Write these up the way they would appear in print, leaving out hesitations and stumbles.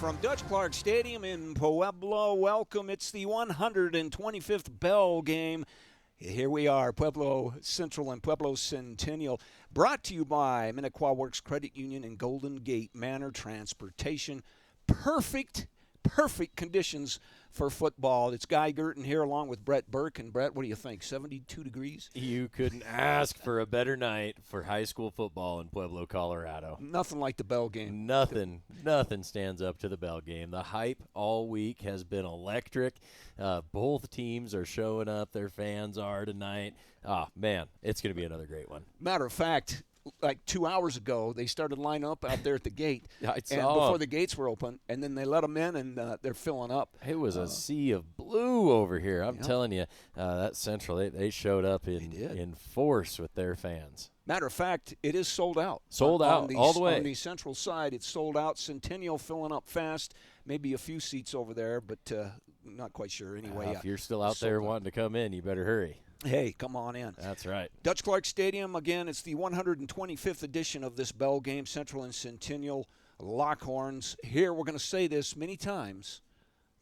From Dutch Clark Stadium in Pueblo, welcome. It's the 125th Bell game. Here we are, Pueblo Central and Pueblo Centennial, brought to you by Minnequaw Works Credit Union and Golden Gate Manor Transportation. Perfect conditions for football. It's Guy Gerton here along with Brett Burke. And Brett, what do you think, 72 degrees? You couldn't ask for a better night for high school football in Pueblo, Colorado. Nothing like the Bell game. Nothing stands up to the Bell game. The hype all week has been electric. Both teams are showing up. Their fans are tonight. Oh, man, it's going to be another great one. Matter of fact, like 2 hours ago, they started lining up out there at the gate before the gates were open, and then they let them in, and they're filling up. It was a sea of blue over here. I'm telling you, that Central, they showed up in force with their fans. Matter of fact, it is sold out. Sold out all the way. On the Central side, it's sold out. Centennial filling up fast. Maybe a few seats over there, but not quite sure. Anyway, if you're still out there wanting to come in, you better hurry. Hey, come on in. That's right. Dutch Clark Stadium, again, it's the 125th edition of this Bell game, Central and Centennial Lockhorns. Here, we're going to say this many times,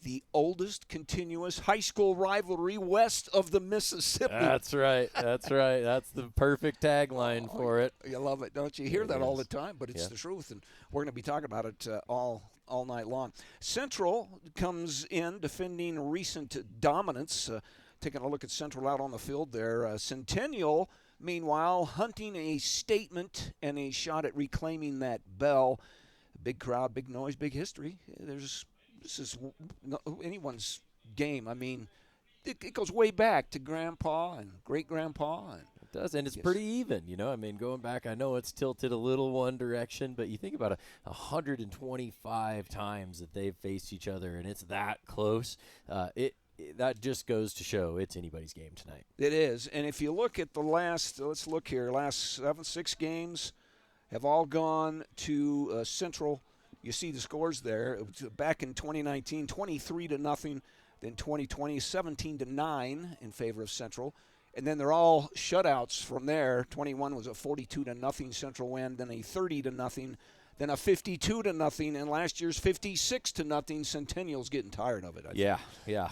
the oldest continuous high school rivalry west of the Mississippi. That's right. That's the perfect tagline for it. You love it, don't you? You hear that all the time, but it's the truth, and we're going to be talking about it all night long. Central comes in defending recent dominance. Taking a look at Central out on the field there. Centennial, meanwhile, hunting a statement and a shot at reclaiming that bell. Big crowd, big noise, big history. This is anyone's game. I mean, it goes way back to Grandpa and great-grandpa. It does, and it's pretty even, you know. I mean, going back, I know it's tilted a little one direction, but you think about 125 times that they've faced each other, and it's that close. That just goes to show it's anybody's game tonight. It is. And if you look at the last 6 games have all gone to Central. You see the scores there. Back in 2019, 23-0. Then 2020, 17-9 in favor of Central. And then they're all shutouts from there. 21 was a 42-0 Central win, then a 30-0. Then a 52-0, and last year's 56-0. Centennial's getting tired of it. Yeah.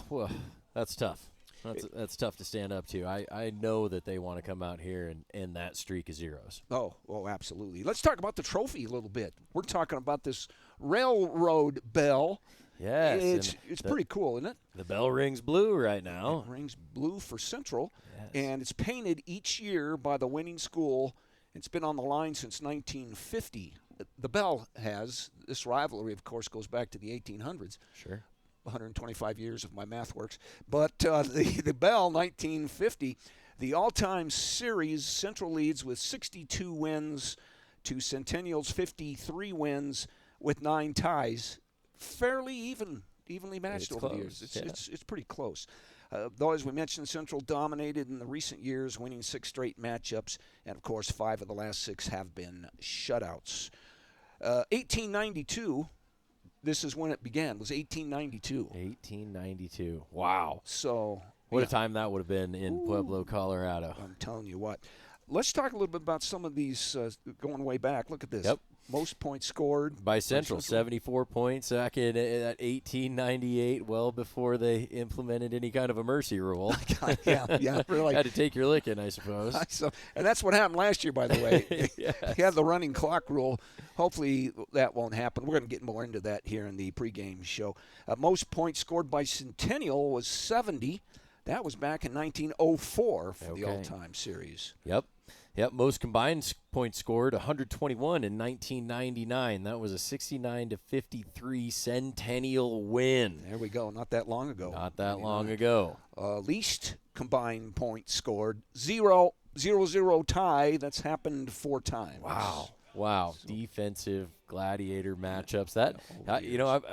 Well, that's tough. That's tough to stand up to. I know that they want to come out here and end that streak of zeros. Oh, absolutely. Let's talk about the trophy a little bit. We're talking about this railroad bell. Yes. It's pretty cool, isn't it? The bell rings blue right now. It rings blue for Central, yes. And it's painted each year by the winning school. It's been on the line since 1950. The Bell has. This rivalry, of course, goes back to the 1800s. Sure. 125 years if my math works. But the Bell, 1950, the all-time series, Central leads with 62 wins to Centennial's 53 wins with 9 ties. Fairly evenly matched over the years. It's pretty close. Though, as we mentioned, Central dominated in the recent years, winning 6 straight matchups, and, of course, 5 of the last 6 have been shutouts. 1892, this is when it began, was 1892. 1892. Wow. So what a time that would have been in Pueblo, Colorado. I'm telling you what. Let's talk a little bit about some of these going way back. Look at this. Yep. Most points scored by Central, 74 points back in 1898, well before they implemented any kind of a mercy rule. yeah, really. Had to take your licking, I suppose. And that's what happened last year, by the way. Yes. He had the running clock rule. Hopefully that won't happen. We're going to get more into that here in the pregame show. Most points scored by Centennial was 70. That was back in 1904 for the all-time series. Yep, most combined points scored, 121 in 1999. That was a 69-53 Centennial win. There we go. Not that long ago. Not that long ago. Least combined points scored, 0-0 tie. That's happened 4 times. Wow. Defensive gladiator matchups.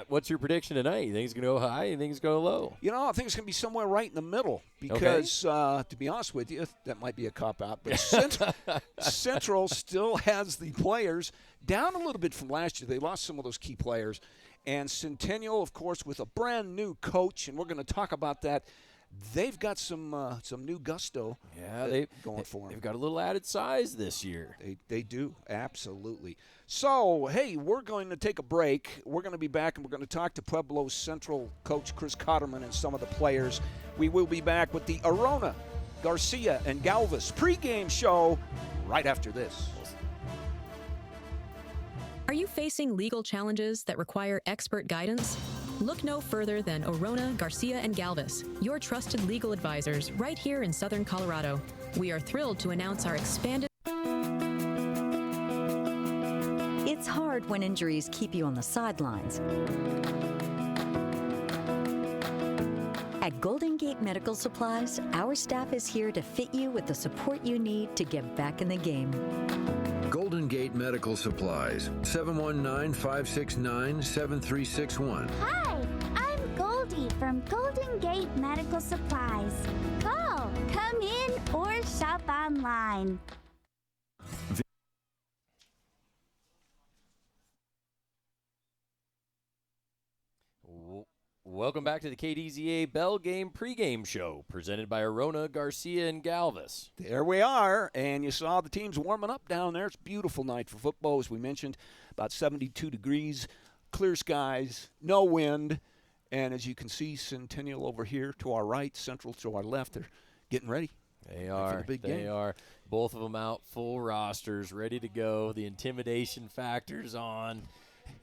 What's your prediction tonight? You think it's going to go high? You think it's going to go low? I think it's going to be somewhere right in the middle because, to be honest with you, that might be a cop-out. But Central still has the players down a little bit from last year. They lost some of those key players. And Centennial, of course, with a brand-new coach, and we're going to talk about that they've got some new gusto. Yeah, they've going for them. They've got a little added size this year. They do, absolutely. So, hey, we're going to take a break. We're going to be back, and we're going to talk to Pueblo Central coach Chris Cotterman and some of the players. We will be back with the Arona, Garcia, and Galvis pregame show right after this. Are you facing legal challenges that require expert guidance? Look no further than Arona, Garcia, and Galvis, your trusted legal advisors right here in Southern Colorado. We are thrilled to announce our expanded... It's hard when injuries keep you on the sidelines. At Golden Gate Medical Supplies, our staff is here to fit you with the support you need to get back in the game. Golden Gate Medical Supplies, 719-569-7361. Hi, I'm Goldie from Golden Gate Medical Supplies. Call, come in, or shop online. Welcome back to the KDZA Bell Game pregame show, presented by Arona, Garcia, and Galvis. There we are, and you saw the teams warming up down there. It's a beautiful night for football, as we mentioned, about 72 degrees, clear skies, no wind, and as you can see, Centennial over here to our right, Central to our left, they're getting ready. They are. They are. Both of them out, full rosters, ready to go. The intimidation factor's on.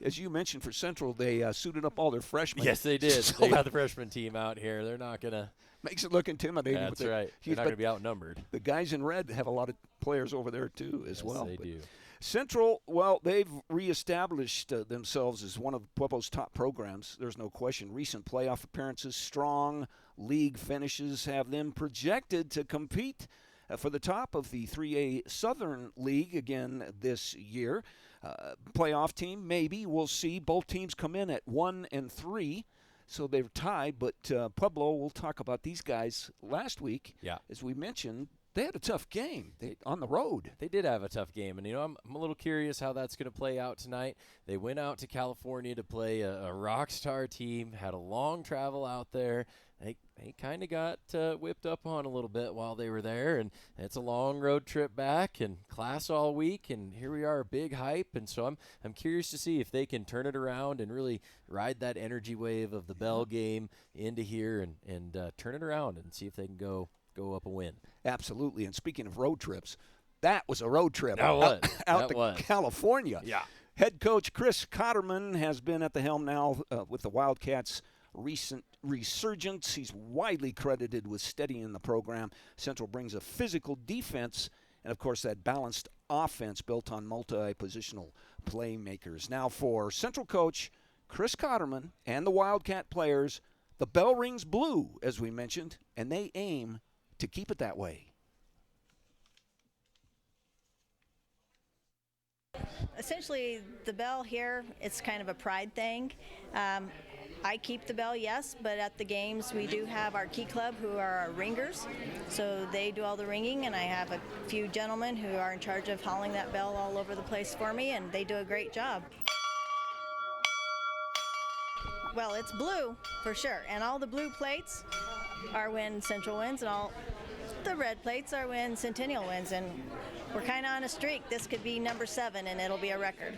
As you mentioned, for Central, they suited up all their freshmen. Yes, they did. So they got the freshman team out here. They're not going to. Makes it look intimidating. That's right. They're not going to be outnumbered. The guys in red have a lot of players over there, too, as well. Yes, they do. Central, well, they've reestablished themselves as one of Pueblo's top programs. There's no question. Recent playoff appearances, strong league finishes have them projected to compete for the top of the 3A Southern League again this year. Playoff team, maybe. We'll see. Both teams come in at 1-3, so they're tied. But Pueblo, we'll talk about these guys last week. Yeah. As we mentioned, they had a tough game on the road. They did have a tough game, and I'm a little curious how that's going to play out tonight. They went out to California to play a rock star team, had a long travel out there. They kind of got whipped up on a little bit while they were there, and it's a long road trip back and class all week, and here we are, a big hype, and so I'm curious to see if they can turn it around and really ride that energy wave of the Bell game into here and turn it around and see if they can go up a win. Absolutely. And speaking of road trips, that was a road trip out to California. Yeah. Head coach Chris Cotterman has been at the helm now with the Wildcats' recent resurgence. He's widely credited with steadying the program. Central brings a physical defense and, of course, that balanced offense built on multi-positional playmakers. Now for Central coach Chris Cotterman and the Wildcat players, the bell rings blue, as we mentioned, and they aim to keep it that way. Essentially, the bell here, it's kind of a pride thing. I keep the bell, yes, but at the games we do have our key club who are our ringers, so they do all the ringing, and I have a few gentlemen who are in charge of hauling that bell all over the place for me, and they do a great job. Well, it's blue for sure, and all the blue plates are when Central wins, and all the red plates are when Centennial wins, and we're kind of on a streak. This could be number 7, and it'll be a record.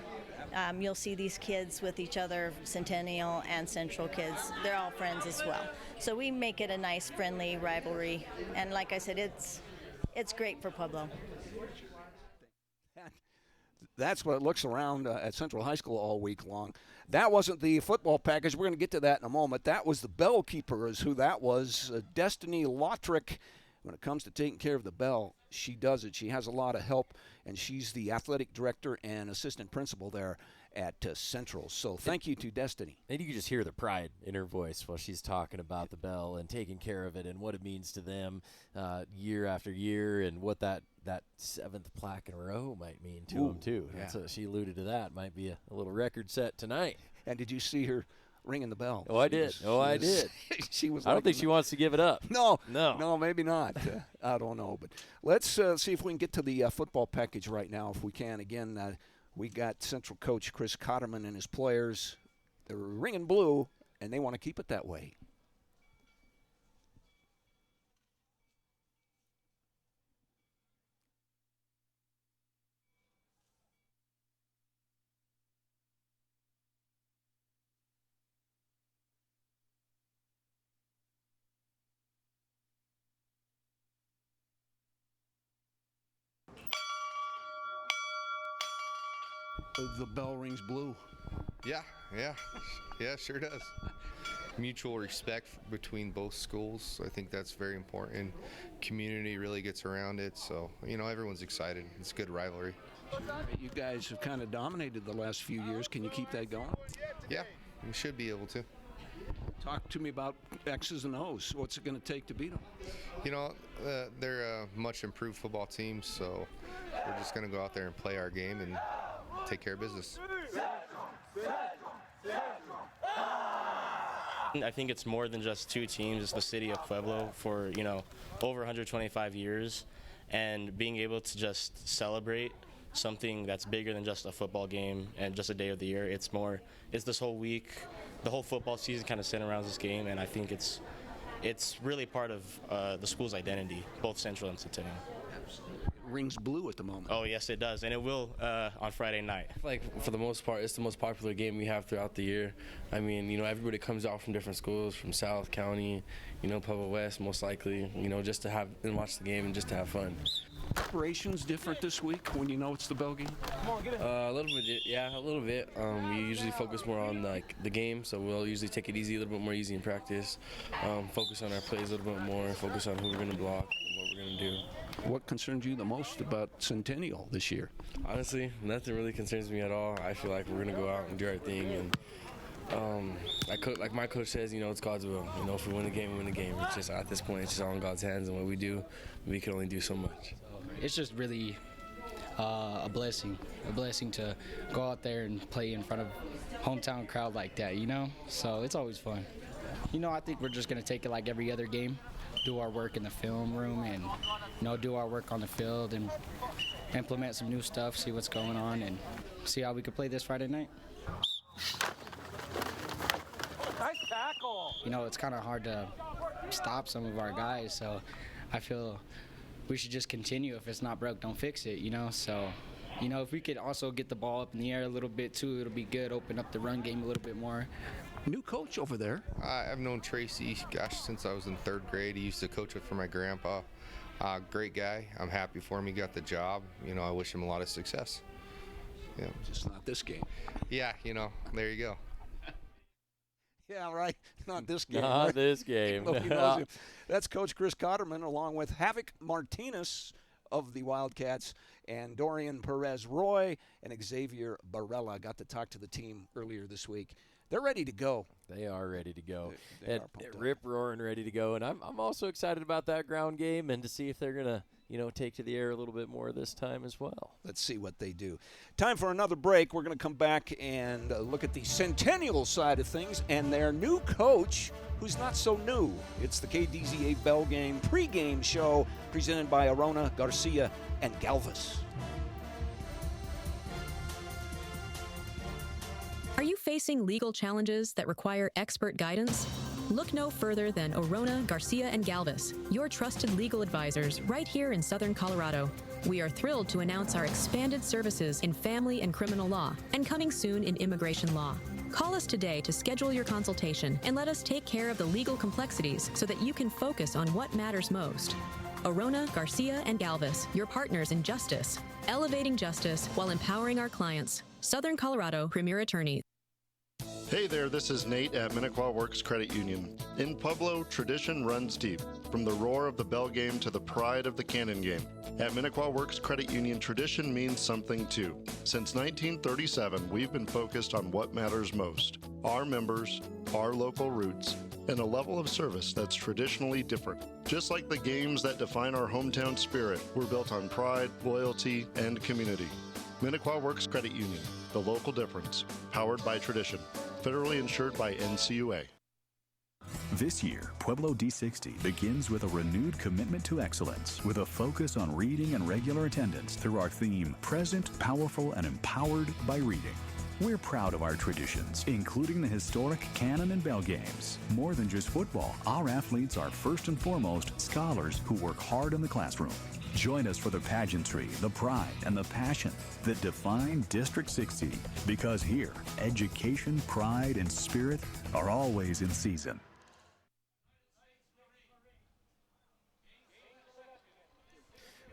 You'll see these kids with each other, Centennial and Central kids. They're all friends as well. So we make it a nice, friendly rivalry, and like I said, it's great for Pueblo. That's what it looks around at Central High School all week long. That wasn't the football package. We're going to get to that in a moment. That was the bell keeper is who that was, Destiny Lautrick. When it comes to taking care of the bell, she does it. She has a lot of help, and she's the athletic director and assistant principal there at Central. So thank you to Destiny. And you can just hear the pride in her voice while she's talking about the bell and taking care of it and what it means to them year after year, and what that 7th plaque in a row might mean to them too. Yeah. So she alluded to that. Might be a little record set tonight. And did you see her ringing the bell? Oh, I did. I did. She was. I don't think she wants to give it up. No, maybe not. I don't know. But let's see if we can get to the football package right now, if we can. Again, we got Central coach Chris Cotterman and his players. They're ringing blue, and they want to keep it that way. The bell rings blue. Yeah, sure does. Mutual respect between both schools. I think that's very important. Community really gets around it, so everyone's excited. It's a good rivalry. You guys have kind of dominated the last few years. Can you keep that going? Yeah, we should be able to. Talk to me about X's and O's. What's it going to take to beat them? They're a much improved football team, so we're just going to go out there and play our game and take care of business. I think it's more than just two teams. It's the city of Pueblo for, over 125 years, and being able to just celebrate something that's bigger than just a football game and just a day of the year. It's this whole week, the whole football season kind of centered around this game, and I think it's really part of the school's identity, both Central and Centennial. Rings blue at the moment. Oh, yes, it does, and it will on Friday night. For the most part, it's the most popular game we have throughout the year. I mean, everybody comes out from different schools, from South County, Pueblo West, most likely, just to have and watch the game and just to have fun. Preparation's different this week when it's the bell game? A little bit, yeah, a little bit. We usually focus more on the game, so we'll usually take it easy, a little bit more easy in practice. Focus on our plays a little bit more, focus on who we're going to block and what we're going to do. What concerns you the most about Centennial this year? Honestly, nothing really concerns me at all. I feel like we're going to go out and do our thing, and like my coach says, it's God's will. If we win the game, we win the game. It's just at this point, it's just all in God's hands, and what we do, we can only do so much. It's just really a blessing to go out there and play in front of hometown crowd like that, So it's always fun. I think we're just going to take it like every other game, do our work in the film room and, do our work on the field and implement some new stuff, see what's going on, and see how we can play this Friday night. Nice tackle. It's kind of hard to stop some of our guys, so I feel we should just continue. If it's not broke, don't fix it, So, if we could also get the ball up in the air a little bit too, it'll be good. Open up the run game a little bit more. New coach over there. I've known Tracy, since I was in third grade. He used to coach it for my grandpa. Great guy. I'm happy for him. He got the job. I wish him a lot of success. Yeah. Just not this game. Yeah, there you go. Yeah, right. Not this game. Not right? this game. Nobody knows him. That's Coach Chris Cotterman, along with Havoc Martinez of the Wildcats and Dorian Perez-Roy and Xavier Barella. Got to talk to the team earlier this week. They're ready to go. They are ready to go. They rip roaring ready to go. And I'm also excited about that ground game and to see if they're going to, take to the air a little bit more this time as well. Let's see what they do. Time for another break. We're going to come back and look at the Centennial side of things and their new coach, who's not so new. It's the KDZA Bell Game pregame show presented by Arona, Garcia, and Galvis. Are you facing legal challenges that require expert guidance? Look no further than Arona, Garcia, and Galvis, your trusted legal advisors right here in Southern Colorado. We are thrilled to announce our expanded services in family and criminal law and coming soon in immigration law. Call us today to schedule your consultation and let us take care of the legal complexities so that you can focus on what matters most. Arona, Garcia, and Galvis, your partners in justice, elevating justice while empowering our clients. Southern Colorado Premier Attorney. Hey there, this is Nate at Minnequaw Works Credit Union. In Pueblo, tradition runs deep, from the roar of the bell game to the pride of the cannon game. At Minnequaw Works Credit Union, tradition means something too. Since 1937, we've been focused on what matters most: our members, our local roots, and a level of service that's traditionally different. Just like the games that define our hometown spirit, we're built on pride, loyalty, and community. Minnequaw Works Credit Union, the local difference, powered by tradition, federally insured by NCUA. This year, Pueblo D60 begins with a renewed commitment to excellence, with a focus on reading and regular attendance through our theme, Present, Powerful, and Empowered by Reading. We're proud of our traditions, including the historic cannon and bell games. More than just football, our athletes are first and foremost scholars who work hard in the classroom. Join us for the pageantry, the pride, and the passion that define District 60, because here, education, pride, and spirit are always in season.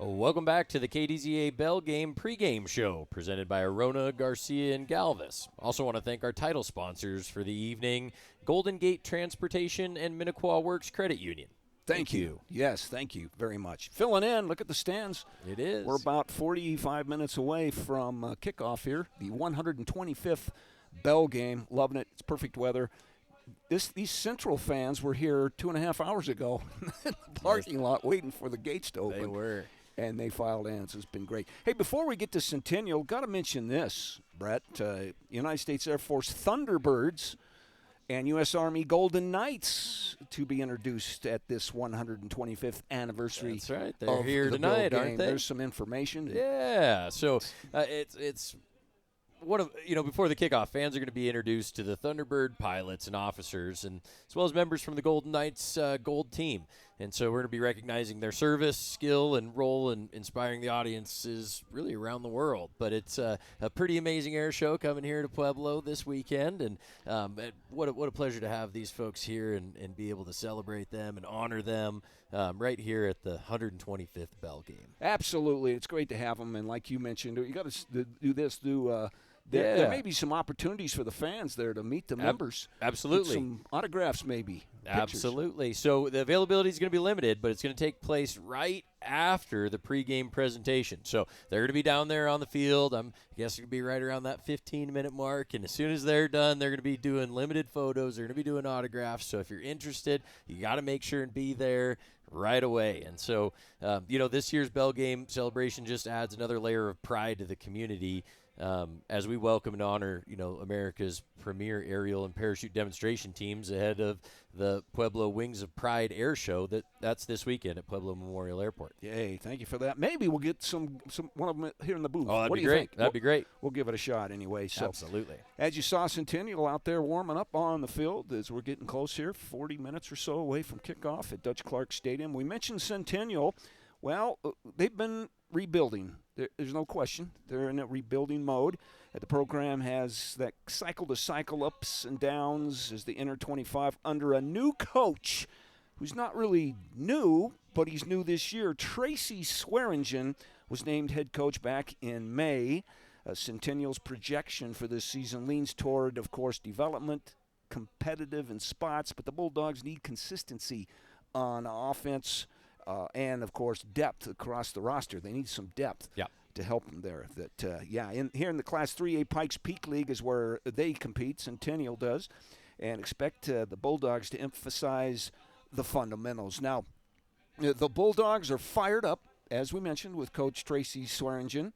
Welcome back to the KDZA Bell Game pregame show presented by Arona, Garcia, and Galvis. Also want to thank our title sponsors for the evening, Golden Gate Transportation and Minnequaw Works Credit Union. Thank you. Yes, thank you very much. Filling in, look at the stands. It is. We're about 45 minutes away from kickoff here, the 125th Bell Game. Loving it. It's perfect weather. These Central fans were here 2.5 hours ago in the parking lot waiting for the gates to open. They were. And they filed in, so it's been great. Hey, before we get to Centennial, got to mention this, Brett. United States Air Force Thunderbirds and U.S. Army Golden Knights to be introduced at this 125th anniversary. That's right. They're here tonight, aren't they? There's some information. Yeah. So it's one of, before the kickoff, fans are going to be introduced to the Thunderbird pilots and officers, and as well as members from the Golden Knights Gold team. And so we're going to be recognizing their service, skill, and role in inspiring the audiences really around the world. But it's a pretty amazing air show coming here to Pueblo this weekend, and what a pleasure to have these folks here and be able to celebrate them and honor them right here at the 125th Bell Game. Absolutely. It's great to have them, and like you mentioned, you got to do this, there may be some opportunities for the fans there to meet the members. Absolutely. Some autographs, maybe. Pictures. Absolutely. So the availability is going to be limited, but it's going to take place right after the pregame presentation. So they're going to be down there on the field. I guess it'll be right around that 15-minute mark. And as soon as they're done, they're going to be doing limited photos. They're going to be doing autographs. So if you're interested, you got to make sure and be there right away. And so, this year's Bell Game celebration just adds another layer of pride to the community. As we welcome and honor, America's premier aerial and parachute demonstration teams ahead of the Pueblo Wings of Pride Air Show that's this weekend at Pueblo Memorial Airport. Yay, thank you for that. Maybe we'll get some one of them here in the booth. Oh, that'd what be do you great. think? That'd be great. We'll give it a shot anyway. So absolutely. As you saw Centennial out there warming up on the field as we're getting close here, 40 minutes or so away from kickoff at Dutch Clark Stadium. We mentioned Centennial. Well, they've been rebuilding. There's no question. They're in a rebuilding mode. The program has that cycle-to-cycle ups and downs as they enter 25 under a new coach who's not really new, but he's new this year. Tracy Swearingen was named head coach back in May. Centennial's projection for this season leans toward, of course, development, competitive in spots, but the Bulldogs need consistency on offense and, of course, depth across the roster. They need some depth. Yeah. To help them there. Here in the Class 3A Pikes Peak League is where they compete, Centennial does, and expect the Bulldogs to emphasize the fundamentals. Now, the Bulldogs are fired up, as we mentioned, with Coach Tracy Swearingen.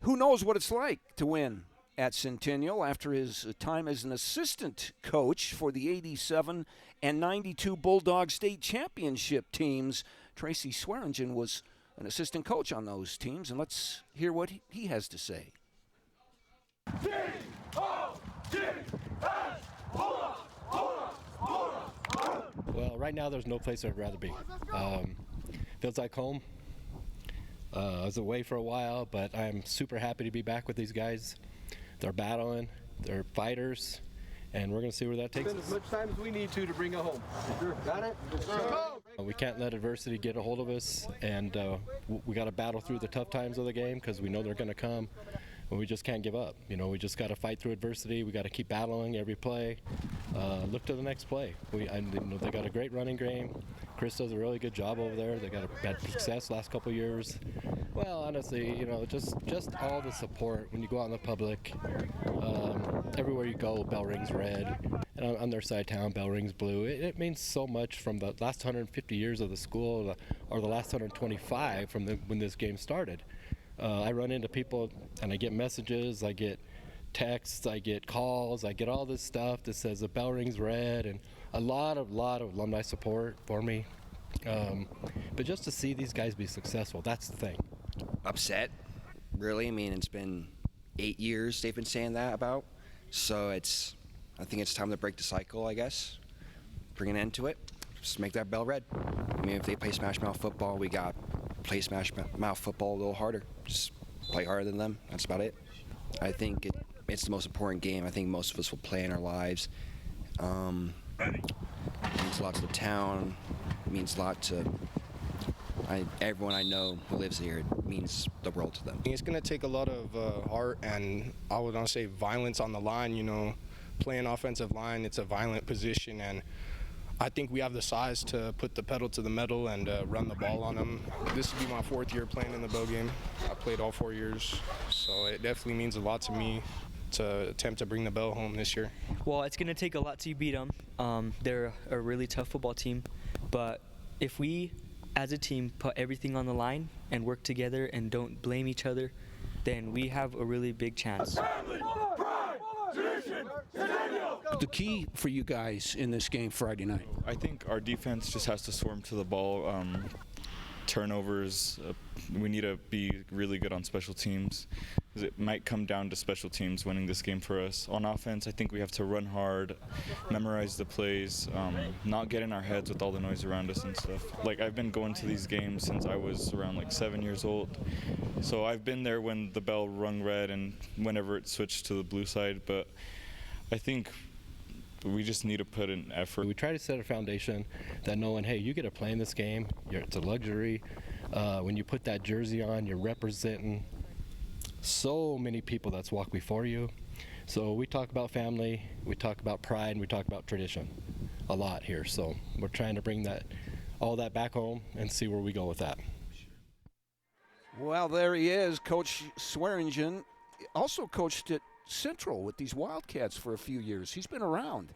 Who knows what it's like to win at Centennial after his time as an assistant coach for the 87 and 92 Bulldog State Championship teams. Tracy Swearingen was an assistant coach on those teams, and let's hear what he has to say. Well, right now there's no place I'd rather be. Feels like home. I was away for a while, but I'm super happy to be back with these guys. They're battling, they're fighters, and we're going to see where that takes us. As much time as we need to bring it home. Sure. Got it? We can't let adversity get a hold of us, and we got to battle through the tough times of the game because we know they're going to come, and we just can't give up. We just got to fight through adversity. We got to keep battling every play. Look to the next play. They got a great running game. Chris does a really good job over there. They had success last couple years. Well, honestly, just all the support when you go out in the public. Everywhere you go, bell rings red. And on their side of town, bell rings blue. It means so much from the last 150 years of the school or the last 125 from when this game started. I run into people and I get messages, I get texts, I get calls, I get all this stuff that says the bell rings red, and a lot of alumni support for me. But just to see these guys be successful, that's the thing. Upset, really. I mean, it's been 8 years they've been saying that about. So I think it's time to break the cycle, I guess. Bring an end to it. Just make that bell red. I mean, if they play Smash Mouth football, we got to play Smash Mouth football a little harder. Just play harder than them. That's about it. I think it's the most important game I think most of us will play in our lives. It means a lot to the town. It means a lot to Everyone I know who lives here, it means the world to them. It's going to take a lot of heart and I would not say violence on the line. You know, playing offensive line, it's a violent position, and I think we have the size to put the pedal to the metal and run the ball on them. This will be my 4th year playing in the Bell game. I played all 4 years, so it definitely means a lot to me to attempt to bring the Bell home this year. Well, it's going to take a lot to beat them. They're a really tough football team, but if we, as a team, put everything on the line and work together and don't blame each other, then we have a really big chance. The key for you guys in this game Friday night? I think our defense just has to swarm to the ball. Turnovers, we need to be really good on special teams. It might come down to special teams winning this game for us. On offense, I think we have to run hard, memorize the plays, not get in our heads with all the noise around us and stuff. Like, I've been going to these games since I was around like 7 years old. So I've been there when the bell rung red and whenever it switched to the blue side, but I think we just need to put in effort. We try to set a foundation that knowing, hey, you get to play in this game. It's a luxury. When you put that jersey on, you're representing so many people that's walked before you. So we talk about family, we talk about pride, and we talk about tradition a lot here. So we're trying to bring all that back home and see where we go with that. Well, there he is, Coach Swearingen. Also coached at Central with these Wildcats for a few years. He's been around.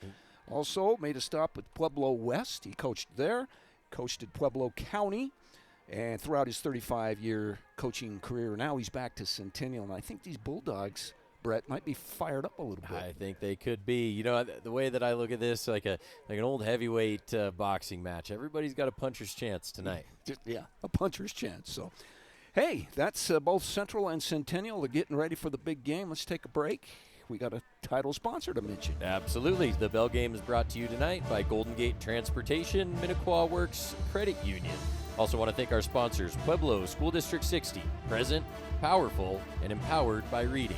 Also made a stop at Pueblo West. He coached there, coached at Pueblo County, and throughout his 35-year coaching career, now he's back to Centennial. And I think these Bulldogs, Brett, might be fired up a little bit. I think they could be. You know, the way that I look at this, like an old heavyweight boxing match. Everybody's got a puncher's chance tonight. Yeah, a puncher's chance. So, hey, that's both Central and Centennial. They're getting ready for the big game. Let's take a break. We got a title sponsor to mention. Absolutely. The Bell Game is brought to you tonight by Golden Gate Transportation, Minnequaw Works Credit Union. Also want to thank our sponsors, Pueblo School District 60, present, powerful, and empowered by reading.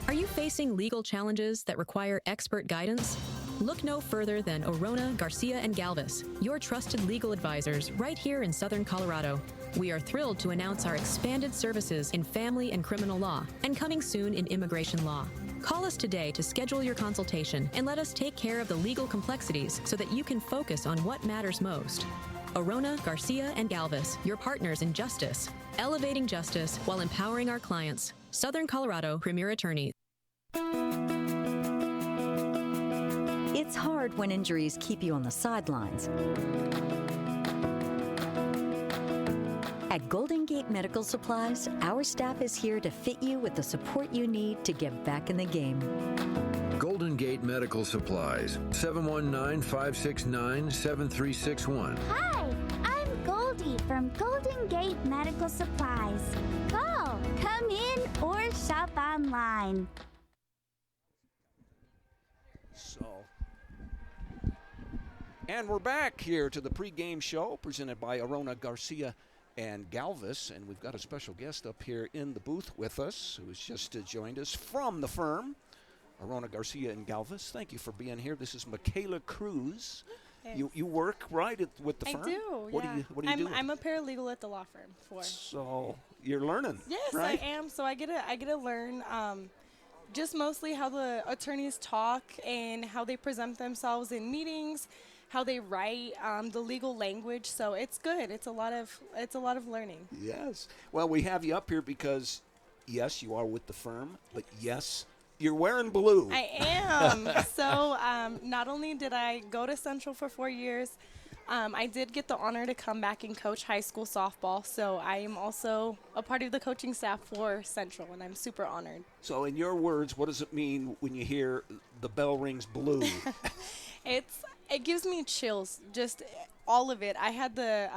Are you facing legal challenges that require expert guidance? Look no further than Orona, Garcia, and Galvis, your trusted legal advisors right here in Southern Colorado. We are thrilled to announce our expanded services in family and criminal law, and coming soon in immigration law. Call us today to schedule your consultation and let us take care of the legal complexities so that you can focus on what matters most. Orona, Garcia, and Galvis, your partners in justice, elevating justice while empowering our clients. Southern Colorado Premier Attorney. It's hard when injuries keep you on the sidelines. At Golden Gate Medical Supplies, our staff is here to fit you with the support you need to get back in the game. Golden Gate Medical Supplies, 719-569-7361. Hi, I'm Goldie from Golden Gate Medical Supplies. Call, come in, or shop online. And we're back here to the pregame show presented by Orona, Garcia, and Galvis. And we've got a special guest up here in the booth with us who has just joined us from the firm, Orona, Garcia, and Galvis. Thank you for being here. This is Michaela Cruz. Yes. You work right with the firm? I do, What yeah. do you do? I'm a paralegal at the law firm for. So you're learning, Yes, right? I am. So I get to learn just mostly how the attorneys talk and how they present themselves in meetings, how they write, the legal language. So it's good. It's a lot of learning. Yes. Well, we have you up here because, yes, you are with the firm, but yes, you're wearing blue. I am. So not only did I go to Central for 4 years, I did get the honor to come back and coach high school softball. So I am also a part of the coaching staff for Central, and I'm super honored. So in your words, what does it mean when you hear the bell rings blue? It gives me chills, just all of it. I had the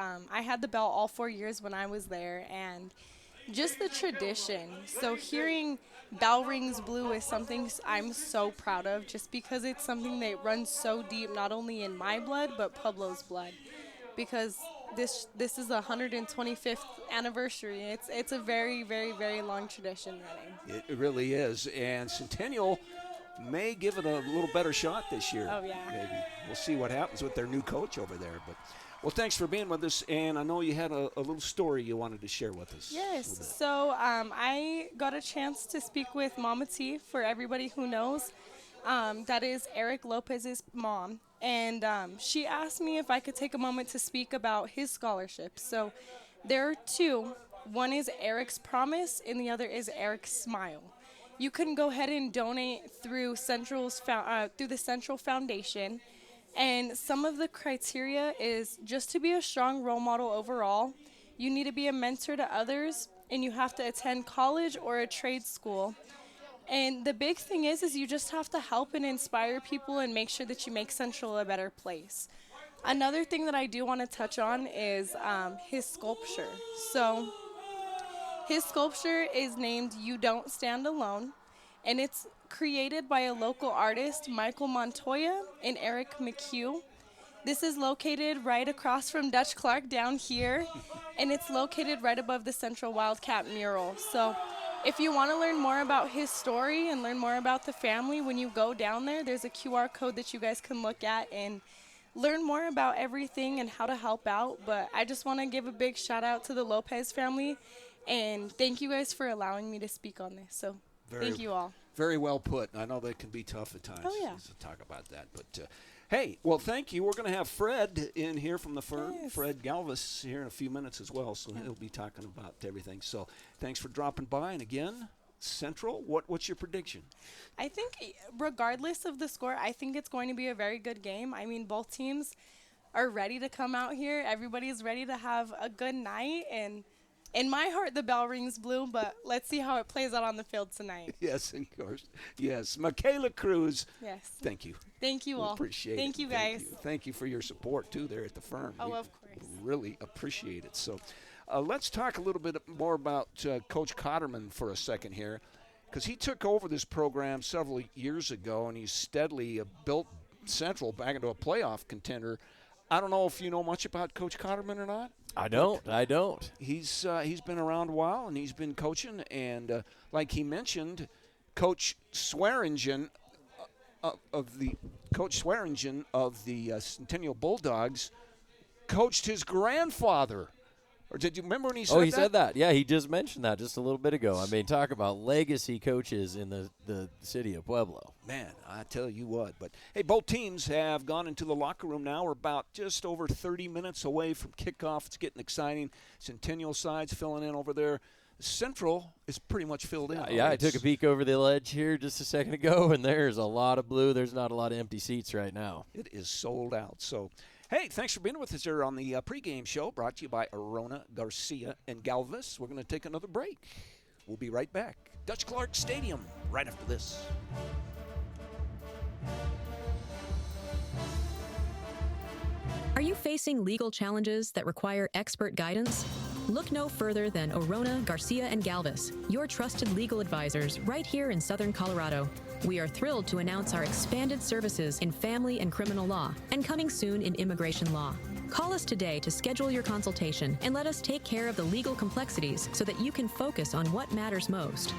bell all 4 years when I was there, and just the tradition. So hearing bell rings blue is something I'm so proud of, just because it's something that runs so deep, not only in my blood but Pueblo's blood, because this is the 125th anniversary. It's a very, very, very long tradition running. It really is. And Centennial may give it a little better shot this year. Oh, yeah. Maybe. We'll see what happens with their new coach over there. But well, thanks for being with us. And I know you had a little story you wanted to share with us. Yes. So I got a chance to speak with Mama T, for everybody who knows. That is Eric Lopez's mom. And she asked me if I could take a moment to speak about his scholarship. So there are two. One is Eric's Promise, and the other is Eric's Smile. You can go ahead and donate through through the Central Foundation. And some of the criteria is just to be a strong role model overall. You need to be a mentor to others, and you have to attend college or a trade school. And the big thing is you just have to help and inspire people and make sure that you make Central a better place. Another thing that I do want to touch on is his sculpture. So his sculpture is named You Don't Stand Alone, and it's created by a local artist, Michael Montoya and Eric McHugh. This is located right across from Dutch Clark down here, and it's located right above the Central Wildcat mural. So if you want to learn more about his story and learn more about the family, when you go down there, there's a QR code that you guys can look at and learn more about everything and how to help out. But I just want to give a big shout out to the Lopez family, and thank you guys for allowing me to speak on this. So thank you all. Very well put. I know they can be tough at times. Oh, yeah. To talk about that. But, hey, well, thank you. We're going to have Fred in here from the firm. Yes. Fred Galvis here in a few minutes as well, so he'll be talking about everything. So thanks for dropping by. And again, Central, what's your prediction? I think regardless of the score, I think it's going to be a very good game. I mean, both teams are ready to come out here. Everybody's ready to have a good night, and in my heart, the bell rings blue, but let's see how it plays out on the field tonight. Yes, of course. Yes. Michaela Cruz. Yes. Thank you. Thank you all. Appreciate it. Thank you, guys. Thank you for your support, too, there at the firm. Oh, We of course. Really appreciate it. So let's talk a little bit more about Coach Cotterman for a second here, because he took over this program several years ago, and he's steadily built Central back into a playoff contender. I don't know if you know much about Coach Cotterman or not. I don't. He's been around a while, and he's been coaching. And like he mentioned, Coach Swearingen of the Centennial Bulldogs coached his grandfather. Or did you remember when he said that? Oh, he said that. Yeah, he just mentioned that just a little bit ago. I mean, talk about legacy coaches in the city of Pueblo. Man, I tell you what. But, hey, both teams have gone into the locker room now. We're about just over 30 minutes away from kickoff. It's getting exciting. Centennial side's filling in over there. Central is pretty much filled in. Yeah, I took a peek over the ledge here just a second ago, and there's a lot of blue. There's not a lot of empty seats right now. It is sold out. So, hey, thanks for being with us here on the pregame show, brought to you by Arona, Garcia, and Galvis. We're going to take another break. We'll be right back. Dutch Clark Stadium, right after this. Are you facing legal challenges that require expert guidance? Look no further than Arona, Garcia, and Galvis, your trusted legal advisors right here in Southern Colorado. We are thrilled to announce our expanded services in family and criminal law, and coming soon in immigration law. Call us today to schedule your consultation and let us take care of the legal complexities so that you can focus on what matters most.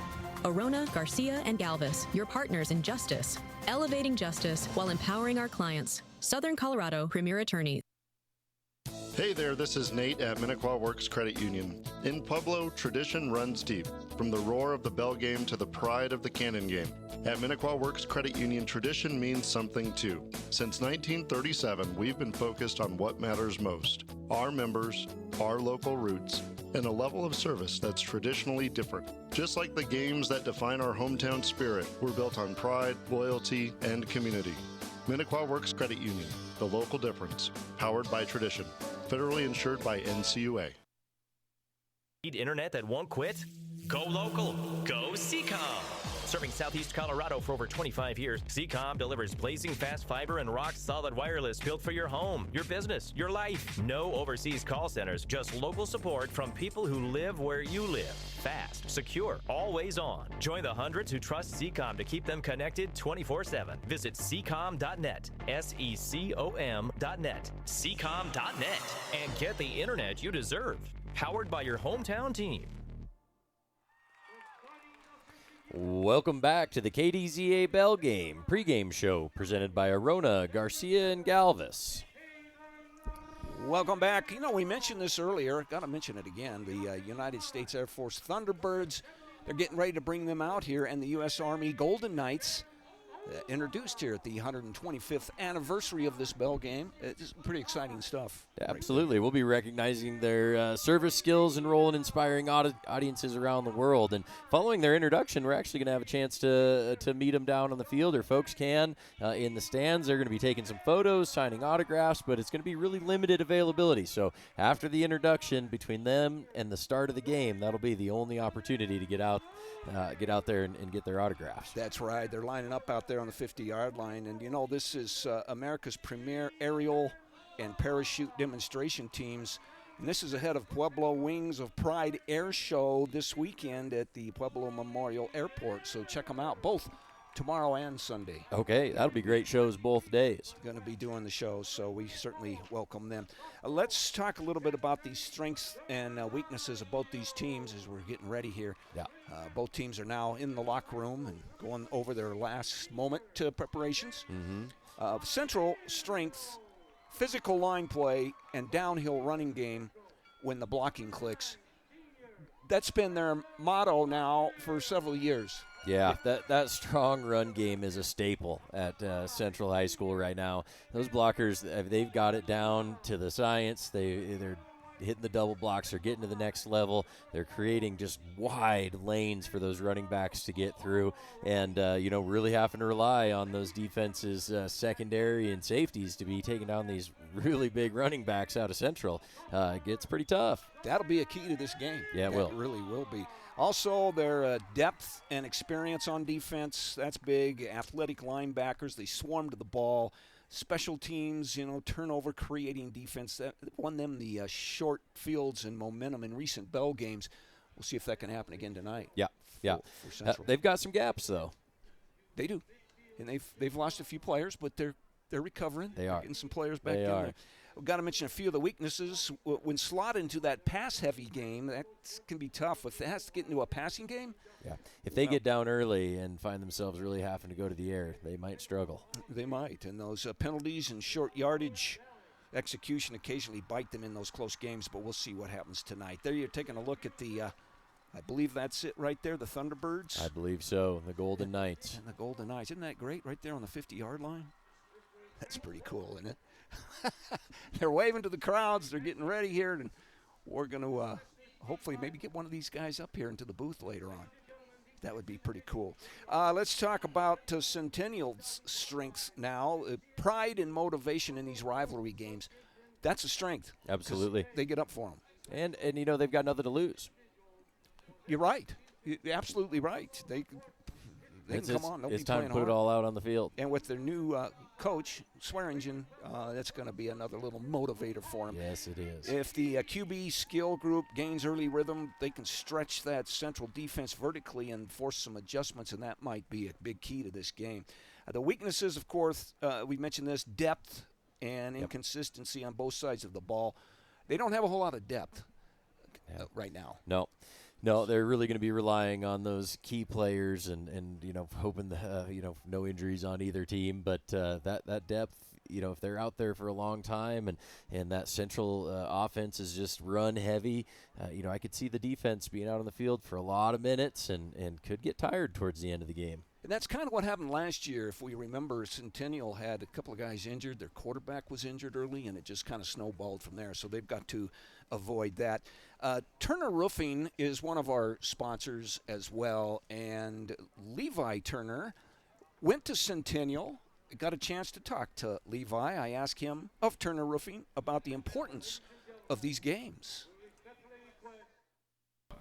Arona, Garcia, and Galvis, your partners in justice, elevating justice while empowering our clients. Southern Colorado Premier Attorney. Hey there, this is Nate at Minnequaw Works Credit Union. In Pueblo, tradition runs deep, from the roar of the bell game to the pride of the cannon game. At Minnequaw Works Credit Union, tradition means something too. Since 1937, we've been focused on what matters most: our members, our local roots, and a level of service that's traditionally different. Just like the games that define our hometown spirit, we're built on pride, loyalty, and community. Minnequaw Works Credit Union, the local difference, powered by tradition. Federally insured by NCUA. Need internet that won't quit? Go local. Go Seacom. Serving Southeast Colorado for over 25 years, Seacom delivers blazing fast fiber and rock-solid wireless built for your home, your business, your life. No overseas call centers, just local support from people who live where you live. Fast, secure, always on. Join the hundreds who trust Seacom to keep them connected 24/7. Visit Seacom.net, SECOM.net, Seacom.net, and get the internet you deserve. Powered by your hometown team. Welcome back to the KDZA Bell Game pregame show presented by Arona, Garcia, and Galvis. Welcome back. You know, we mentioned this earlier. Got to mention it again. The United States Air Force Thunderbirds, they're getting ready to bring them out here, and the U.S. Army Golden Knights introduced here at the 125th anniversary of this Bell Game. It's pretty exciting stuff. Absolutely. We'll be recognizing their service skills and role in inspiring audiences around the world. And following their introduction, we're actually going to have a chance to meet them down on the field, or folks can in the stands. They're going to be taking some photos, signing autographs, but it's going to be really limited availability. So after the introduction, between them and the start of the game, that'll be the only opportunity to get out there and get their autographs. That's right. They're lining up out there on the 50-yard line. And, you know, this is America's premier aerial and parachute demonstration teams. And this is ahead of Pueblo Wings of Pride Air Show this weekend at the Pueblo Memorial Airport. So check them out, both tomorrow and Sunday. Okay, that'll be great shows both days. Going to be doing the shows, so we certainly welcome them. Let's talk a little bit about the strengths and weaknesses of both these teams as we're getting ready here. Yeah. Both teams are now in the locker room and going over their last moment preparations. Mm-hmm. Central strength, physical line play, and downhill running game when the blocking clicks. That's been their motto now for several years. Yeah, that strong run game is a staple at Central High School right now. Those blockers, they've got it down to the science. They're hitting the double blocks. They're getting to the next level. They're creating just wide lanes for those running backs to get through, and really having to rely on those defenses, secondary and safeties, to be taking down these really big running backs out of Central. It gets pretty tough. That'll be a key to this game. Yeah, it will. It really will be. Also, their depth and experience on defense, that's big. Athletic linebackers, they swarm to the ball. Special teams, turnover creating defense. That won them the short fields and momentum in recent Bell games. We'll see if that can happen again tonight. Yeah. For Central. They've got some gaps, though. They do. And they've lost a few players, but they're recovering. They are. Getting some players back in there. We've got to mention a few of the weaknesses. When slot into that pass-heavy game, that can be tough. If it has to get into a passing game. Yeah. If they get down early and find themselves really having to go to the air, they might struggle. They might. And those penalties and short yardage execution occasionally bite them in those close games, but we'll see what happens tonight. There you're taking a look at the I believe that's it right there, the Thunderbirds. I believe so, the Golden Knights. And the Golden Knights. Isn't that great right there on the 50-yard line? That's pretty cool, isn't it? They're waving to the crowds. They're getting ready here, and we're going to hopefully maybe get one of these guys up here into the booth later on. That would be pretty cool. Let's talk about Centennial's strengths now. Pride and motivation in these rivalry games. That's a strength. Absolutely. They get up for them. And they've got nothing to lose. You're right. You're absolutely right. They can come on. It's time to put it all out on the field. And with their new coach, Swearingen, that's going to be another little motivator for them. Yes, it is. If the QB skill group gains early rhythm, they can stretch that Central defense vertically and force some adjustments, and that might be a big key to this game. The weaknesses, of course, we mentioned this, depth and inconsistency on both sides of the ball. They don't have a whole lot of depth right now. No, they're really going to be relying on those key players and hoping no injuries on either team. But that depth, if they're out there for a long time and that Central offense is just run heavy, I could see the defense being out on the field for a lot of minutes and could get tired towards the end of the game. And that's kind of what happened last year. If we remember, Centennial had a couple of guys injured. Their quarterback was injured early, and it just kind of snowballed from there. So they've got to avoid that. Turner Roofing is one of our sponsors as well. And Levi Turner went to Centennial, got a chance to talk to Levi. I asked him of Turner Roofing about the importance of these games.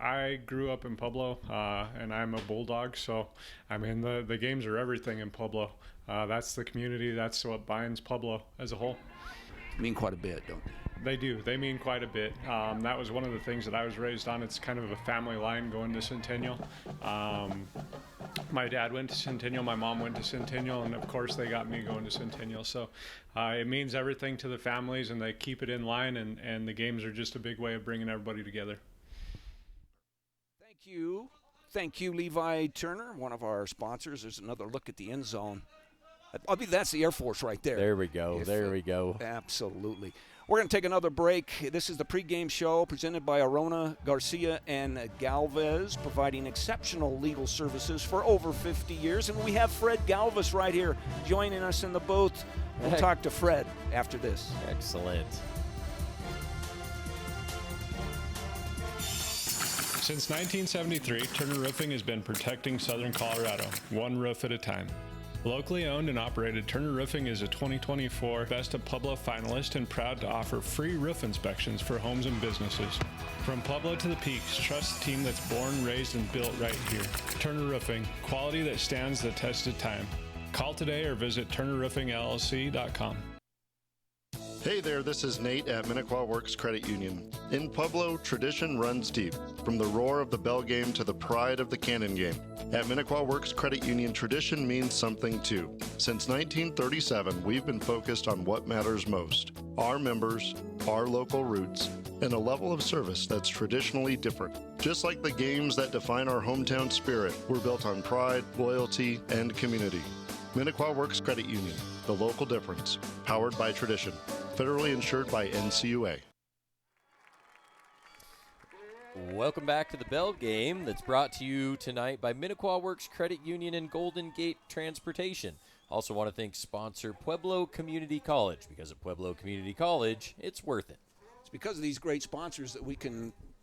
I grew up in Pueblo, and I'm a Bulldog, so I mean the games are everything in Pueblo. That's the community. That's what binds Pueblo as a whole. Mean quite a bit, don't they? They do. They mean quite a bit. That was one of the things that I was raised on. It's kind of a family line going to Centennial. My dad went to Centennial, my mom went to Centennial, and of course they got me going to Centennial. So it means everything to the families, and they keep it in line, and the games are just a big way of bringing everybody together. Thank you Thank you, Levi Turner, one of our sponsors. There's another look at the end zone. I mean, that's the Air Force right there. There we go. There we go. Absolutely. We're going to take another break. This is the pregame show presented by Arona, Garcia, and Galvez, providing exceptional legal services for over 50 years. And we have Fred Galvez right here joining us in the booth. We'll talk to Fred after this. Excellent. Since 1973, Turner Roofing has been protecting Southern Colorado, one roof at a time. Locally owned and operated, Turner Roofing is a 2024 Best of Pueblo finalist and proud to offer free roof inspections for homes and businesses. From Pueblo to the Peaks, trust the team that's born, raised, and built right here. Turner Roofing, quality that stands the test of time. Call today or visit turnerroofingllc.com. Hey there, this is Nate at Minnequaw Works Credit Union. In Pueblo, tradition runs deep, from the roar of the bell game to the pride of the cannon game. At Minnequaw Works Credit Union, tradition means something too. Since 1937, we've been focused on what matters most: our members, our local roots, and a level of service that's traditionally different. Just like the games that define our hometown spirit, we're built on pride, loyalty, and community. Minnequaw Works Credit Union, the local difference, powered by tradition. Federally insured by NCUA. Welcome back to the Bell Game that's brought to you tonight by Minnequaw Works Credit Union and Golden Gate Transportation. Also want to thank sponsor Pueblo Community College, because at Pueblo Community College, it's worth it. It's because of these great sponsors that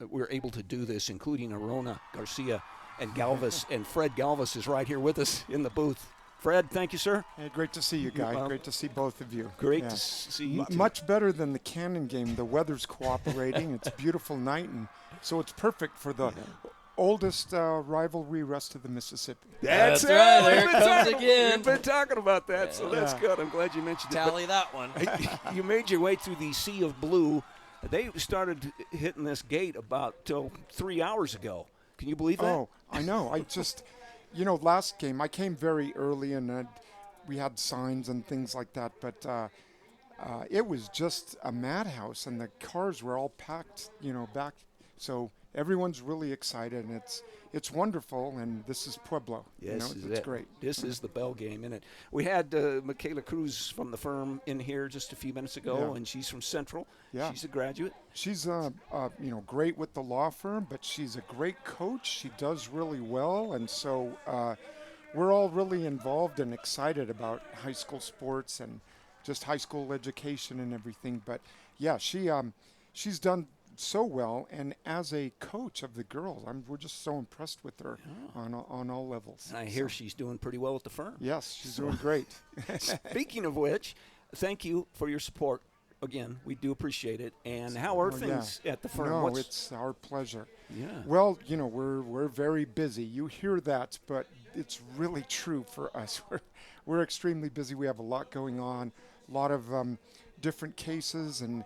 we're able to do this, including Arona, Garcia, and Galvez. And Fred Galvez is right here with us in the booth. Fred, thank you, sir. Hey, great to see you, Guy. Great to see both of you. Great to see you, too. Much better than the Cannon game. The weather's cooperating. It's a beautiful night, and so it's perfect for the oldest rivalry west of the Mississippi. That's right. There it comes again. We've been talking about that, so that's good. I'm glad you mentioned Tally it. that one. You made your way through the sea of blue. They started hitting this gate about 3 hours ago. Can you believe that? Oh, I know. Last game, I came very early, and we had signs and things like that, but it was just a madhouse, and the cars were all packed, back. So everyone's really excited, and it's wonderful, and this is Pueblo. Yes, it's great. This is the Bell Game, and we had Michaela Cruz from the firm in here just a few minutes ago, and she's from Central. Yeah. She's a graduate. She's great with the law firm, but she's a great coach. She does really well, and so we're all really involved and excited about high school sports and just high school education and everything. But yeah, she's done so well, and as a coach of the girls, we're just so impressed with her on all levels. And I hear she's doing pretty well at the firm. Yes, she's doing great. Speaking of which, thank you for your support. Again, we do appreciate it. And how are things at the firm? No, it's our pleasure. Yeah. Well, we're very busy. You hear that, but it's really true for us. We're extremely busy. We have a lot going on, a lot of different cases, and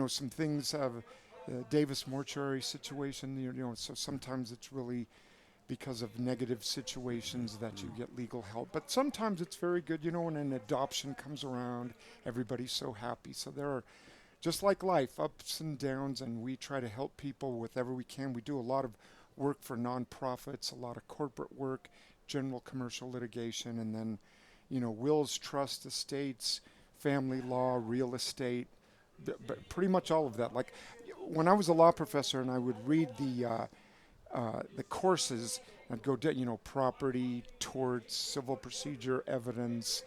some things. Davis mortuary situation, so sometimes it's really because of negative situations that you get legal help. But sometimes it's very good, when an adoption comes around, everybody's so happy. So there are, just like life, ups and downs, and we try to help people with whatever we can. We do a lot of work for nonprofits, a lot of corporate work, general commercial litigation, and then, wills, trust, estates, family law, real estate, but pretty much all of that. Like, when I was a law professor and I would read the courses, I'd go, property, torts, civil procedure, evidence,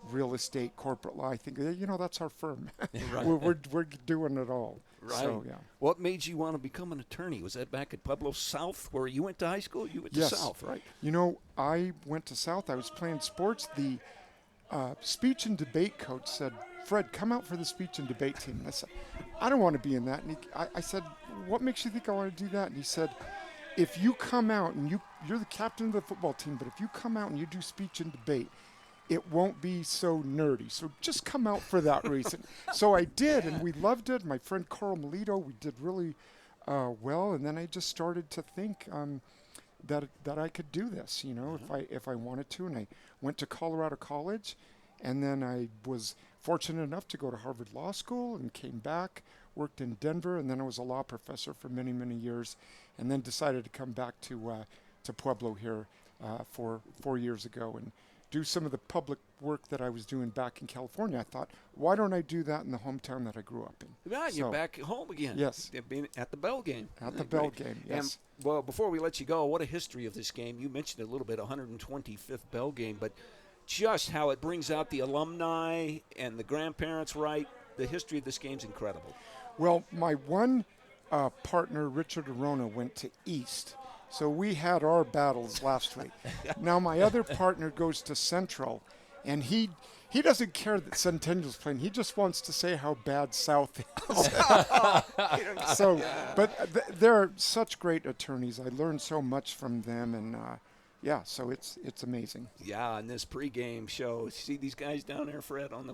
real estate, corporate law. I think, that's our firm. Right. we're doing it all. Right. So, yeah. What made you want to become an attorney? Was that back at Pueblo South, where you went to high school? You went to South, right? I went to South. I was playing sports. The speech and debate coach said, "Fred, come out for the speech and debate team." And I said, "I don't want to be in that." And I said, "What makes you think I want to do that?" And he said, "If you come out and you're the captain of the football team, but if you come out and you do speech and debate, it won't be so nerdy. So just come out for that reason." So I did, and we loved it. My friend Carl Melito, we did really well. And then I just started to think that I could do this, if I wanted to. And I went to Colorado College, and then I was fortunate enough to go to Harvard Law School and came back, worked in Denver, and then I was a law professor for many, many years, and then decided to come back to to Pueblo here for 4 years ago and do some of the public work that I was doing back in California. I thought, why don't I do that in the hometown that I grew up in? Yeah, you're back home again. Yes. Being at the Bell game. At the Bell game, yes. And, well, before we let you go, what a history of this game. You mentioned a little bit, 125th Bell game, but just how it brings out the alumni and the grandparents, right? The history of this game's incredible. Well, my one partner, Richard Arona, went to East. So we had our battles last week. Now my other partner goes to Central, and he doesn't care that Centennial's playing. He just wants to say how bad South is. So, but they're such great attorneys. I learned so much from them, and yeah, so it's amazing. Yeah, and this pregame show, see these guys down there, Fred, on the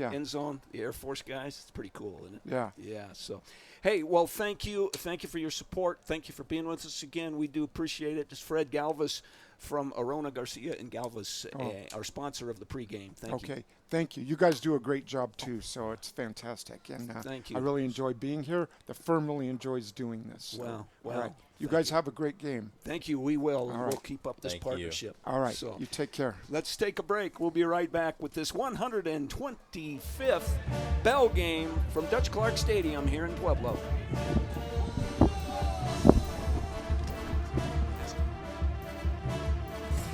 end zone, the Air Force guys. It's pretty cool, isn't it? Yeah. Yeah. So, hey, well, thank you for your support. Thank you for being with us again. We do appreciate it. It's Fred Galvis from Arona, Garcia, and Galvis, our sponsor of the pregame. Thank you. Okay, thank you. You guys do a great job too, so it's fantastic. And thank you. I really enjoy being here. The firm really enjoys doing this. So. Well, all right. You guys have a great game. Thank you. We will. All We'll right. keep up this Thank partnership. you. All right. So you take care. Let's take a break. We'll be right back with this 125th Bell game from Dutch Clark Stadium here in Pueblo.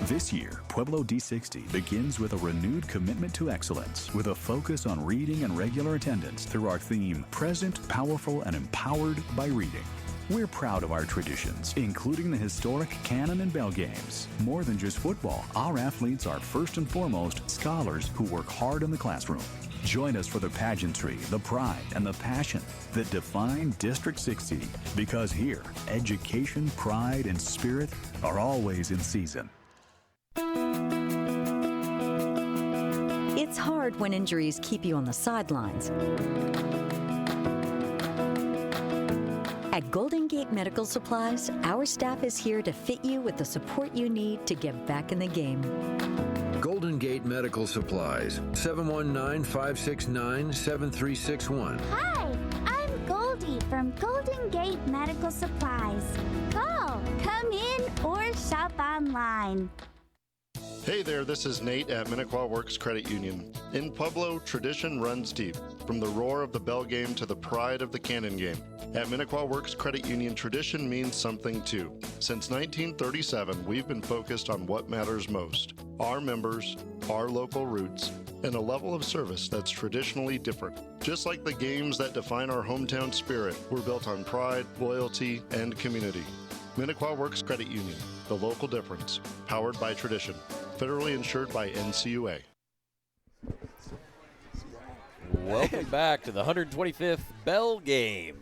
This year, Pueblo D60 begins with a renewed commitment to excellence, with a focus on reading and regular attendance through our theme, Present, Powerful, and Empowered by Reading. We're proud of our traditions, including the historic Cannon and Bell games. More than just football, our athletes are first and foremost scholars who work hard in the classroom. Join us for the pageantry, the pride, and the passion that define District 60, because here, education, pride, and spirit are always in season. It's hard when injuries keep you on the sidelines. At Golden Gate Medical Supplies, our staff is here to fit you with the support you need to get back in the game. Golden Gate Medical Supplies, 719-569-7361. Hi, I'm Goldie from Golden Gate Medical Supplies. Call, come in, or shop online. Hey there, this is Nate at Minnequaw Works Credit Union. In Pueblo, tradition runs deep, from the roar of the Bell game to the pride of the Cannon game. At Minnequaw Works Credit Union, tradition means something too. Since 1937, we've been focused on what matters most: our members, our local roots, and a level of service that's traditionally different. Just like the games that define our hometown spirit, we're built on pride, loyalty, and community. Minnequaw Works Credit Union, the local difference, powered by tradition, federally insured by NCUA. Welcome back to the 125th Bell game.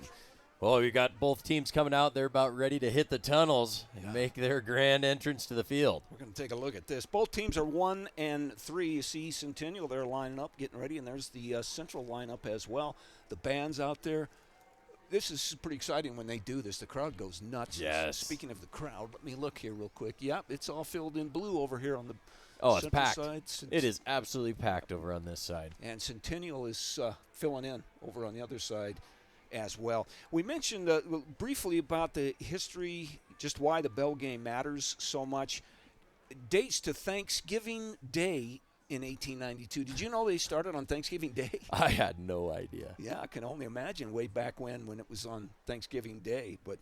Well, we got both teams coming out. They're about ready to hit the tunnels and make their grand entrance to the field. We're going to take a look at this. Both teams are 1 and 3. You see Centennial, they're lining up, getting ready, and there's the Central lineup as well. The band's out there. This is pretty exciting when they do this. The crowd goes nuts. Yes. Speaking of the crowd, let me look here real quick. Yep, it's all filled in blue over here on the Oh, it's Central packed. side. It is absolutely packed over on this side. And Centennial is filling in over on the other side as well. We mentioned briefly about the history, just why the Bell game matters so much. Dates to Thanksgiving Day in 1892. Did you know they started on Thanksgiving Day? I had no idea. Yeah, I can only imagine way back when it was on Thanksgiving Day. But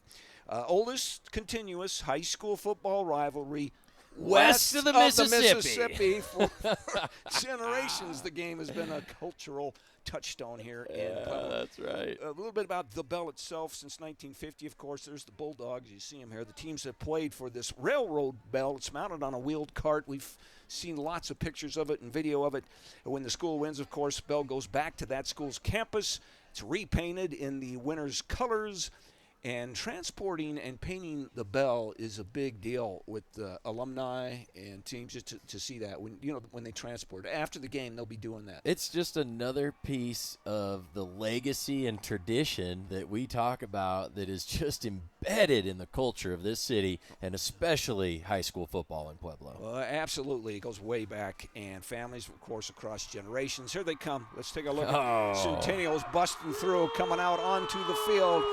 oldest continuous high school football rivalry west of the Mississippi. For generations, the game has been a cultural touchstone here in Pueblo. That's right. A little bit about the Bell itself. Since 1950, of course, there's the Bulldogs. You see them here. The teams that played for this railroad bell. It's mounted on a wheeled cart. We've seen lots of pictures of it and video of it. And when the school wins, of course, Bell goes back to that school's campus. It's repainted in the winner's colors. And transporting and painting the Bell is a big deal with alumni and teams, just to see that when they transport. After the game, they'll be doing that. It's just another piece of the legacy and tradition that we talk about that is just embedded in the culture of this city, and especially high school football in Pueblo. Well, absolutely. It goes way back, and families, of course, across generations. Here they come. Let's take a look at Centennial's busting through, coming out onto the field.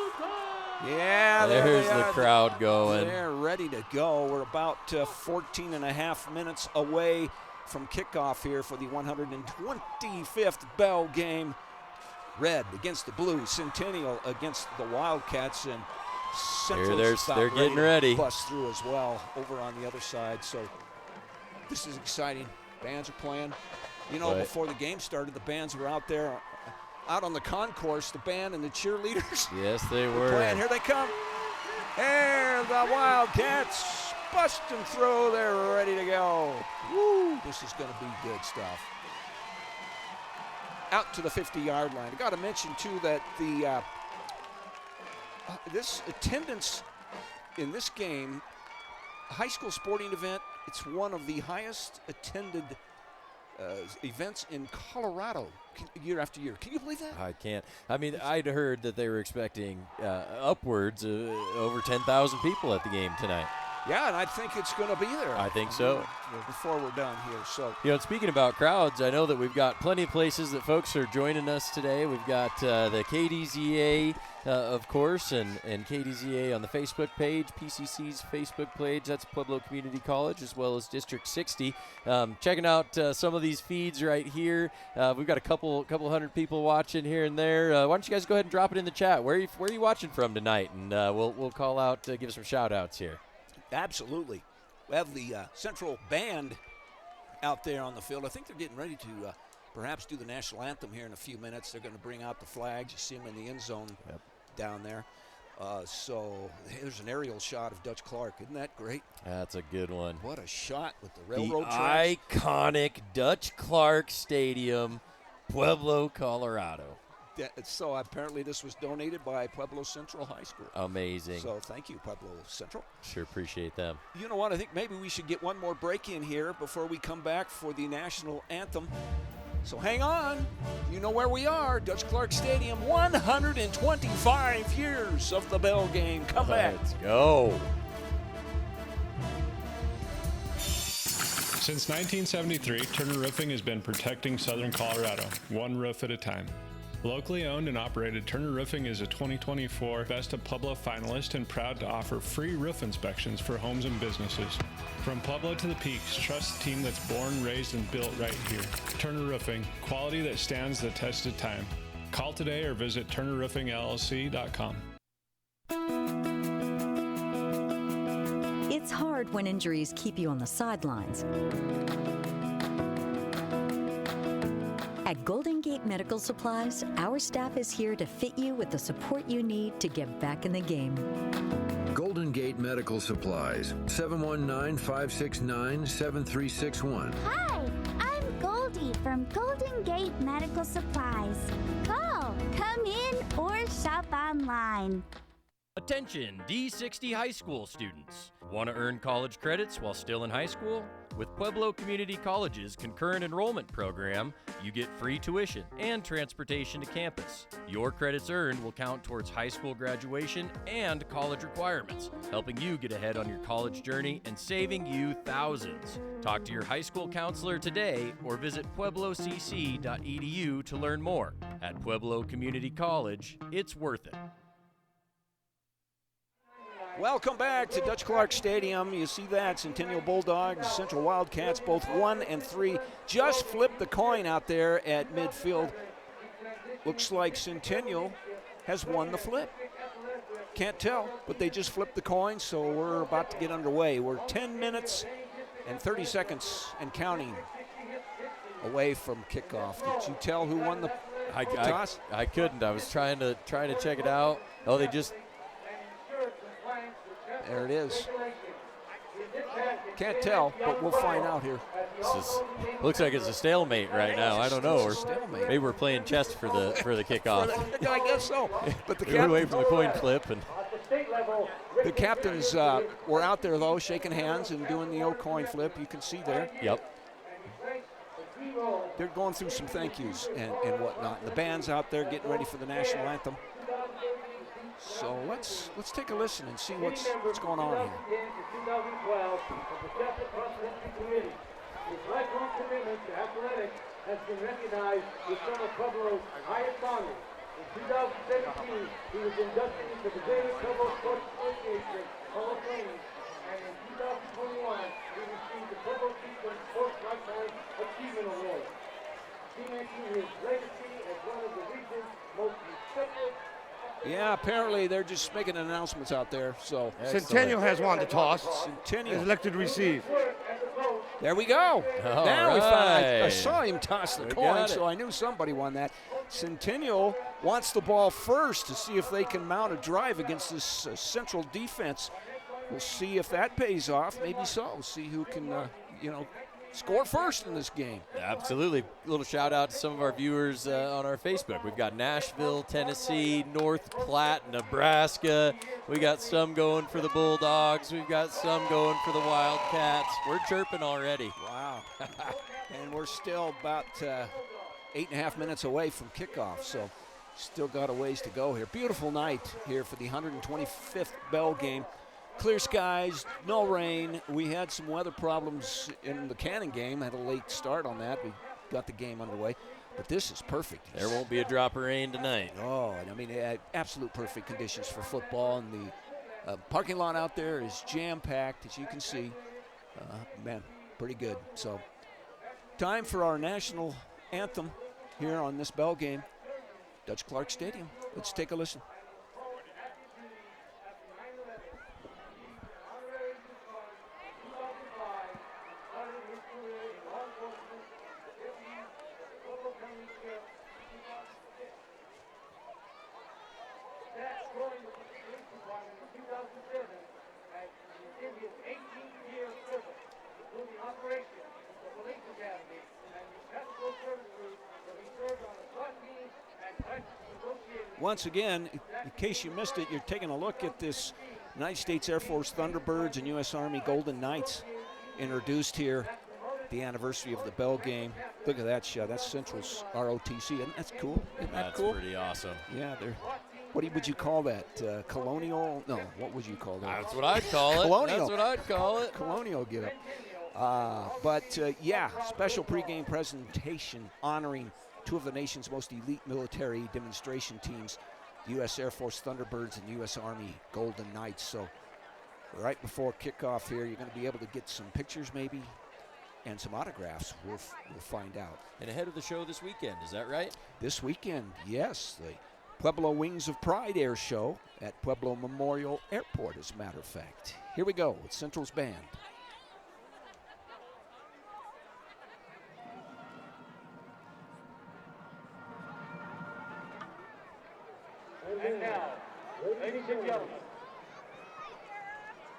Yeah, there's the crowd going. They're ready to go. We're about 14 and a half minutes away from kickoff here for the 125th Bell game. Red against the Blue, Centennial against the Wildcats, and Central's they're getting ready. To bust through as well over on the other side. So this is exciting. Bands are playing. You know, before the game started, the bands were out there, out on the concourse, the band and the cheerleaders. Yes, they were. Playing. Here they come. There, the Wildcats busting through. They're ready to go. Woo! This is going to be good stuff. Out to the 50-yard line. I got to mention, too, that the this attendance in this game, high school sporting event, it's one of the highest attended events in Colorado year after year. Can you believe that? I can't. I mean, I'd heard that they were expecting upwards over 10,000 people at the game tonight. Yeah, and I think it's going to be there. I think so. Before we're done here. So, you know, speaking about crowds, I know that we've got plenty of places that folks are joining us today. We've got the KDZA, of course, and KDZA on the Facebook page, PCC's Facebook page. That's Pueblo Community College, as well as District 60. Checking out some of these feeds right here. We've got a couple hundred people watching here and there. Why don't you guys go ahead and drop it in the chat? Where are you watching from tonight? And we'll call out, give some shout-outs here. Absolutely. We have the Central Band out there on the field. I think they're getting ready to perhaps do the national anthem here in a few minutes. They're going to bring out the flags. You see them in the end zone down there. So there's an aerial shot of Dutch Clark. Isn't that great? That's a good one. What a shot with the railroad tracks. Iconic Dutch Clark Stadium, Pueblo, Colorado. So apparently this was donated by Pueblo Central High School. Amazing. So thank you, Pueblo Central. Sure appreciate them. You know what? I think maybe we should get one more break in here before we come back for the national anthem. So hang on. You know where we are. Dutch Clark Stadium, 125 years of the Bell game. Come back. Let's go. Since 1973, Turner Roofing has been protecting Southern Colorado, one roof at a time. Locally owned and operated, Turner Roofing is a 2024 Best of Pueblo finalist and proud to offer free roof inspections for homes and businesses. From Pueblo to the Peaks, trust the team that's born, raised, and built right here. Turner Roofing, quality that stands the test of time. Call today or visit turnerroofingllc.com. It's hard when injuries keep you on the sidelines. At Golden Gate Medical Supplies, our staff is here to fit you with the support you need to get back in the game. Golden Gate Medical Supplies, 719-569-7361. Hi, I'm Goldie from Golden Gate Medical Supplies. Call, come in, or shop online. Attention, D60 high school students. Want to earn college credits while still in high school? With Pueblo Community College's concurrent enrollment program, you get free tuition and transportation to campus. Your credits earned will count towards high school graduation and college requirements, helping you get ahead on your college journey and saving you thousands. Talk to your high school counselor today or visit pueblocc.edu to learn more. At Pueblo Community College, it's worth it. Welcome back to Dutch Clark Stadium. You see that, Centennial Bulldogs, Central Wildcats, both 1 and 3. Just flipped the coin out there at midfield. Looks like Centennial has won the flip. Can't tell, but they just flipped the coin, so we're about to get underway. We're 10 minutes and 30 seconds and counting away from kickoff. Did you tell who won the toss? I couldn't. I was trying to check it out. Oh, they just... There it is. Can't tell, but we'll find out here. Looks like it's a stalemate right now. I don't know. Maybe we're playing chess for the kickoff. I guess so. But we went away from the coin flip, and the captains were out there though, shaking hands and doing the old coin flip. You can see there. Yep. They're going through some thank yous and whatnot. The band's out there getting ready for the national anthem. So let's take a listen and see what's going on here. In 2012, the Chester Cross-Country Committee, his lifelong commitment to athletics has been recognized with some of Pueblo's highest honors, In 2017, he was inducted into the Greater Pueblo Sports Association Hall of Fame. And in 2021, he received the Pueblo Sequence Sports Lifetime Achievement Award, cementing his legacy as one of the region's most respected. Yeah, apparently they're just making announcements out there. So Centennial has won the toss. Centennial is elected to receive. There we go. All now we found. I right. saw him toss the We coin, got so it. I knew somebody won that. Centennial wants the ball first to see if they can mount a drive against this Central defense. We'll see if that pays off. Maybe so. We'll see who can, score first in this game. Absolutely. A little shout out to some of our viewers on our Facebook. We've got Nashville, Tennessee, North Platte, Nebraska. We got some going for the Bulldogs. We've got some going for the Wildcats. We're chirping already. Wow. And we're still about 8.5 minutes away from kickoff, so still got a ways to go here. Beautiful night here for the 125th Bell game. Clear skies, no rain. We had some weather problems in the Cannon game. Had a late start on that. We got the game underway. But this is perfect. There won't be a drop of rain tonight. Oh, and I mean, absolute perfect conditions for football. And the parking lot out there is jam-packed, as you can see. Man, pretty good. So, time for our national anthem here on this Bell game. Dutch Clark Stadium. Let's take a listen. Once again, in case you missed it, you're taking a look at this United States Air Force Thunderbirds and U.S. Army Golden Knights introduced here at the anniversary of the Bell game. Look at that shot. That's Central's ROTC. That's cool. Isn't that cool? That's pretty awesome. Yeah, they're. Would you call that? Colonial? No, what would you call that? That's what I'd call it. Colonial. That's what I'd call it. Colonial get up. But special pregame presentation honoring two of the nation's most elite military demonstration teams, the U.S. Air Force Thunderbirds and U.S. Army Golden Knights. So right before kickoff here, you're going to be able to get some pictures maybe and some autographs. We'll find out. And ahead of the show this weekend, is that right? This weekend, yes. The Pueblo Wings of Pride Air Show at Pueblo Memorial Airport, as a matter of fact. Here we go with Central's band. And now, ladies and gentlemen,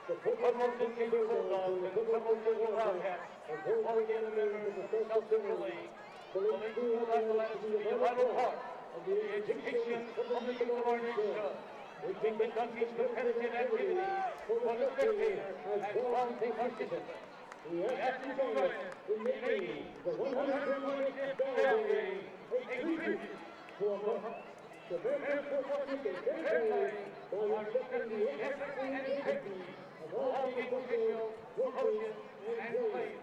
the Pueblo City Bulldogs and the Pueblo City Wildcats are both again members of the South Central League. The League School Athletics will be a vital part of the education of the youth of our nation. We think the country's competitive activity for the spectators as well as the participants. We ask you to join us in making the 125th Bell Game a tribute to the very fortunate airplane by respecting the effort and safety of all the officials, coaches, and players.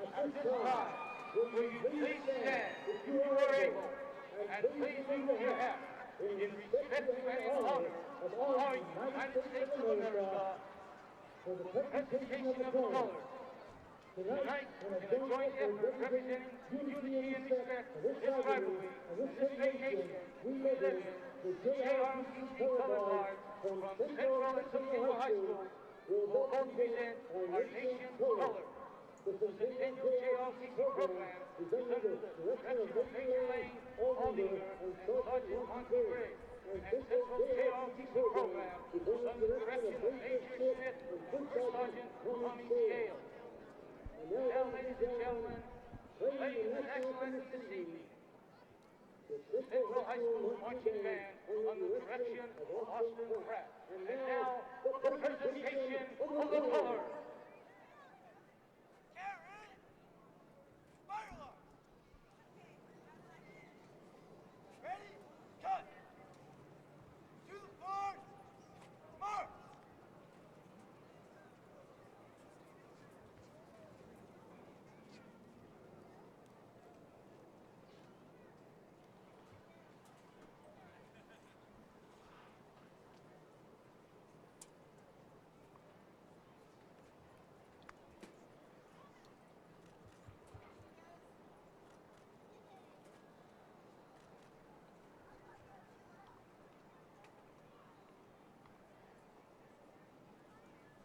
At this time, will you please stand if you are able, and please leave your hat in respect and honor of all United States of America for the presentation of the colors. Tonight, in a joint effort representing unity and respect for this rivalry and this nation, we live in the JROTC color guard from Central and Central High School will both represent our nation's colors. The Centennial JROTC program is under the direction of Major Lane Aldinger and Sergeant Monty Gray. And Central JROTC program is under the direction of Major Smith and Sergeant Tommy Scale. Now, ladies and gentlemen, playing the national anthem this evening, the Central High School Marching Band under the direction of Austin Pratt. And now, the presentation of the colors.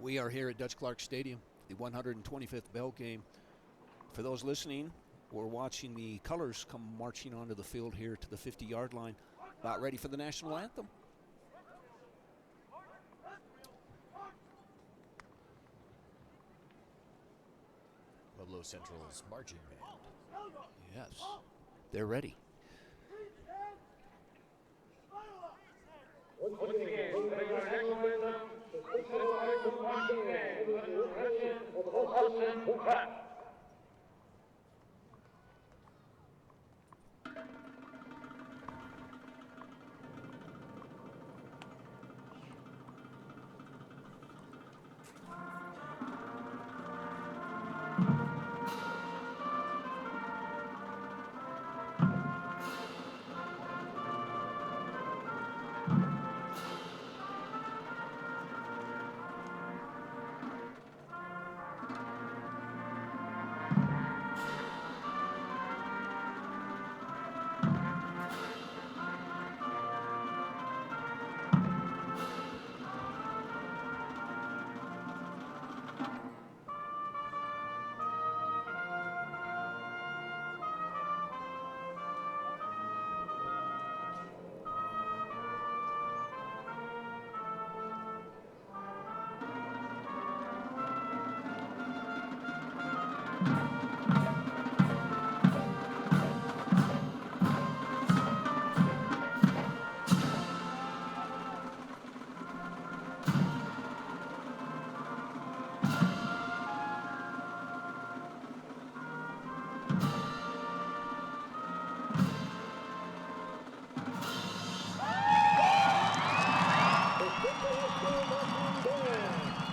We are here at Dutch Clark Stadium, the 125th Bell game. For those listening, we're watching the colors come marching onto the field here to the 50-yard line, about ready for the national anthem. Pueblo Central's marching band. Yes, they're ready.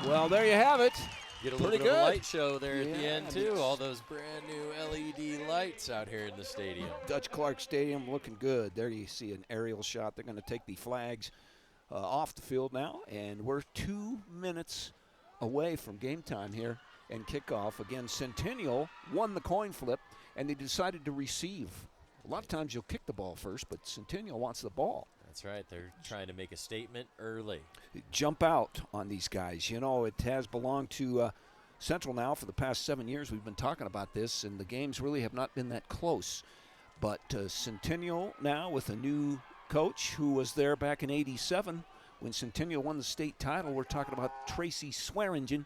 Well, there you have it. Get a Pretty little bit of good. a light show there at the Yeah, end, and too. it's- All those brand new LED lights out here in the stadium. Dutch Clark Stadium looking good. There you see an aerial shot. They're going to take the flags off the field now, and we're 2 minutes away from game time here and kickoff. Again, Centennial won the coin flip, and they decided to receive. A lot of times you'll kick the ball first, but Centennial wants the ball. That's right. They're trying to make a statement early. Jump out on these guys. You know, it has belonged to Central now for the past 7 years. We've been talking about this, and the games really have not been that close. But Centennial now with a new coach who was there back in '87 when Centennial won the state title. We're talking about Tracy Swearingen.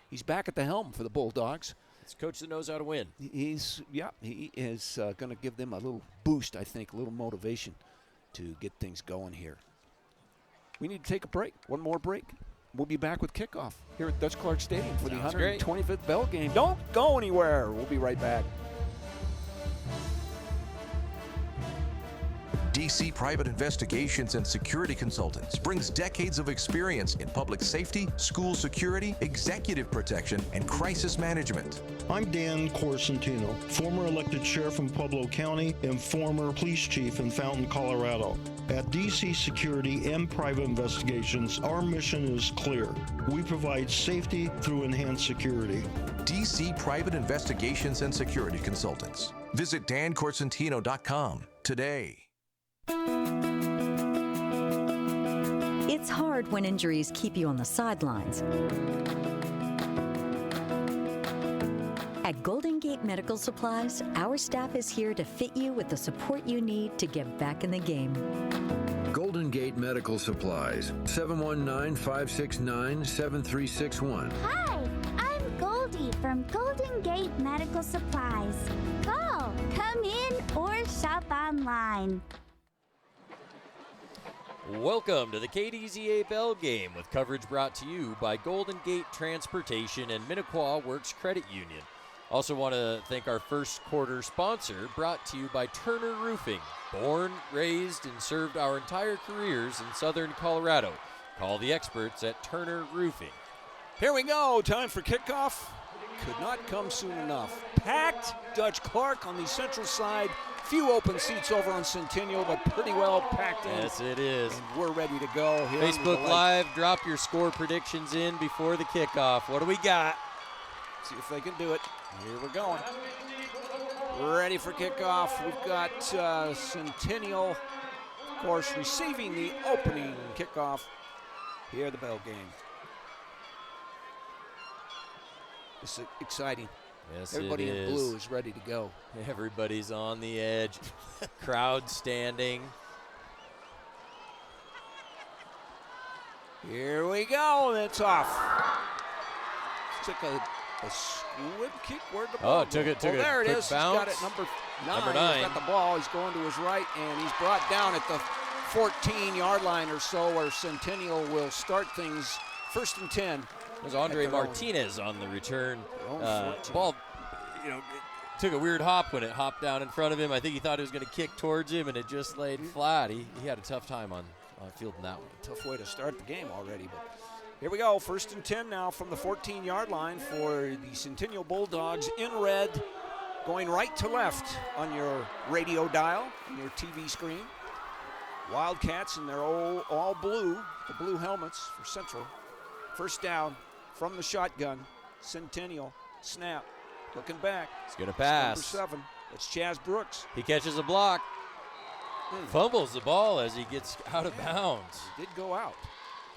He's back at the helm for the Bulldogs. It's a coach that knows how to win. He is going to give them a little boost, I think, a little motivation to get things going here. We need to take a break. One more break. We'll be back with kickoff here at Dutch Clark Stadium for the Sounds great. 125th Bell game. Don't go anywhere. We'll be right back. DC Private Investigations and Security Consultants brings decades of experience in public safety, school security, executive protection, and crisis management. I'm Dan Corsentino, former elected sheriff in Pueblo County and former police chief in Fountain, Colorado. At DC Security and Private Investigations, our mission is clear. We provide safety through enhanced security. DC Private Investigations and Security Consultants. Visit dancorsentino.com today. It's hard when injuries keep you on the sidelines. At Golden Gate Medical Supplies, our staff is here to fit you with the support you need to get back in the game. Golden Gate Medical Supplies, 719-569-7361. Hi, I'm Goldie from Golden Gate Medical Supplies. Call, come in, or shop online. Welcome to the KDZA Bell game with coverage brought to you by Golden Gate Transportation and Minnequaw Works Credit Union. Also want to thank our first quarter sponsor, brought to you by Turner Roofing. Born, raised, and served our entire careers in southern Colorado. Call the experts at Turner Roofing. Here we go. Time for kickoff. Could not come soon enough. Packed Dutch Clark on the central side. Few open seats over on Centennial, but pretty well packed in. Yes, it is. And we're ready to go. Here Facebook Live, drop your score predictions in before the kickoff. What do we got? See if they can do it. Here we're going. Ready for kickoff. We've got Centennial, of course, receiving the opening kickoff here at the Bell game. It's exciting. Yes, Everybody it in blue is ready to go. Everybody's on the edge. Crowd standing. Here we go. And it's off. Took a squib kick. Where'd the ball took go? it. Took oh, it. there it Quick is. He's got it. bounce. Number 9. He's got the ball. He's going to his right, and he's brought down at the 14-yard line or so, where Centennial will start things 1st and 10. There's Andre Martinez on the return. Ball, took a weird hop when it hopped down in front of him. I think he thought it was going to kick towards him, and it just laid flat. He had a tough time on fielding that one. Tough way to start the game already, but here we go. 1st and 10 now from the 14-yard line for the Centennial Bulldogs in red, going right to left on your radio dial, on your TV screen. Wildcats in their all blue, the blue helmets for Central. 1st down from the shotgun. Centennial snap, looking back. He's going to pass. It's number 7. It's Chaz Brooks. He catches a block. Fumbles the ball as he gets out of bounds. He did go out.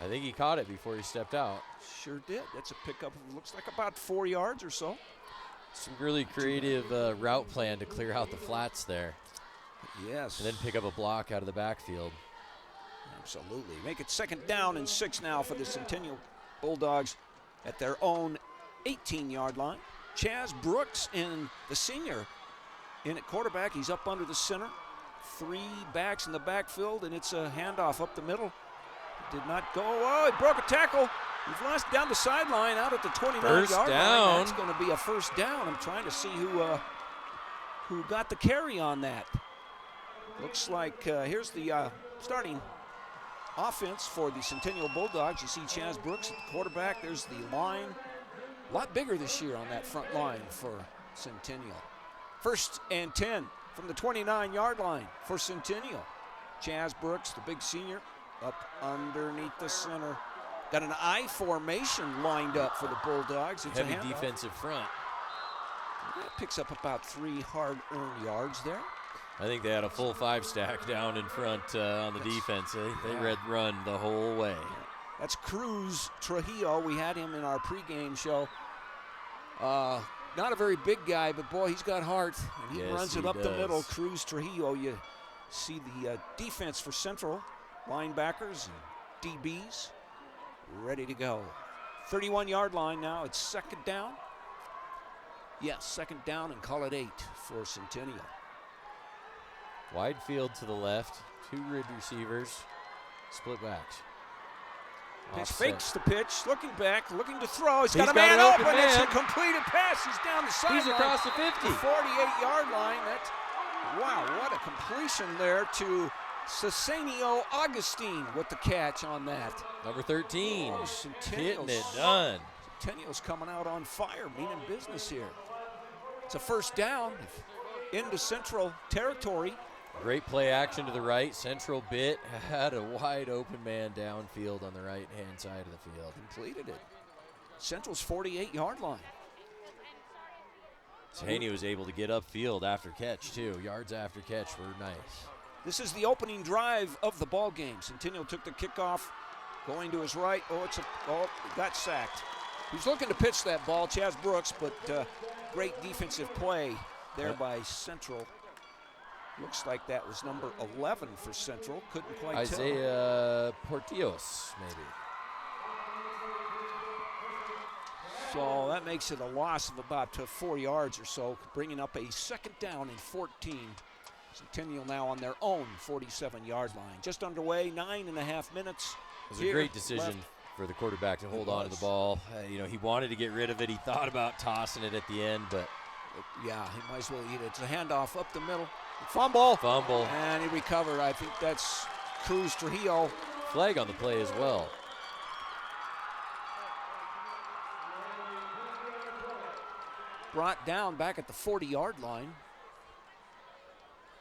I think he caught it before he stepped out. Sure did. That's a pickup. Looks like about 4 yards or so. Some really creative route plan to clear out the flats there. Yes. And then pick up a block out of the backfield. Absolutely. Make it 2nd down and 6 now for the Centennial Bulldogs at their own 18-yard line. Chaz Brooks, in the senior, in at quarterback. He's up under the center. 3 backs in the backfield, and it's a handoff up the middle. Did not go. Oh, he broke a tackle. He's lost down the sideline out at the 29-yard line. That's going to be a 1st down. I'm trying to see who got the carry on that. Looks like here's the starting offense for the Centennial Bulldogs. You see Chaz Brooks at the quarterback. There's the line. A lot bigger this year on that front line for Centennial. 1st and 10 from the 29-yard line for Centennial. Chaz Brooks, the big senior, up underneath the center. Got an I formation lined up for the Bulldogs. It's heavy a defensive front. That picks up about 3 hard-earned yards there. I think they had a full 5-stack down in front on the defense. They read run the whole way. That's Cruz Trujillo. We had him in our pregame show. Not a very big guy, but boy, he's got heart. And he runs it up the middle. Cruz Trujillo. You see the defense for Central. Linebackers and DBs ready to go. 31-yard line now. It's 2nd down. Yes, 2nd down, and call it 8 for Centennial. Wide field to the left. 2 rid receivers. Split backs. Pitch fakes the pitch, looking back, looking to throw. He's got a man open. It's a completed pass. He's down the sideline. He's across the 50. The 48-yard line. Wow, what a completion there to Cesenio Augustine with the catch on that. Number 13. Oh, hitting it done. Centennial's coming out on fire, meaning business here. It's a 1st down into Central territory. Great play action to the right. Central bit, had a wide open man downfield on the right-hand side of the field. Completed it. Central's 48-yard line. Haney was able to get upfield after catch, too. Yards after catch were nice. This is the opening drive of the ball game. Centennial took the kickoff, going to his right. Got sacked. He was looking to pitch that ball, Chaz Brooks, but great defensive play there by Central. Looks like that was number 11 for Central. Couldn't quite tell. Isaiah Portillos, maybe. So that makes it a loss of about 4 yards or so, bringing up a 2nd down and 14. Centennial now on their own 47-yard line. Just underway, 9.5 minutes. It was a great decision for the quarterback to hold on to the ball. He wanted to get rid of it. He thought about tossing it at the end, but yeah, he might as well eat it. It's a handoff up the middle. Fumble. And he recovered. I think that's Cruz Trujillo. Flag on the play as well. Brought down back at the 40-yard line.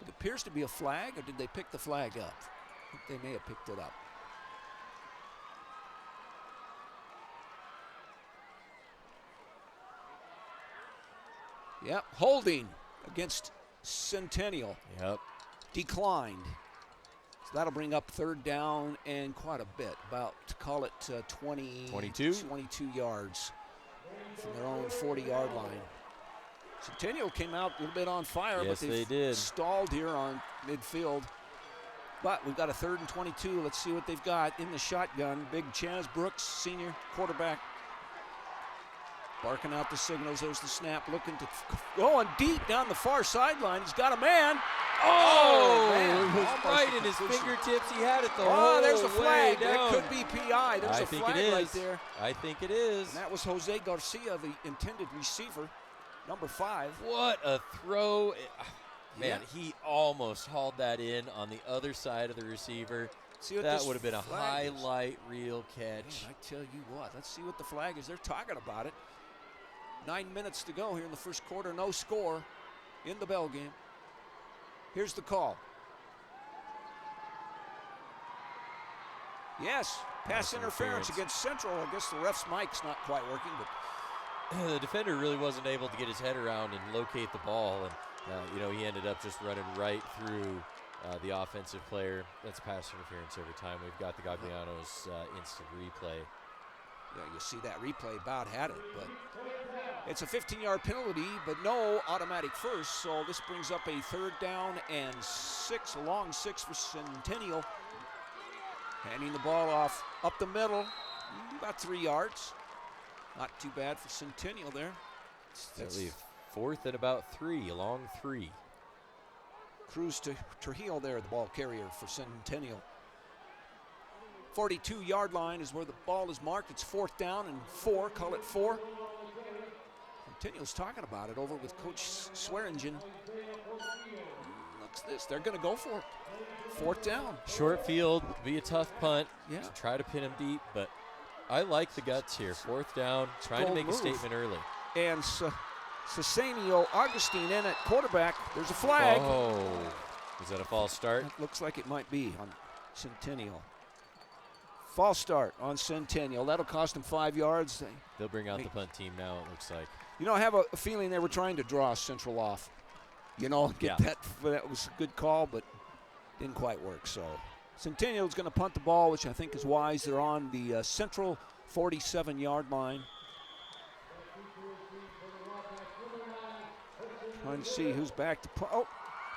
It appears to be a flag, or did they pick the flag up? I think they may have picked it up. Yep, holding against Centennial. Yep. Declined. So that'll bring up 3rd down and quite a bit. About, call it 22 yards. from their own 40-yard line. Centennial came out a little bit on fire, Yes, but they did. stalled here on midfield. But we've got a 3rd and 22. Let's see what they've got in the shotgun. Big Chaz Brooks, senior quarterback, barking out the signals. There's the snap, looking to going deep down the far sideline. He's got a man. Oh, man. it was Almost right a in his completion. fingertips. He had it the Oh, whole there's a way flag. down. That could be PI. There's I a think flag it is. right there. I think it is. And that was Jose Garcia, the intended receiver, number 5. What a throw. Man, Yeah. he almost hauled that in on the other side of the receiver. See what That this would have been a flag is. highlight reel catch. Man, I tell you what, let's see what the flag is. They're talking about it. 9 minutes to go here in the first quarter. No score in the bell game. Here's the call. Yes, pass interference against Central. I guess the ref's mic's not quite working, but The defender really wasn't able to get his head around and locate the ball, and he ended up just running right through the offensive player. That's pass interference every time. We've got the Gagliano's instant replay. yeah, you see that replay about had it, but it's a 15-yard penalty, but no automatic first, so this brings up a 3rd down and 6, a long 6 for Centennial. Handing the ball off up the middle, about 3 yards. Not too bad for Centennial there. That'll leave 4th and about 3, a long 3. Cruz to Trujillo there, the ball carrier for Centennial. 42-yard line is where the ball is marked. It's 4th down and 4, call it 4. Centennial's talking about it over with Coach Swearingen. Looks this, they're gonna go for it. 4th down. Short field, be a tough punt. Yeah. To try to pin him deep, but I like the guts here. 4th down, trying to bold make a move. statement early. And Cesanio Augustine in at quarterback. There's a flag. Oh, is that a false start? It looks like it might be on Centennial. False start on Centennial. That'll cost them 5 yards. They'll bring out the punt team now, it looks like. I have a feeling they were trying to draw Central off. Get that was a good call, but didn't quite work. So Centennial's going to punt the ball, which I think is wise. They're on the Central 47-yard line. Trying to see who's back to punt. Oh,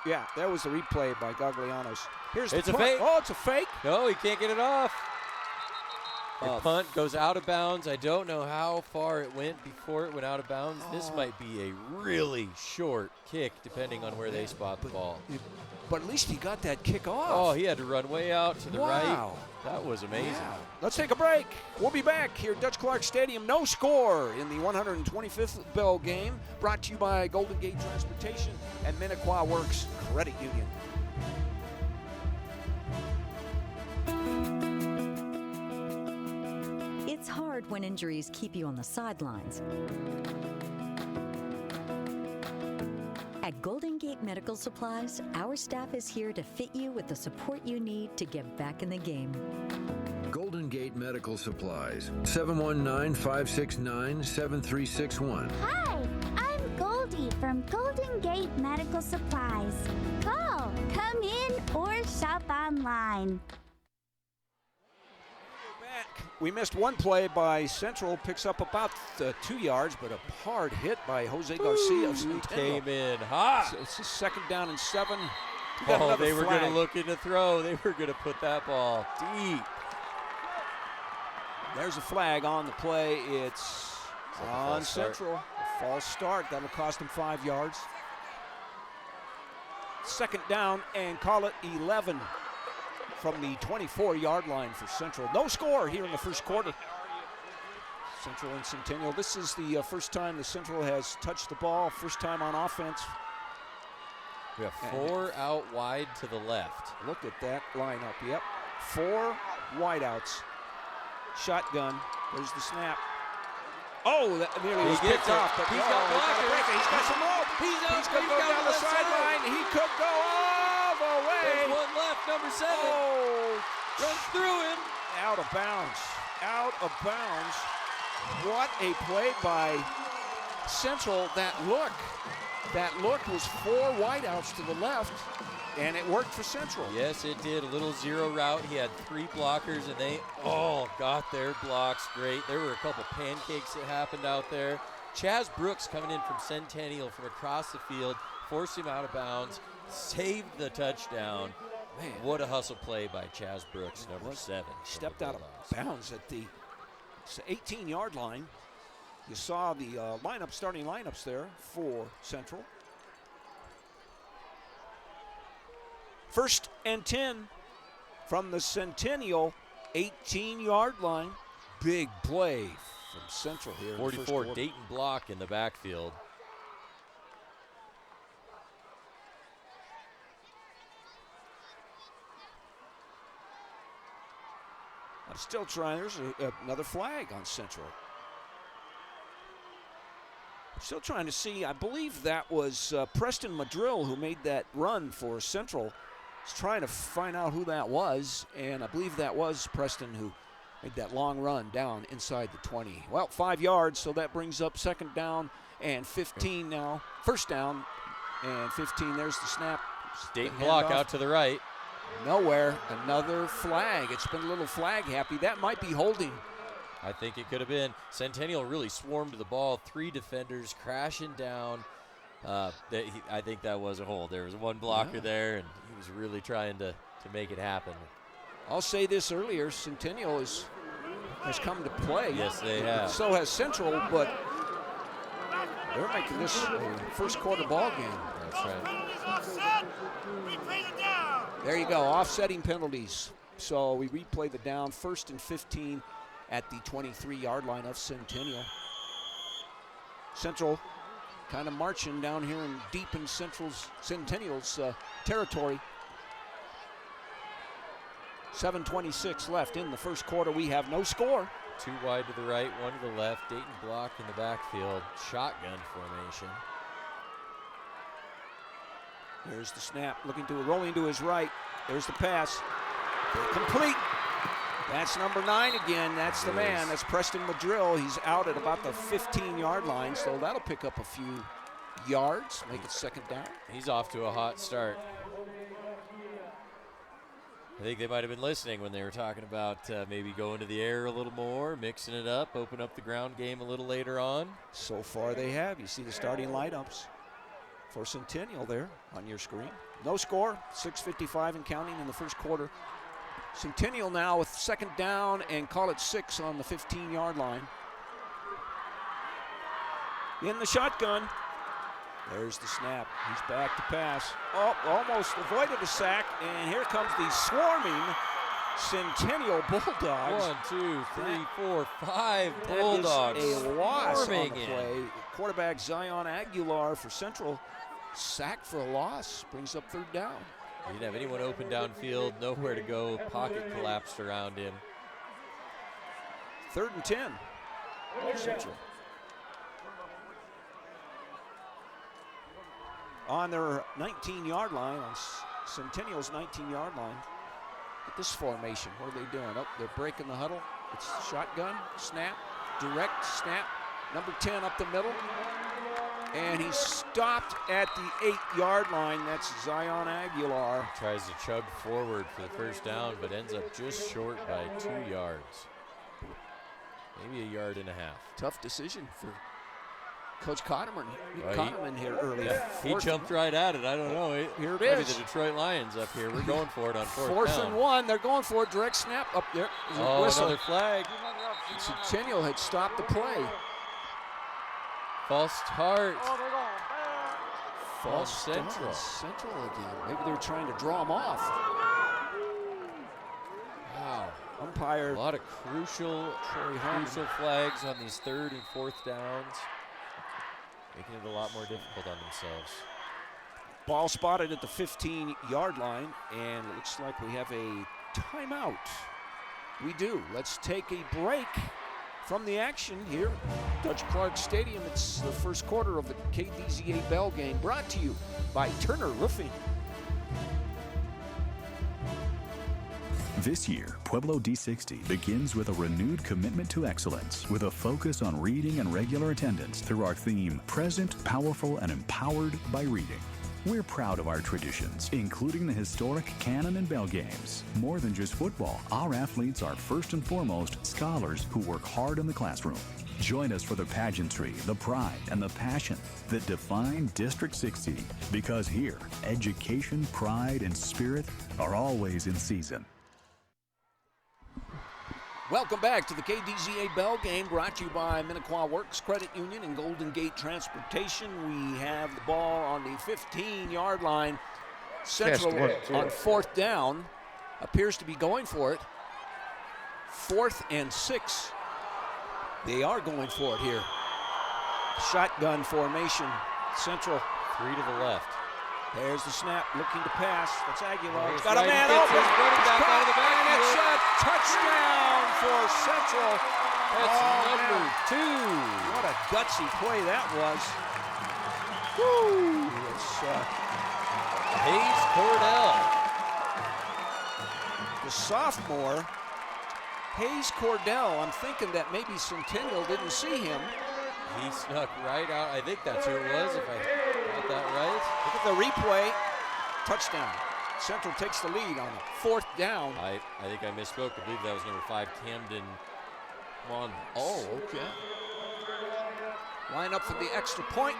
yeah, there was the replay by Gaglianos. Here's It's the a punt. fake. Oh, it's a fake. No, he can't get it off. The punt goes out of bounds. I don't know how far it went before it went out of bounds. This might be a really short kick, depending on where they spot the ball. But at least he got that kick off. Oh, he had to run way out to the right. Wow. That was amazing. Yeah. Let's take a break. We'll be back here at Dutch Clark Stadium. No score in the 125th bell game. Brought to you by Golden Gate Transportation and Minnequaw Works Credit Union. It's hard when injuries keep you on the sidelines. At Golden Gate Medical Supplies, our staff is here to fit you with the support you need to get back in the game. Golden Gate Medical Supplies, 719-569-7361. Hi, I'm Goldie from Golden Gate Medical Supplies. Call, come in, or shop online. We missed one play by Central, picks up about 2 yards, but a hard hit by Jose Garcia of Centennial. Came in hot. It's a 2nd down and 7. We got Oh, another they were going to flag. look in to throw. They were going to put that ball deep. There's a flag on the play. It's that a on false start? Central. A false start. That'll cost them 5 yards. 2nd down and call it 11 from the 24-yard line for Central. No score here in the first quarter. Central and Centennial. This is the first time the Central has touched the ball. First time on offense. We have 4 out wide to the left. Look at that lineup. Yep. 4 wideouts. Shotgun. There's the snap. Oh, that nearly was picked off. But He's got blockers. He's got some rope. He's going to go down the sideline. He could go all the way. There's one left, number 7. Oh. Runs through him. Out of bounds. Out of bounds. What a play by Central. That look. that look was 4 wideouts to the left, and it worked for Central. Yes, it did. A little zero route. He had 3 blockers, and they all got their blocks great. There were a couple pancakes that happened out there. Chaz Brooks coming in from Centennial from across the field, forced him out of bounds, saved the touchdown. Man, what a hustle play by Chaz Brooks, number 7. Stepped out of bounds at the 18-yard line. You saw the starting lineups there for Central. 1st and 10 from the Centennial 18-yard line. Big play from Central here. 44, Dayton Block in the backfield. I'm still trying. There's another flag on Central. I'm still trying to see. I believe that was Preston Madrill who made that run for Central. I was trying to find out who that was, and I believe that was Preston who made that long run down inside the 20. Well, 5 yards, so that brings up 2nd down and 15 now. 1st down and 15. There's the snap. Dayton Block out to the right. Nowhere. Another flag. It's been a little flag happy. That might be holding. I think it could have been. Centennial really swarmed the ball. 3 defenders crashing down. I think that was a hold. There was one blocker there, and he was really trying to make it happen. I'll say this earlier. Centennial has come to play. Yes, they have. So has Central, but they're making this a first-quarter ball game. That's right. There you go, offsetting penalties. So we replay the down, 1st and 15 at the 23-yard line of Centennial. Central kind of marching down here in deep in Centennial's territory. 7:26 left in the first quarter. We have no score. 2 wide to the right, 1 to the left. Dayton Block in the backfield. Shotgun formation. There's the snap, rolling to his right. There's the pass. Complete. That's number 9 again. That's the man. That's Preston Madrill. He's out at about the 15-yard line, so that'll pick up a few yards, make it 2nd down. He's off to a hot start. I think they might have been listening when they were talking about maybe going to the air a little more, mixing it up, open up the ground game a little later on. So far they have. You see the starting lineups for Centennial there on your screen. No score, 6:55 and counting in the first quarter. Centennial now with 2nd down and call it 6 on the 15-yard line. In the shotgun. There's the snap. He's back to pass. Oh, almost avoided a sack, and here comes the swarming Centennial Bulldogs. 1, 2, 3, 4, 5 Bulldogs. That is a loss on the swarming play. Quarterback Zion Aguilar for Central. Sacked for a loss. Brings up 3rd down. He didn't have anyone open downfield, nowhere to go. Pocket collapsed around him. 3rd and 10. Central. On their 19-yard line, on Centennial's 19-yard line. At this formation, what are they doing? Oh, they're breaking the huddle. It's shotgun, snap, direct snap. Number 10 up the middle. And he's stopped at the 8-yard line. That's Zion Aguilar. Tries to chug forward for the 1st down, but ends up just short by 2 yards. Maybe 1.5 yards. Tough decision for Coach Cotterman here early. Yeah, he jumped right at it. I don't know. Here it Maybe is. the Detroit Lions up here. We're going for it on 4th down. 4th and 1. They're going for it. Direct snap up there. Oh, another flag. Centennial had stopped the play. False start. False Central. Central again. Maybe they're trying to draw them off. Wow. Umpire. A lot of crucial flags on these 3rd and 4th downs. Making it a lot more difficult on themselves. Ball spotted at the 15-yard line, and it looks like we have a timeout. We do. Let's take a break from the action here at Dutch Clark Stadium. It's the first quarter of the KDZA Bell game, brought to you by Turner Roofing. This year, Pueblo D60 begins with a renewed commitment to excellence, with a focus on reading and regular attendance through our theme, Present, Powerful, and Empowered by Reading. We're proud of our traditions, including the historic Cannon and Bell Games. More than just football, our athletes are first and foremost scholars who work hard in the classroom. Join us for the pageantry, the pride, and the passion that define District 60, because here, education, pride, and spirit are always in season. Welcome back to the KDZA Bell Game, brought to you by Minnequaw Works Credit Union and Golden Gate Transportation. We have the ball on the 15-yard line. Central on 4th down appears to be going for it. 4th and 6. They are going for it here. Shotgun formation. Central. 3 to the left. There's the snap, looking to pass. That's Aguilar. He's Got got a man open. Running back out of the back. And it's a touchdown for Central. That's number 2. What a gutsy play that was. Woo! It's Hayes Cordell. The sophomore, Hayes Cordell. I'm thinking that maybe Centennial didn't see him. He snuck right out. I think that's who it was, if I got that right. Look at the replay. Touchdown. Central takes the lead on it. 4th down. I think I misspoke. I believe that was number 5, Camden Mon. Oh, okay. Line up for the extra point.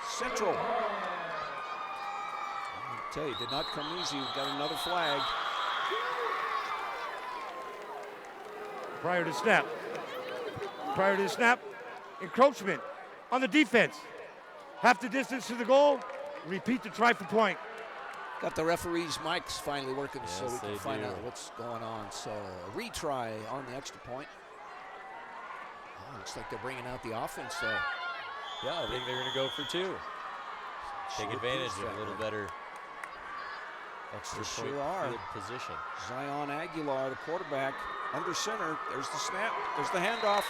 Central. I tell you, did not come easy. We've got another flag. Prior to the snap, encroachment on the defense. Half the distance to the goal, repeat the try for point. Got the referee's mics finally working, Yes, so we can they find do. out what's going on. So a retry on the extra point. Oh, looks like they're bringing out the offense, though. Yeah, I think they're going to go for 2. Take advantage of a little better extra They point sure are. field position. Zion Aguilar, the quarterback, under center. There's the snap. There's the handoff.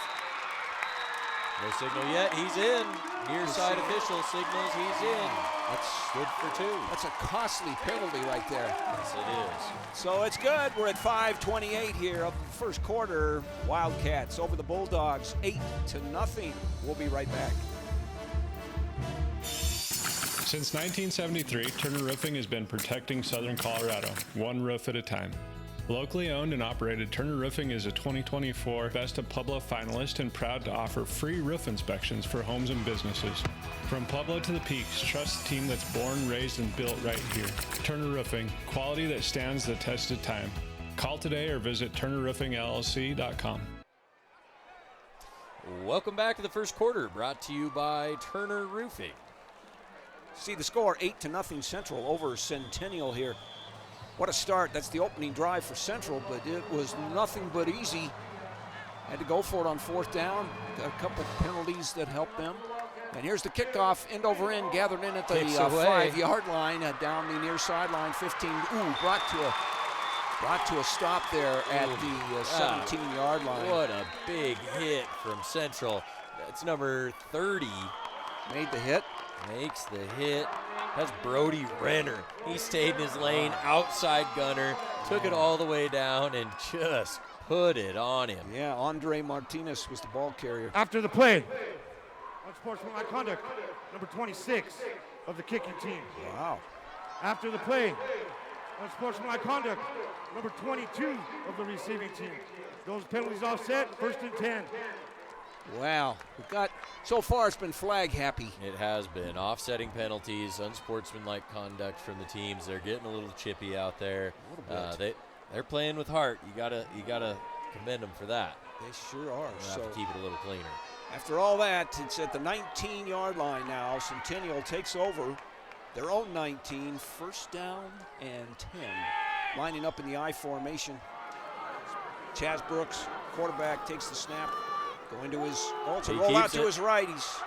No signal yet. He's in. Near side official signals he's in. That's good for 2. That's a costly penalty right there. Yes, it is. So it's good. We're at 5:28 here of the first quarter. Wildcats over the Bulldogs, 8-0. We'll be right back. Since 1973, Turner Roofing has been protecting Southern Colorado, one roof at a time. Locally owned and operated, Turner Roofing is a 2024 Best of Pueblo finalist and proud to offer free roof inspections for homes and businesses. From Pueblo to the Peaks, trust the team that's born, raised, and built right here. Turner Roofing, quality that stands the test of time. Call today or visit turnerroofingllc.com. Welcome back to the first quarter, brought to you by Turner Roofing. See the score, 8-0 Central over Centennial here. What a start. That's the opening drive for Central, but it was nothing but easy. Had to go for it on 4th down. Got a couple penalties that helped them. And here's the kickoff, end over end, gathered in at the 5-yard line, down the near sideline, 15. Brought to a stop there at the 17-yard line. What a big hit from Central. That's number 30. Made the hit. Makes the hit. That's Brody Renner. He stayed in his lane, outside gunner, took it all the way down and just put it on him. Yeah, Andre Martinez was the ball carrier. After the play, unsportsmanlike conduct, number 26 of the kicking team. Wow. After the play, unsportsmanlike conduct, number 22 of the receiving team. Those penalties offset, 1st and 10. Wow. We've got, so far it's been flag happy. It has been. Offsetting penalties, unsportsmanlike conduct from the teams. They're getting a little chippy out there. They're playing with heart. You gotta commend them for that. They sure are. So have to keep it a little cleaner. After all that, it's at the 19-yard line now. Centennial takes over their own 19, 1st down and 10. Lining up in the I formation. Chaz Brooks, quarterback, takes the snap. Going to his roll out to his right. He's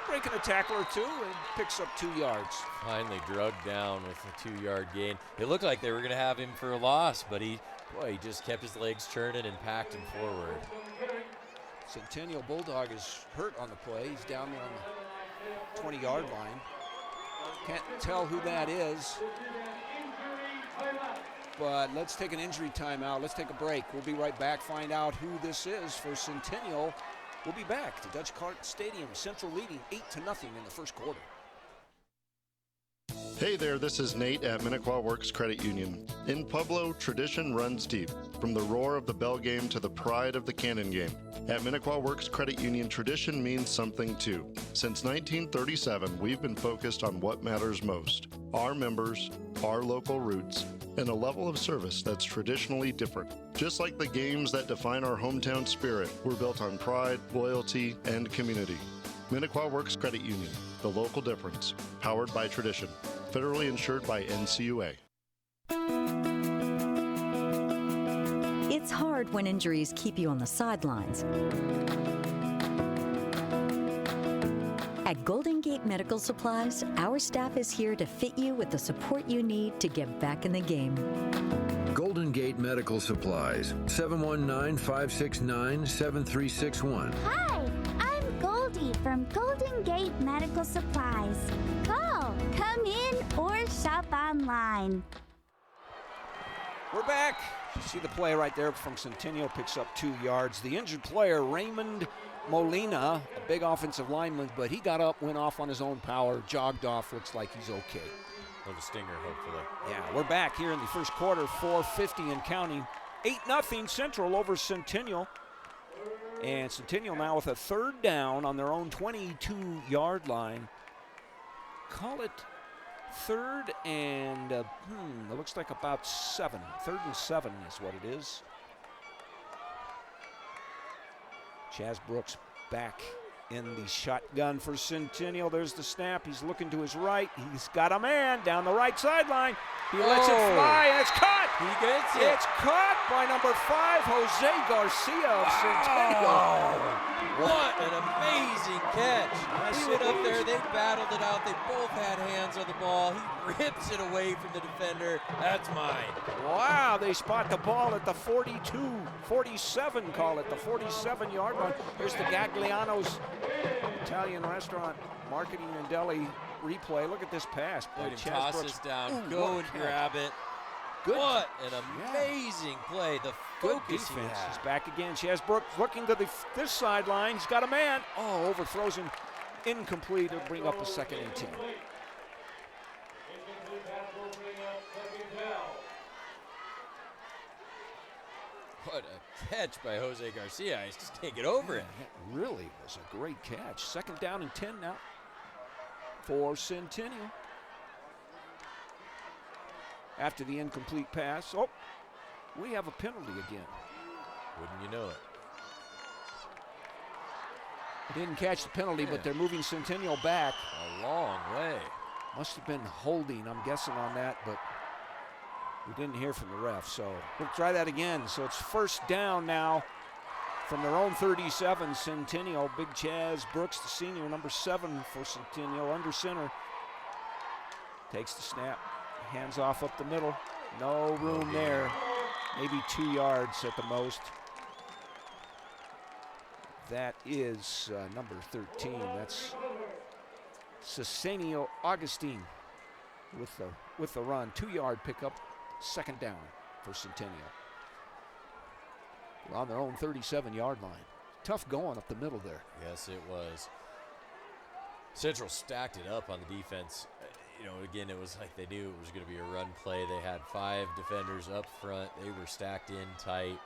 breaking a tackle or two and picks up 2 yards. Finally drugged down with a 2-yard gain. It looked like they were going to have him for a loss, but he just kept his legs churning and packed him forward. Centennial Bulldog is hurt on the play. He's down there on the 20-yard line. Can't tell who that is. but let's take an injury timeout. Let's take a break. We'll be right back, find out who this is for Centennial. We'll be back to Dutch Cart Stadium. Central leading 8-0 in the first quarter. Hey there, this is Nate at Minnequaw Works Credit Union. In Pueblo, tradition runs deep, from the roar of the bell game to the pride of the cannon game. At Minnequaw Works Credit Union, tradition means something too. Since 1937, we've been focused on what matters most: our members, our local roots, and a level of service that's traditionally different. Just like the games that define our hometown spirit, we're built on pride, loyalty, and community. Minnequaw Works Credit Union, the local difference, powered by tradition, federally insured by NCUA. It's hard when injuries keep you on the sidelines. At Golden Gate Medical Supplies, our staff is here to fit you with the support you need to get back in the game. Golden Gate Medical Supplies, 719-569-7361. Hi, I'm Goldie from Golden Gate Medical Supplies. Call, come in, or shop online. We're back. You see the play right there from Centennial, picks up 2 yards. The injured player, Raymond Molina, a big offensive lineman, but he got up, went off on his own power, jogged off, looks like he's okay. Little stinger, hopefully. Yeah, we're back here in the first quarter, 4:50 and counting. 8-0 Central over Centennial. And Centennial now with a third down on their own 22-yard line. Call it third and, it looks like about 7. 3rd and 7 is what it is. Chaz Brooks back in the shotgun for Centennial. There's the snap. He's looking to his right. He's got a man down the right sideline. He lets it fly, and it's caught. He gets it. It's caught by number 5, Jose Garcia of Centennial. What an amazing catch. He went up there, they battled it out. They both had hands on the ball. He rips it away from the defender. That's mine. Wow, they spot the ball at the 47, call it, the 47-yard line. Here's the Gagliano's Italian restaurant marketing and deli replay. Look at this pass. Look at him Chaz toss Brooks. this down, Ooh, go what and a grab it. Good. What an amazing play. The Good focus he defense. had. He's back again. Chaz Brooks looking to this sideline. He's got a man. Oh, overthrows him. Incomplete. It'll bring up a 2nd and 10. What a catch by Jose Garcia. He's just taking over it. That really was a great catch. 2nd down and 10 now for Centennial. After the incomplete pass. Oh, we have a penalty again. Wouldn't you know it? They didn't catch the penalty, but they're moving Centennial back. A long way. Must have been holding, I'm guessing on that, but we didn't hear from the ref. So we'll try that again. So it's 1st down now from their own 37, Centennial. Big Chaz Brooks, the senior, number 7 for Centennial, under center. Takes the snap. Hands off up the middle. No room there. Maybe 2 yards at the most. That is number 13. That's Cesenio Augustine with the run. 2-yard pickup. 2nd down for Centennial. They're on their own 37-yard line. Tough going up the middle there. Yes, it was. Central stacked it up on the defense. You know, again, it was like they knew it was going to be a run play. They had 5 defenders up front. They were stacked in tight.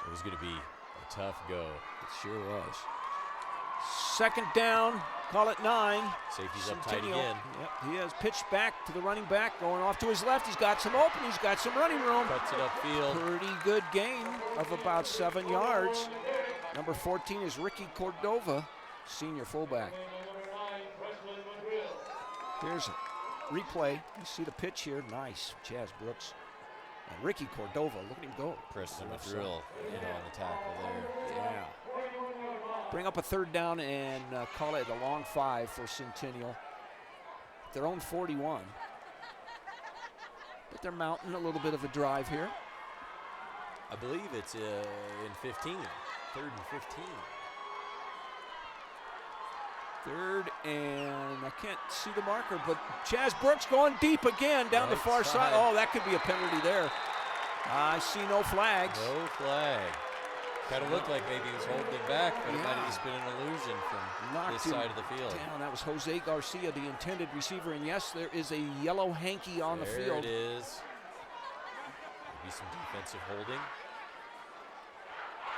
It was going to be a tough go. It sure was. 2nd down, call it 9. Safety's up tight Centennial. again. Yep, he has pitched back to the running back, going off to his left. He's got some open. He's got some running room. Cuts it upfield. Pretty good gain of about 7 yards. Number 14 is Ricky Cordova, senior fullback. Here's a replay. You see the pitch here. Nice. Chaz Brooks. And Ricky Cordova, look at him go. Preston Drill on the tackle there. Yeah. Bring up a 3rd down and call it a long 5 for Centennial. Their own 41. But they're mounting a little bit of a drive here. I believe it's in 15. 3rd and 15. Third, and I can't see the marker, but Chaz Brooks going deep again down the far side. Oh, that could be a penalty there. I see no flags. No flag. Kind of looked like maybe he was holding him back, but it might have just been an illusion from this side of the field. Down. That was Jose Garcia, the intended receiver, and yes, there is a yellow hanky on the field. There it is. Maybe some defensive holding.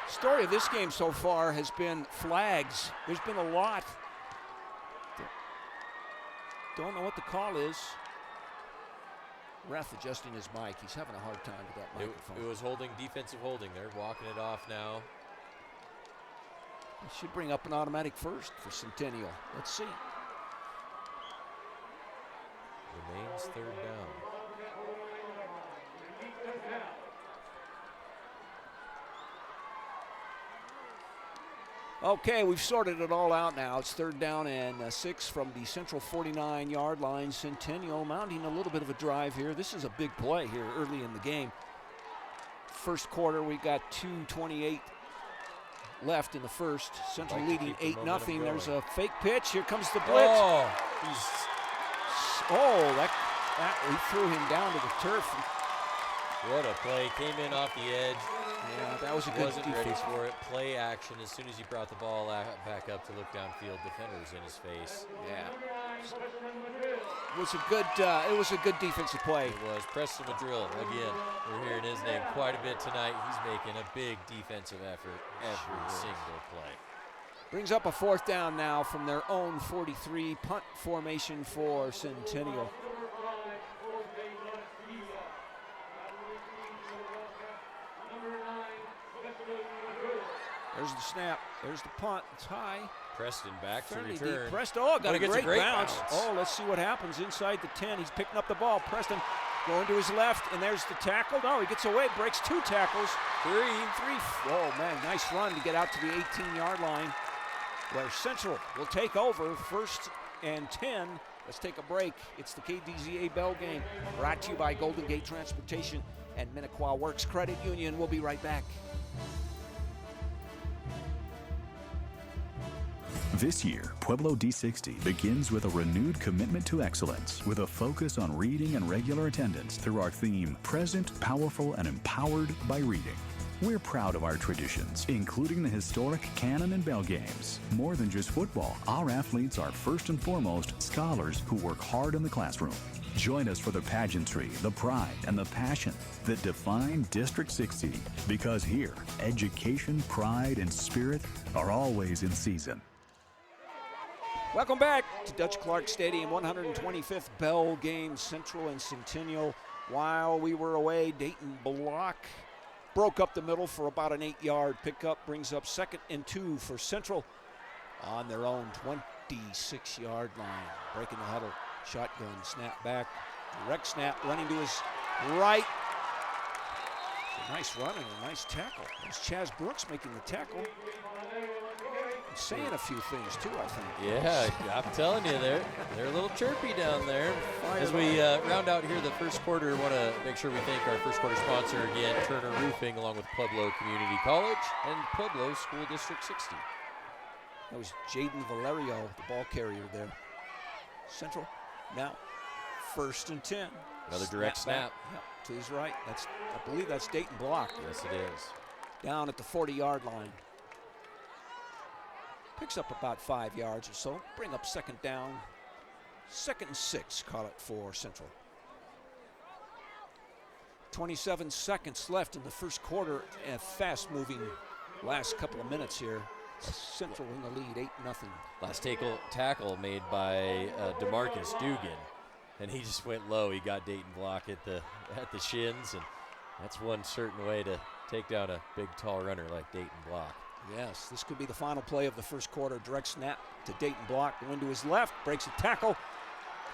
Story of this game so far has been flags. There's been a lot. Don't know what the call is. Ref adjusting his mic. He's having a hard time with that microphone. It was holding, defensive holding. They're walking it off now. It should bring up an automatic first for Centennial. Let's see. Remains third down. Okay, we've sorted it all out now. It's third down and 6 from the Central 49-yard line. Centennial mounting a little bit of a drive here. This is a big play here early in the game. First quarter, we got 2:28 left in the first. Central leading 8-0. There's a fake pitch. Here comes the blitz. He threw him down to the turf. What a play. Came in off the edge. Yeah, that was a good Wasn't defense. ready for it. Play action. As soon as he brought the ball back up to look downfield, defender was in his face. Yeah. It was a good defensive play. It was. Preston Madrill, again, we're hearing his name quite a bit tonight. He's making a big defensive effort every single play. Brings up a fourth down now from their own 43, punt formation for Centennial. There's the snap. There's the punt. It's high. Preston back to Fairly return. deep. Preston, got a great bounce. bounce. Oh, let's see what happens inside the 10. He's picking up the ball. Preston going to his left, and there's the tackle. No, he gets away, breaks 2 tackles. Three. Oh, man, nice run to get out to the 18-yard line, where Central will take over 1st and 10. Let's take a break. It's the KDZA Bell Game, brought to you by Golden Gate Transportation and Minnequaw Works Credit Union. We'll be right back. This year, Pueblo D60 begins with a renewed commitment to excellence, with a focus on reading and regular attendance through our theme, Present, Powerful, and Empowered by Reading. We're proud of our traditions, including the historic Cannon and Bell Games. More than just football, our athletes are first and foremost scholars who work hard in the classroom. Join us for the pageantry, the pride, and the passion that define District 60, because here, education, pride, and spirit are always in season. Welcome back to Dutch Clark Stadium, 125th Bell Game, Central and Centennial. While we were away, Dayton Block broke up the middle for about an 8-yard pickup, brings up 2nd and 2 for Central on their own 26-yard line. Breaking the huddle, shotgun, snap back, direct snap, running to his right. A nice run and a nice tackle. There's Chaz Brooks making the tackle. Saying a few things too, I think. Yeah, I'm telling you, they're a little chirpy down there. As we round out here the first quarter, I want to make sure we thank our first quarter sponsor again, Turner Roofing, along with Pueblo Community College and Pueblo School District 60. That was Jaden Valerio, the ball carrier there. Central now 1st and 10. Another direct snap. Yep, to his right. I believe that's Dayton Block. Yes, it is. Down at the 40-yard line. Picks up about 5 yards or so. Bring up 2nd down. 2nd and 6, call it for Central. 27 seconds left in the first quarter. A fast-moving last couple of minutes here. Central in the lead, 8-0. Last tackle made by DeMarcus Dugan, and he just went low. He got Dayton Block at the shins, and that's one certain way to take down a big, tall runner like Dayton Block. Yes, this could be the final play of the first quarter. Direct snap to Dayton Block. Going to his left, breaks a tackle.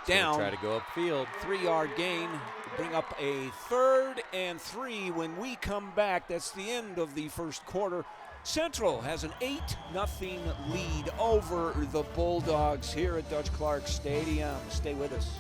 Down. Try to go upfield. 3-yard gain. Bring up a 3rd and 3 when we come back. That's the end of the first quarter. Central has an 8-0 lead over the Bulldogs here at Dutch Clark Stadium. Stay with us.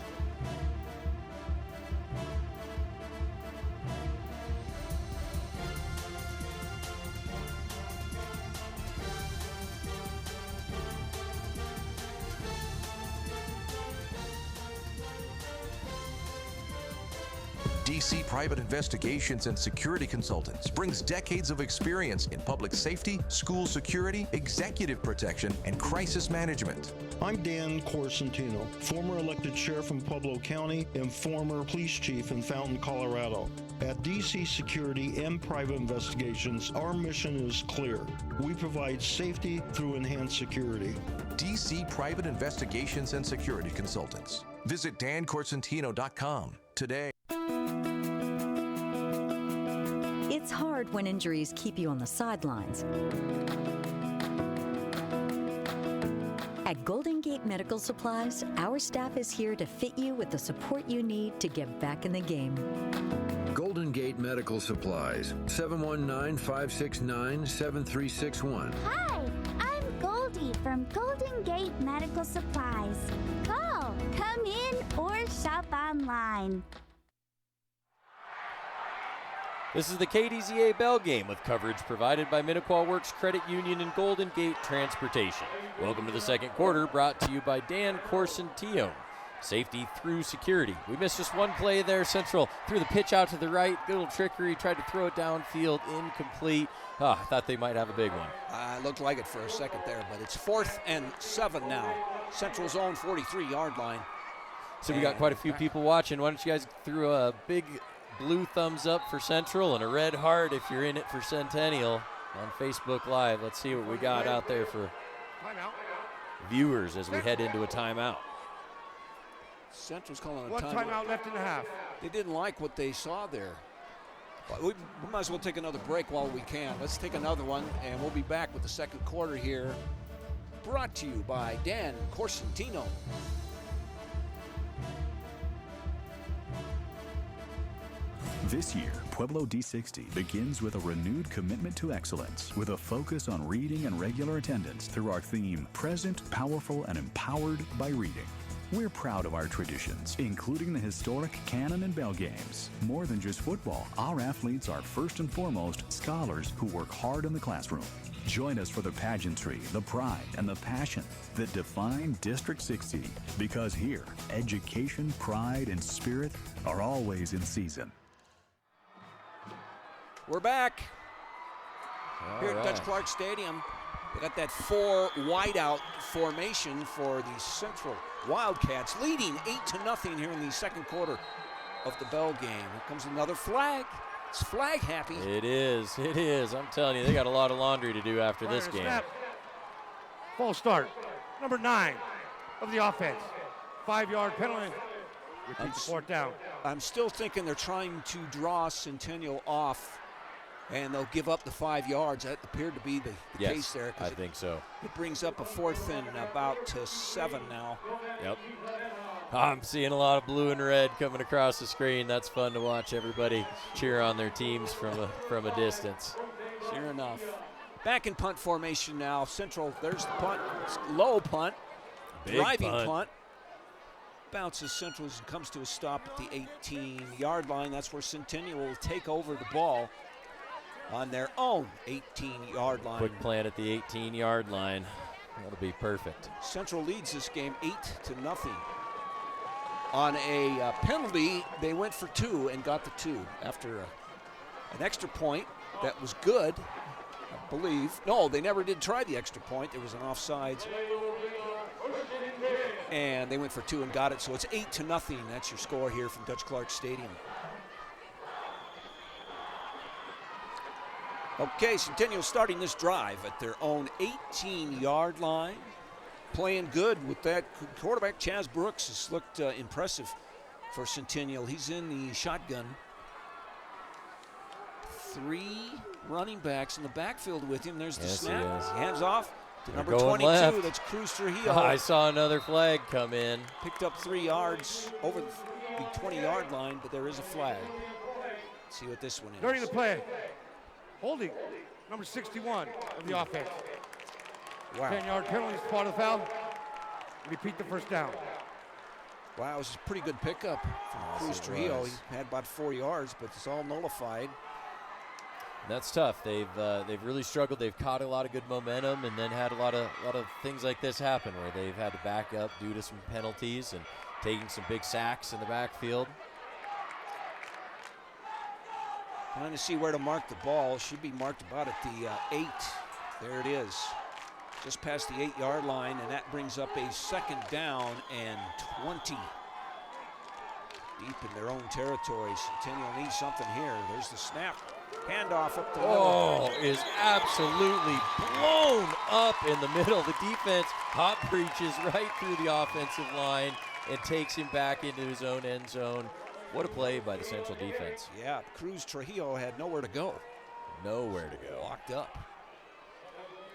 DC Private Investigations and Security Consultants brings decades of experience in public safety, school security, executive protection, and crisis management. I'm Dan Corsentino, former elected sheriff in Pueblo County and former police chief in Fountain, Colorado. At DC Security and Private Investigations, our mission is clear. We provide safety through enhanced security. DC Private Investigations and Security Consultants. Visit dancorsentino.com today. It's hard when injuries keep you on the sidelines. At Golden Gate Medical Supplies, our staff is here to fit you with the support you need to get back in the game. Golden Gate Medical Supplies, 719-569-7361. Hi, I'm Goldie from Golden Gate Medical Supplies. Call, come in, or shop online. This is the KDZA Bell Game with coverage provided by Minnequaw Works Credit Union and Golden Gate Transportation. Welcome to the second quarter, brought to you by Dan Corsentino. Safety through security. We missed just one play there. Central threw the pitch out to the right. Good little trickery. Tried to throw it downfield. Incomplete. I thought they might have a big one. Looked like it for a second there, but it's 4th and 7 now. Central's own 43-yard line. So we got quite a few people watching. Why don't you guys throw a big blue thumbs up for Central and a red heart if you're in it for Centennial on Facebook Live. Let's see what we got out there for viewers as we head into a timeout. Central's calling a One timeout left in the half. They didn't like what they saw there. We might as well take another break while we can. Let's take another one, and we'll be back with the second quarter here. Brought to you by Dan Corsentino. This year, Pueblo D60 begins with a renewed commitment to excellence, with a focus on reading and regular attendance through our theme, Present, Powerful, and Empowered by Reading. We're proud of our traditions, including the historic Cannon and Bell Games. More than just football, our athletes are first and foremost scholars who work hard in the classroom. Join us for the pageantry, the pride, and the passion that define District 60, because here, education, pride, and spirit are always in season. We're back here at Dutch Clark Stadium. They got that 4 wideout formation for the Central Wildcats, leading 8-0 here in the second quarter of the Bell game. Here comes another flag. It's flag happy. It is. I'm telling you, they got a lot of laundry to do after this game. Snap. Full start. Number 9 of the offense. 5-yard penalty. Repeat the 4th down. I'm still thinking they're trying to draw Centennial off, and they'll give up the 5 yards. That appeared to be the case there. I think so. It brings up a 4th and about 7 now. Yep. I'm seeing a lot of blue and red coming across the screen. That's fun to watch everybody cheer on their teams from a distance. Sure enough. Back in punt formation now. Central, there's the punt. It's low punt. Big driving punt. Bounces Central's and comes to a stop at the 18-yard line. That's where Centennial will take over the ball on their own 18-yard line. Quick plant at the 18-yard line. That'll be perfect. Central leads this game 8-0. On a penalty, they went for 2 and got the 2 after an extra point that was good, I believe. No, they never did try the extra point. There was an offsides. And they went for 2 and got it, so it's 8-0. That's your score here from Dutch Clark Stadium. Okay, Centennial starting this drive at their own 18-yard line. Playing good with that quarterback. Chaz Brooks has looked impressive for Centennial. He's in the shotgun. 3 running backs in the backfield with him. There's the snap. Hands off to number 22. Left. That's Cruz Trujillo. I saw another flag come in. Picked up 3 yards over the 20-yard line, but there is a flag. Let's see what this one is. During the play, holding number 61 of the offense. Wow. 10-yard penalty is part of the foul. Repeat the 1st down. Wow, it was a pretty good pickup from Cruz Trujillo. He had about 4 yards, but it's all nullified. That's tough. They've really struggled. They've caught a lot of good momentum, and then had a lot of things like this happen where they've had to back up due to some penalties and taking some big sacks in the backfield. Trying to see where to mark the ball. Should be marked about at the 8. There it is. Just past the 8-yard line, and that brings up a second down and 20. Deep in their own territory. Centennial needs something here. There's the snap. Handoff up the middle. Oh, is absolutely blown up in the middle. The defense hot breaches right through the offensive line and takes him back into his own end zone. What a play by the Central defense. Yeah, Cruz Trujillo had nowhere to go. Nowhere to go. Locked up.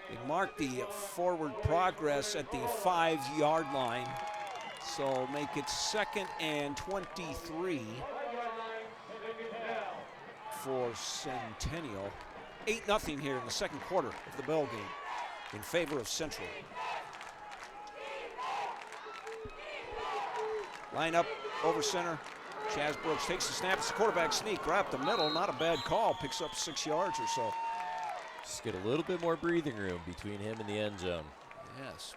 They marked the forward progress at the 5-yard line. So make it 2nd and 23 for Centennial. 8-0 here in the second quarter of the ball game in favor of Central. Line up over center. Chaz Brooks takes the snap. It's the quarterback sneak right up the middle. Not a bad call. Picks up 6 yards or so. Just get a little bit more breathing room between him and the end zone. Yes.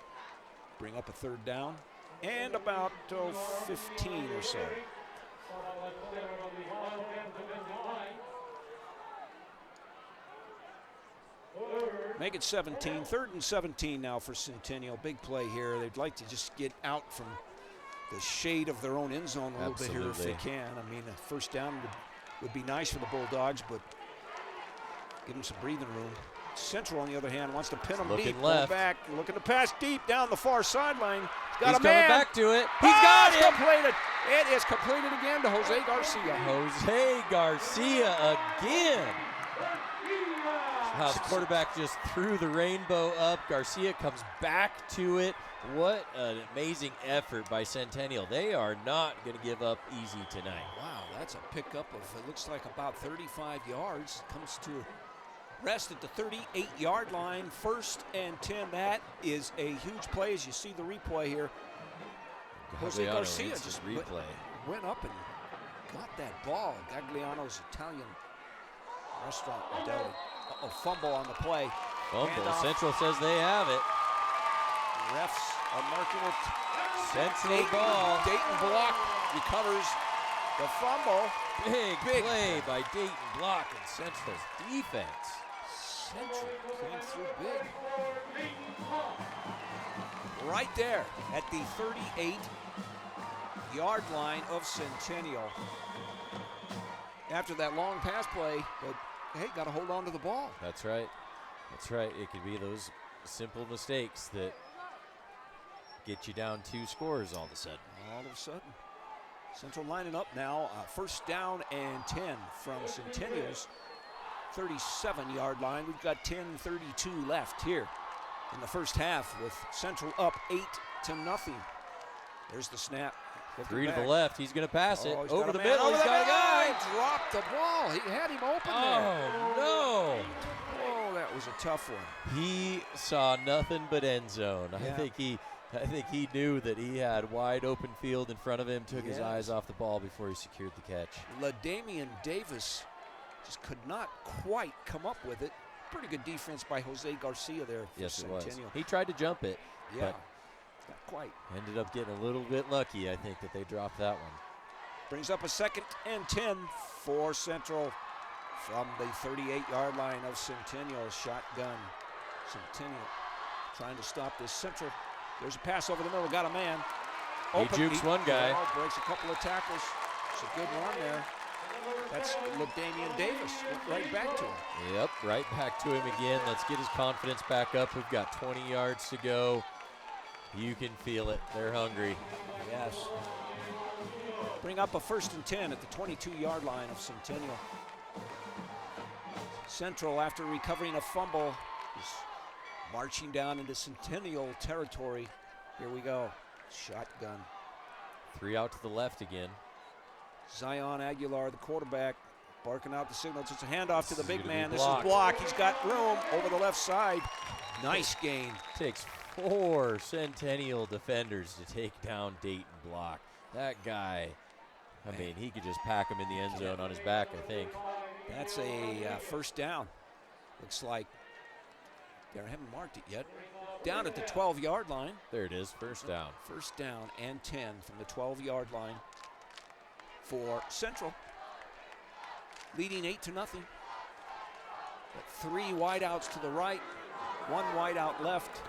Bring up a 3rd down and about 15 or so. Make it 17. 3rd and 17 now for Centennial. Big play here. They'd like to just get out from the shade of their own end zone a little bit here if they can. I mean, a 1st down would be nice for the Bulldogs, but give them some breathing room. Central, on the other hand, wants to pin them deep. Left. Back, looking to pass deep down the far sideline. Got He's a man. coming back to it. He's got it. Completed. It is completed again to Jose Garcia. Jose Garcia again. The quarterback just threw the rainbow up. Garcia comes back to it. What an amazing effort by Centennial. They are not going to give up easy tonight. Wow, that's a pickup of, it looks like about 35 yards. Comes to rest at the 38-yard line. 1st and 10. That is a huge play as you see the replay here. Jose Garcia just went up and got that ball. Gagliano's Italian restaurant and deli. Fumble on the play. Fumble. Central says they have it. Refs are marking it. Central ball. Dayton Block recovers the fumble. Big play by Dayton Block and Central's defense. Central came through big. Right there at the 38-yard line of Centennial. After that long pass play, but hey, got to hold on to the ball. That's right. That's right. It could be those simple mistakes that get you down 2 scores all of a sudden. All of a sudden. Central lining up now. 1st down and 10 from Centennial's 37-yard line. We've got 10:32 left here in the first half with Central up 8-0. There's the snap. 3 to the left. He's going to pass it. Over the middle. He's got a guy. guy. Dropped the ball. He had him open there. No. Oh, that was a tough one. He saw nothing but end zone. Yeah. I think he knew that he had wide open field in front of him, took his eyes off the ball before he secured the catch. LaDamian Davis just could not quite come up with it. Pretty good defense by Jose Garcia there for Yes, it Centennial. was. He tried to jump it, Yeah, but not quite. ended up getting a little bit lucky, I think, that they dropped that one. Brings up a 2nd and 10 for Central from the 38-yard line of Centennial. Shotgun. Centennial trying to stop this. Central. There's a pass over the middle. Got a man. He jukes one guy. Breaks a couple of tackles. It's a good run there. That's LaDamian Davis. Right back to him. Yep, right back to him again. Let's get his confidence back up. We've got 20 yards to go. You can feel it. They're hungry. Yes. Bring up a 1st and 10 at the 22-yard line of Centennial. Central, after recovering a fumble, is marching down into Centennial territory. Here we go. Shotgun. 3 out to the left again. Zion Aguilar, the quarterback, barking out the signals. It's a handoff to the big man. This blocked. is block. He's got room over the left side. Nice gain. Takes 4 Centennial defenders to take down Dayton Block. That guy, I mean, he could just pack him in the end zone on his back, I think. That's a 1st down. Looks like they haven't marked it yet. Down at the 12-yard line. There it is, 1st down. 1st down and 10 from the 12-yard line for Central. leading 8-0. Got 3 wideouts to the right, 1 wideout left.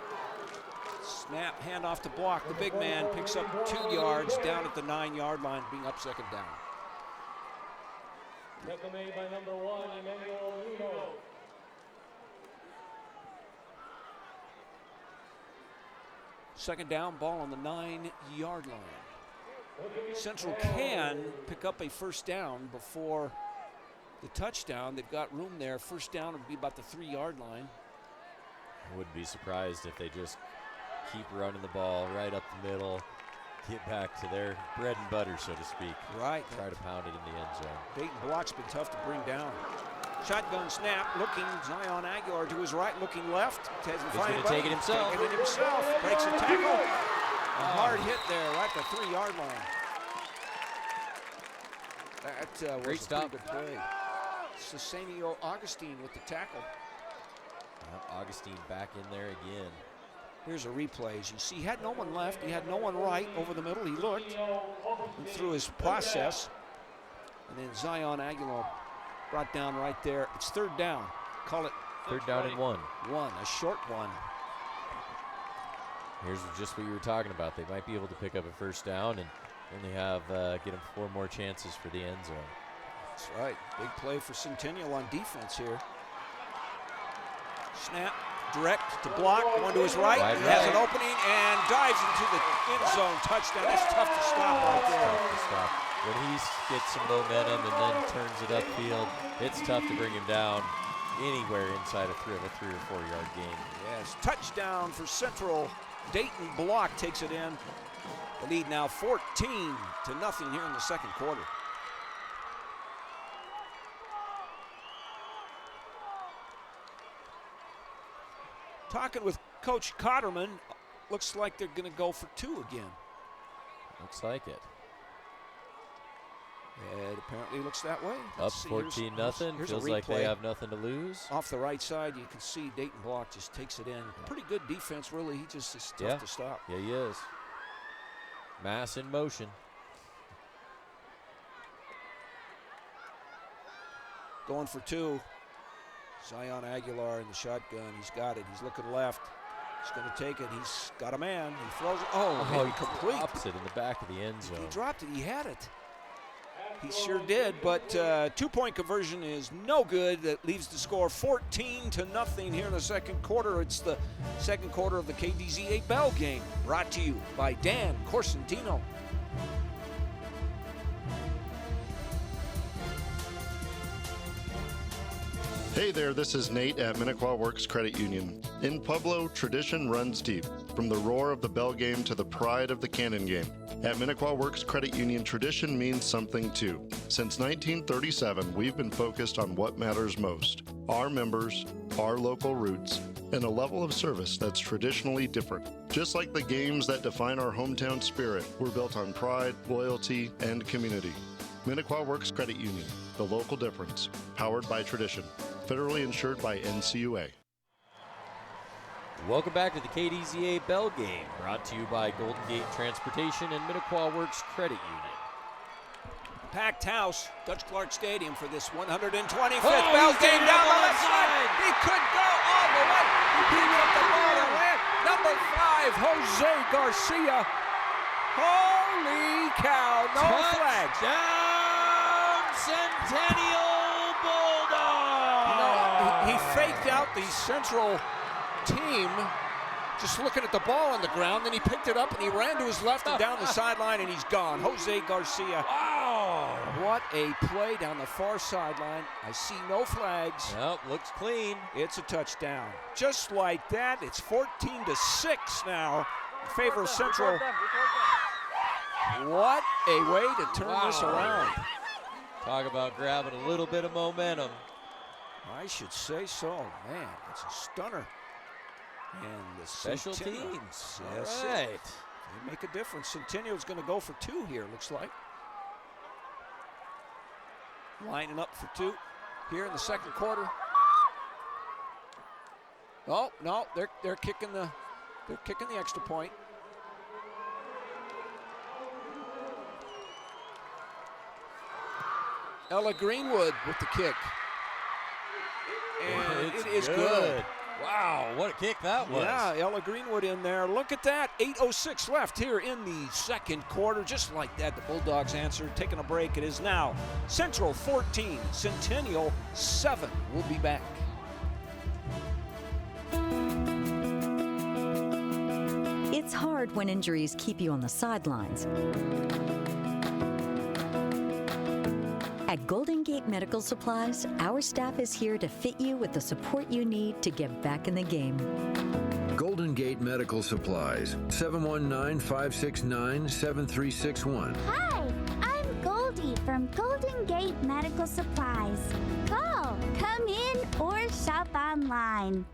Snap, handoff to Block. The big man picks up 2 yards down at the 9-yard line, being up second down. Tackle made by number 1, Emmanuel Luno. Second down, ball on the 9-yard line. Central can pick up a first down before the touchdown. They've got room there. First down would be about the 3-yard line. I wouldn't be surprised if they just keep running the ball right up the middle, get back to their bread and butter, so to speak. Right. Try to pound it in the end zone. Dayton Block's been tough to bring down. Shotgun snap, looking, Zion Aguilar to his right, looking left. He's going to take it himself. Taking it himself. Breaks a tackle. A hard hit there, right at the 3-yard line. That was Great stop. a pretty good play. Cesenio Augustine with the tackle. Augustine back in there again. Here's a replay. As you see, he had no one left. He had no one right over the middle. He looked, went through his process. And then Zion Aguilar brought down right there. It's third down. Call it third down and 1. A short one. Here's just what you were talking about. They might be able to pick up a first down and only have get them 4 more chances for the end zone. That's right. Big play for Centennial on defense here. Snap, direct to Block, one to his right. He has an opening and dives into the end zone. Touchdown. That's tough to stop right there. Tough to stop. When he gets some momentum and then turns it upfield, it's tough to bring him down anywhere inside of a 3 or 4 yard gain. Yes, touchdown for Central. Dayton Block takes it in. The lead now 14-0 here in the second quarter. Talking with Coach Cotterman, looks like they're going to go for 2 again. Looks like it. It apparently looks that way. Up 14-0. Feels like they have nothing to lose. Off the right side, you can see Dayton Block just takes it in. Pretty good defense, really. He just is tough to stop. Yeah, he is. Mass in motion. Going for 2. Zion Aguilar in the shotgun. He's got it. He's looking left. He's going to take it. He's got a man. He throws it. Oh, he complete. drops it in the back of the end zone. He dropped it. He had it. He sure did, but 2-point conversion is no good. That leaves the score 14-0 here in the second quarter. It's the second quarter of the KDZA Bell game, brought to you by Dan Corsentino. Hey there, this is Nate at Minnequaw Works Credit Union. In Pueblo, tradition runs deep, from the roar of the Bell game to the pride of the Cannon game. At Minnequaw Works Credit Union, tradition means something too. Since 1937, we've been focused on what matters most: our members, our local roots, and a level of service that's traditionally different. Just like the games that define our hometown spirit, we're built on pride, loyalty, and community. Minnequaw Works Credit Union, the local difference, powered by tradition. Federally insured by NCUA. Welcome back to the KDZA Bell game, brought to you by Golden Gate Transportation and Minnequaw Works Credit Union. Packed house, Dutch Clark Stadium for this 125th Bell game down the left side. He could go all the way. He picked up the ball and ran. Number 5, Jose Garcia. Holy cow, no flags. Touchdown, Centennial Bulldogs. He faked out the Central team just looking at the ball on the ground, then he picked it up and he ran to his left and down the sideline, and he's gone. Jose Garcia. Wow! What a play down the far sideline. I see no flags. Nope, looks clean. It's a touchdown. Just like that, it's 14-6 now in favor of Central. What a way to turn this around. Talk about grabbing a little bit of momentum. I should say so. Man, it's a stunner. And the special Centennial teams. Yes, All right. They make a difference. Centennial's going to go for 2 here, looks like. Lining up for 2 here in the second quarter. Oh, no, they're kicking the extra point. Ella Greenwood with the kick. And It's it is good. Wow, what a kick that was. Yeah, Ella Greenwood in there. Look at that. 8:06 left here in the second quarter. Just like that, the Bulldogs answered. Taking a break. It is now Central 14, Centennial 7. We'll be back. It's hard when injuries keep you on the sidelines. At Golden Gate Medical Supplies, our staff is here to fit you with the support you need to get back in the game. Golden Gate Medical Supplies, 719-569-7361. Hi, I'm Goldie from Golden Gate Medical Supplies. Call, come in, or shop online.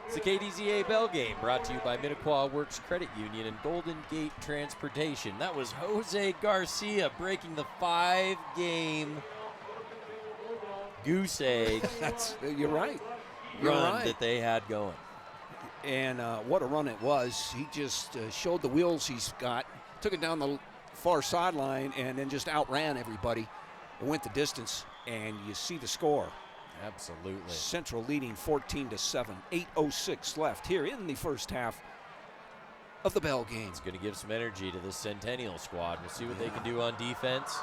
It's the KDZA Bell Game, brought to you by Minnequaw Works Credit Union and Golden Gate Transportation. That was Jose Garcia breaking the 5-game goose egg. You're right. Run that they had going. And what a run it was. He just showed the wheels he's got, took it down the far sideline, and then just outran everybody. It went the distance, and you see the score. Absolutely. Central leading 14-7. 8:06 left here in the first half of the Bell game. It's going to give some energy to this Centennial squad. We'll see what they can do on defense.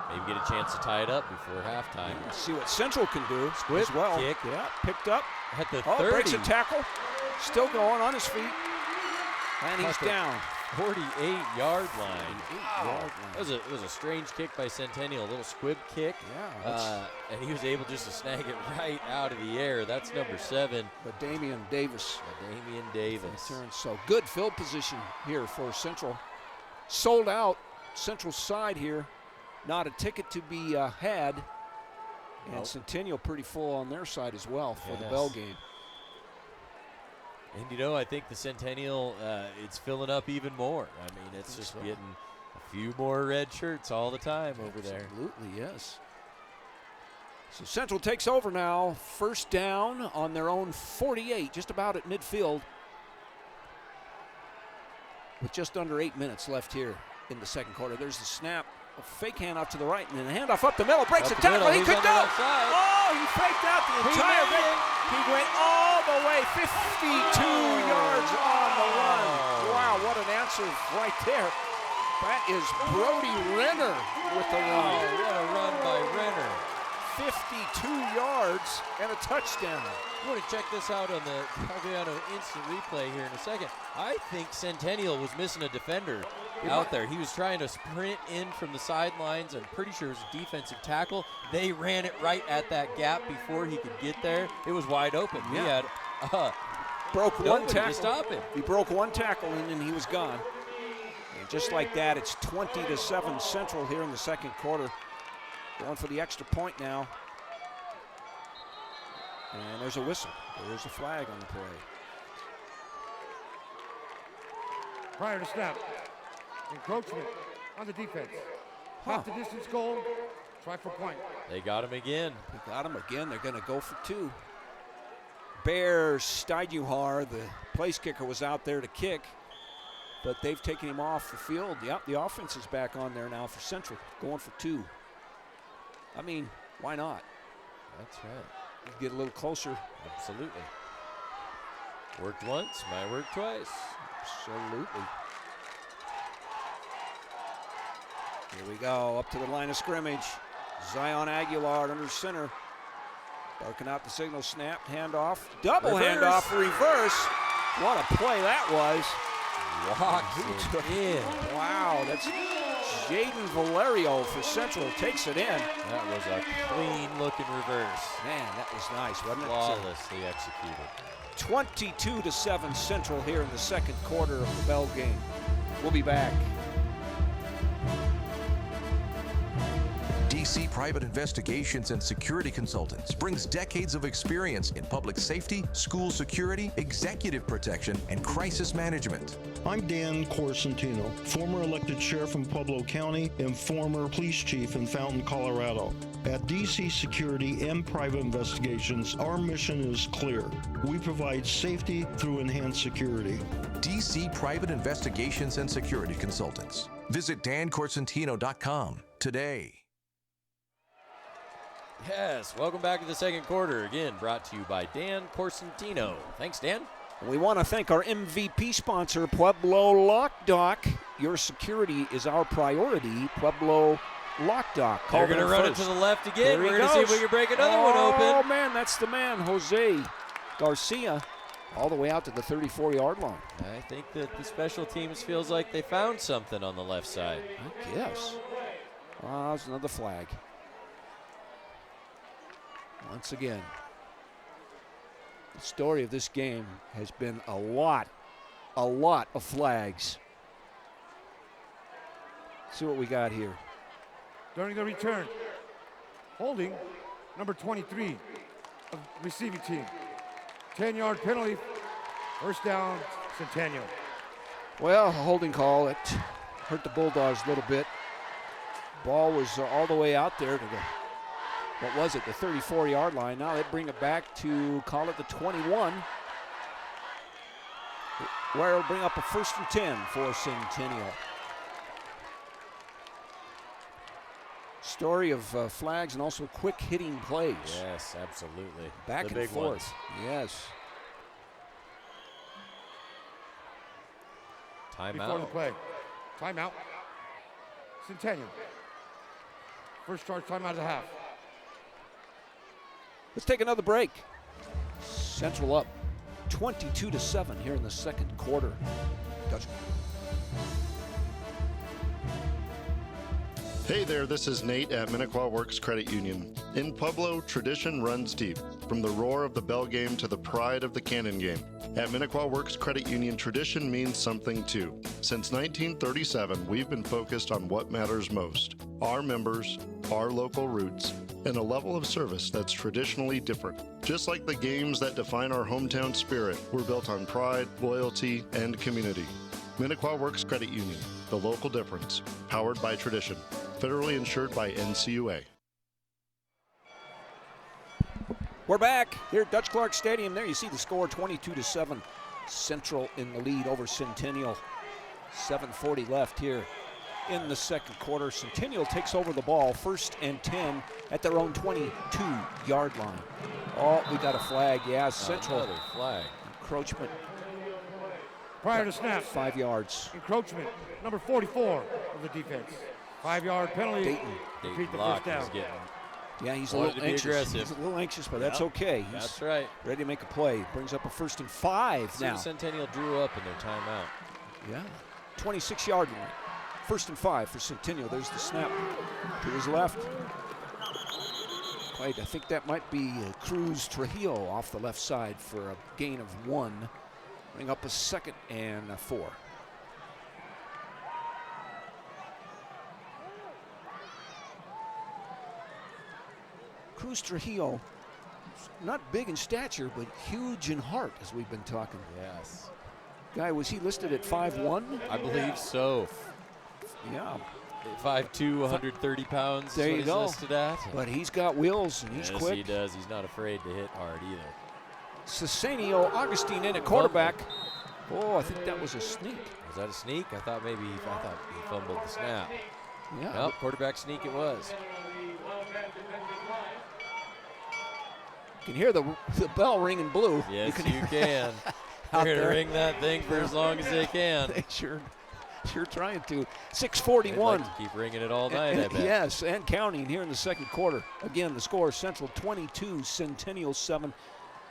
Maybe get a chance to tie it up before halftime. Yeah, see what Central can do Squib as well. kick. Yeah, picked up. At the 30. Breaks a tackle. Still going on his feet. And he's down. 48-yard line. It was a strange kick by Centennial, a little squib kick. Yeah. And he was able just to snag it right out of the air. That's number 7. But Damian Davis. Returns. So good field position here for Central. Sold out. Central side here. Not a ticket to be had. And Nope. Centennial pretty full on their side as well for the Bell game. And, I think the Centennial, it's filling up even more. I mean, it's just getting a few more red shirts all the time over there. Absolutely, yes. So Central takes over now. First down on their own 48, just about at midfield. With just under 8 minutes left here in the second quarter. There's the snap. A fake handoff to the right, and then a handoff up the middle. Breaks a tackle. He picked up. Oh, he faked out the entire thing. He went all the way, 52 yards on the run. Wow, what an answer right there. That is Brody Renner with the run. Oh, what a run by Renner. 52 yards and a touchdown. I want to check this out on the Cagliano instant replay here in a second. I think Centennial was missing a defender out there. He was trying to sprint in from the sidelines. I'm pretty sure it was a defensive tackle. They ran it right at that gap before he could get there. It was wide open. Yeah. He had broke one tackle to stop him. He broke one tackle and he was gone. And just like that, it's 20-7 Central here in the second quarter. Going for the extra point now. And there's a whistle. There's a flag on the play. Prior to snap, encroachment on the defense. Half the distance goal, try for point. They got him again. They're going to go for 2. Bear Steiduhar, the place kicker, was out there to kick, but they've taken him off the field. Yep, the offense is back on there now for Central, going for 2. I mean, why not? That's right. Get a little closer. Absolutely. Worked once, might work twice. Absolutely. Here we go, up to the line of scrimmage. Zion Aguilar under center. Barking out the signal, snap, handoff. Double handoff, reverse. What a play that was. Walks it in. Wow, that's Jaden Valerio for Central, takes it in. That was a clean-looking reverse. Man, that was nice, wasn't it? Flawlessly executed. 22-7 Central here in the second quarter of the Bell game. We'll be back. DC Private Investigations and Security Consultants brings decades of experience in public safety, school security, executive protection, and crisis management. I'm Dan Corsentino, former elected sheriff in Pueblo County and former police chief in Fountain, Colorado. At DC Security and Private Investigations, our mission is clear. We provide safety through enhanced security. DC Private Investigations and Security Consultants. Visit dancorsentino.com today. Yes, welcome back to the second quarter. Again, brought to you by Dan Corsentino. Thanks, Dan. We want to thank our MVP sponsor, Pueblo Lock Dock. Your security is our priority, Pueblo Lock Dock. They're going to run it to the left again. We're going to see if we can break another one open. Oh, man, that's the man, Jose Garcia, all the way out to the 34-yard line. I think that the special teams feels like they found something on the left side. I guess. There's another flag. Once again, the story of this game has been a lot of flags. See what we got here. During the return, holding number 23 of receiving team. 10-yard penalty, first down, Centennial. Well, a holding call. It hurt the Bulldogs a little bit. Ball was all the way out there to the, what was it, the 34-yard line. Now they bring it back to, call it the 21, where it'll bring up a 1st and 10 for Centennial. Story of flags and also quick hitting plays. Yes, absolutely. Back the and big forth. ones. Yes. Timeout. Before the play. Timeout. Centennial. First charge timeout of the half. Let's take another break. Central up 22-7 here in the second quarter. Dutch. Hey there, this is Nate at Minnequaw Works Credit Union. In Pueblo, tradition runs deep. From the roar of the bell game to the pride of the cannon game. At Minnequaw Works Credit Union, tradition means something too. Since 1937, we've been focused on what matters most. Our members, our local roots, and a level of service that's traditionally different. Just like the games that define our hometown spirit, we're built on pride, loyalty, and community. Minnequaw Works Credit Union, the local difference, powered by tradition. Federally insured by NCUA. We're back here at Dutch Clark Stadium. There you see the score, 22-7. Central in the lead over Centennial. 7:40 left here in the second quarter. Centennial takes over the ball, 1st and 10 at their own 22-yard line. Oh, we got a flag. Yeah, Central. Another flag. Encroachment. Prior to snap. 5 yards. Encroachment, number 44 of the defense. 5-yard penalty. Dayton. Repeat the Block first down. is getting. Yeah, he's a Wanted little to be anxious. aggressive. He's a little anxious, but that's Yep. okay. He's That's right. ready to make a play. Brings up a 1st and 5 now. Centennial drew up in their timeout. Yeah. 26-yard line. 1st and 5 for Centennial. There's the snap to his left. Wait, I think that might be Cruz Trujillo off the left side for a gain of 1. Bring up a 2nd and 4. Cruz Trujillo, not big in stature, but huge in heart, as we've been talking. Yes. Guy, was he listed at 5'1"? I believe so. Yeah. 5'2", 130 pounds. There is you what go. He's listed at. But he's got wheels and he's yes, quick. he does. He's not afraid to hit hard either. Cesenio Augustine in at quarterback. Oh, I think that was a sneak. Was that a sneak? I thought he fumbled the snap. Yeah. Nope, quarterback sneak it was. You can hear the bell ringing blue. Yes, you hear can. out They're going to there. ring that thing for as long as they can. They sure trying to. They'd 6:41. like to keep ringing it all night, I bet. Yes, and counting here in the second quarter. Again, the score is Central 22, Centennial 7.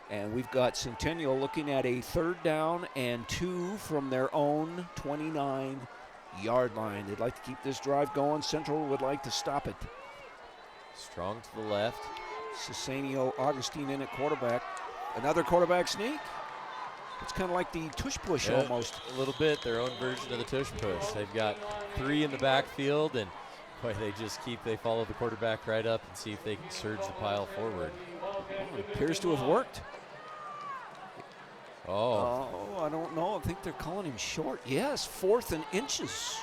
And we've got Centennial looking at a 3rd down and 2 from their own 29-yard line. They'd like to keep this drive going. Central would like to stop it. Strong to the left. Cesenio Augustine in at quarterback. Another quarterback sneak. It's kind of like the tush push Yeah, almost. A little bit, their own version of the tush push. They've got 3 in the backfield, and boy, they follow the quarterback right up and see if they can surge the pile forward. Well, it appears to have worked. Oh, I don't know. I think they're calling him short. Yes, 4th and inches.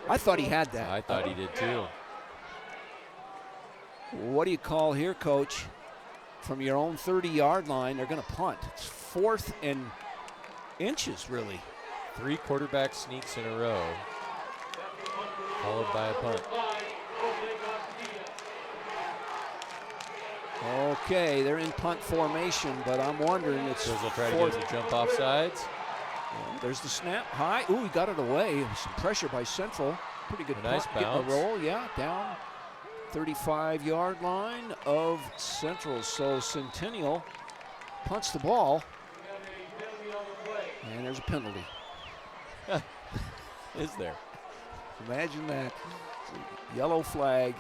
I thought he had that. I thought he did too. What do you call here, Coach? From your own 30-yard line, they're going to punt. It's 4th and inches, really. 3 quarterback sneaks in a row. Followed by a punt. Okay, they're in punt formation, but I'm wondering it's. They'll try to get to jump off sides. There's the snap. High. Ooh, he got it away. Some pressure by Central. Pretty good nice punt. bounce. Getting a roll, yeah, down 35-yard line of Central. So Centennial punts the ball. And there's a penalty. Is there? Imagine that. Yellow flag.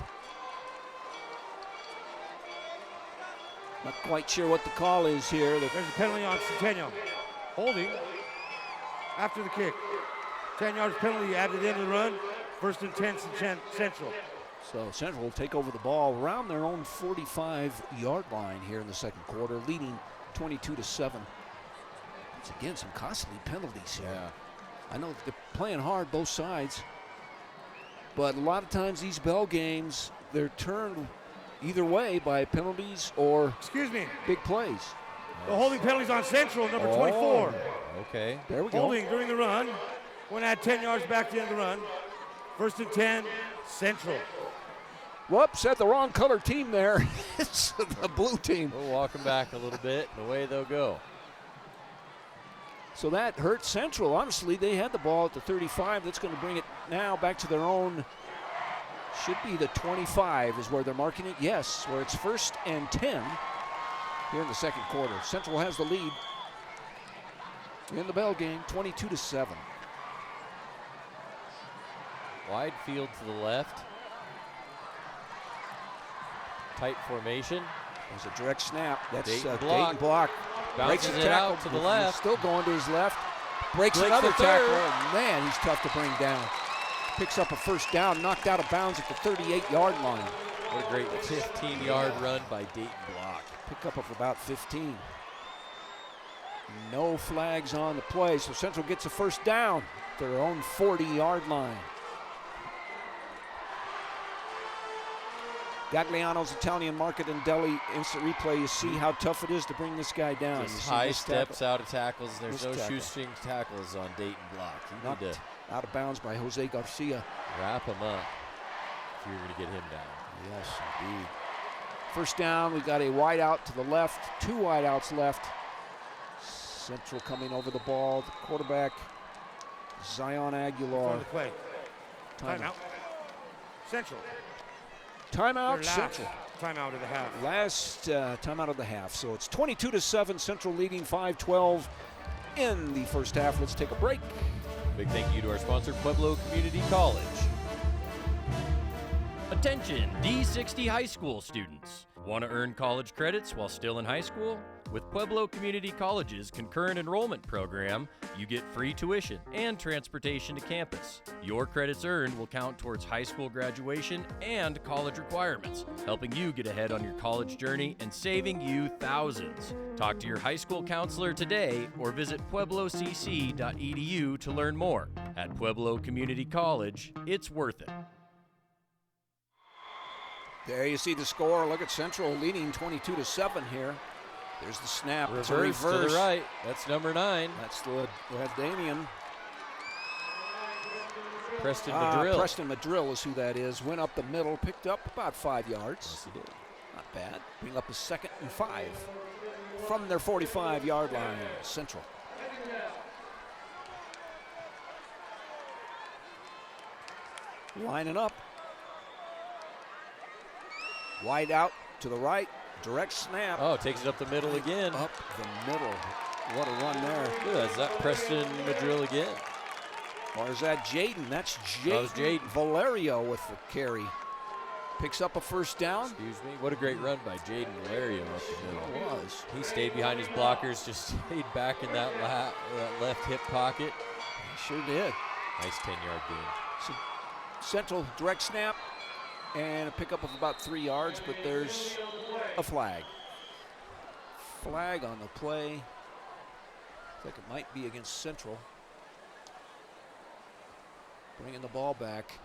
Not quite sure what the call is here. There's a penalty on Centennial. Holding after the kick. 10 yards penalty added into the run. 1st and 10 Central. So Central will take over the ball around their own 45-yard line here in the second quarter, leading 22-7. It's again some costly penalties here. Yeah. I know they're playing hard both sides, but a lot of times these bell games, they're turned either way by penalties or big plays. The holding penalties on Central, number 24. Okay. There we go. Holding during the run. Went at 10 yards back to the end of the run. 1st and 10, Central. Whoops, had the wrong color team there. It's the blue team. We'll walk them back a little bit, and away they'll go. So that hurt Central. Honestly, they had the ball at the 35. That's going to bring it now back to their own. Should be the 25 is where they're marking it. Yes, where it's 1st and 10 here in the second quarter. Central has the lead in the bell game, 22-7. Wide field to the left. Tight formation. There's a direct snap. That's Dayton Dayton block. Breaks Bounces the it tackle out to the left. Still going to his left. Breaks Breaks another the tackle. third. And man, he's tough to bring down. Picks up a 1st down, knocked out of bounds at the 38-yard line. What a great 15-yard run by Dayton block. Pick up of about 15. No flags on the play, so Central gets a 1st down to their own 40-yard line. Gagliano's Italian Market and Deli instant replay. You see how tough it is to bring this guy down. Just You see high this steps tackle. out of tackles. There's This no tackle. shoestring tackles on Dayton block. You Knocked need to out of bounds by Jose Garcia. wrap him up if you're going to get him down. Yes, indeed. 1st down, we've got a wide out to the left, 2 wide outs left. Central coming over the ball. The quarterback, Zion Aguilar. On the play. Timeout. Central. Timeout, Their last Central. Timeout of the half. Last timeout of the half. So it's 22-7, Central leading 5-12 in the first half. Let's take a break. Big thank you to our sponsor, Pueblo Community College. Attention, D60 high school students. Want to earn college credits while still in high school? With Pueblo Community College's concurrent enrollment program, you get free tuition and transportation to campus. Your credits earned will count towards high school graduation and college requirements, helping you get ahead on your college journey and saving you thousands. Talk to your high school counselor today or visit pueblocc.edu to learn more. At Pueblo Community College, it's worth it. There you see the score. Look at Central leading 22-7 here. There's the snap. It's a Reverse to reverse. the right. That's number 9. That's the Damian. Preston Madrill. Preston Madrill is who that is. Went up the middle, picked up about 5 yards. Yes, he did. Not bad. Bring up a 2nd and 5 from their 45-yard line. Central. Lining up. Wide out to the right. Direct snap. Oh, takes it up the middle again. Up the middle. What a run there. Good. Is that Preston Madrill again? Or is that Jaden? That's That was Jaden Jaden. Valerio with the carry. Picks up a 1st down. Excuse me. What a great run by Jaden Valerio up the middle. It was. He stayed behind his blockers, just stayed back in that left hip pocket. He sure did. Nice 10-yard gain. So Central direct snap and a pickup of about 3 yards, but there's a flag. Flag on the play. Looks like it might be against Central. Bringing the ball back.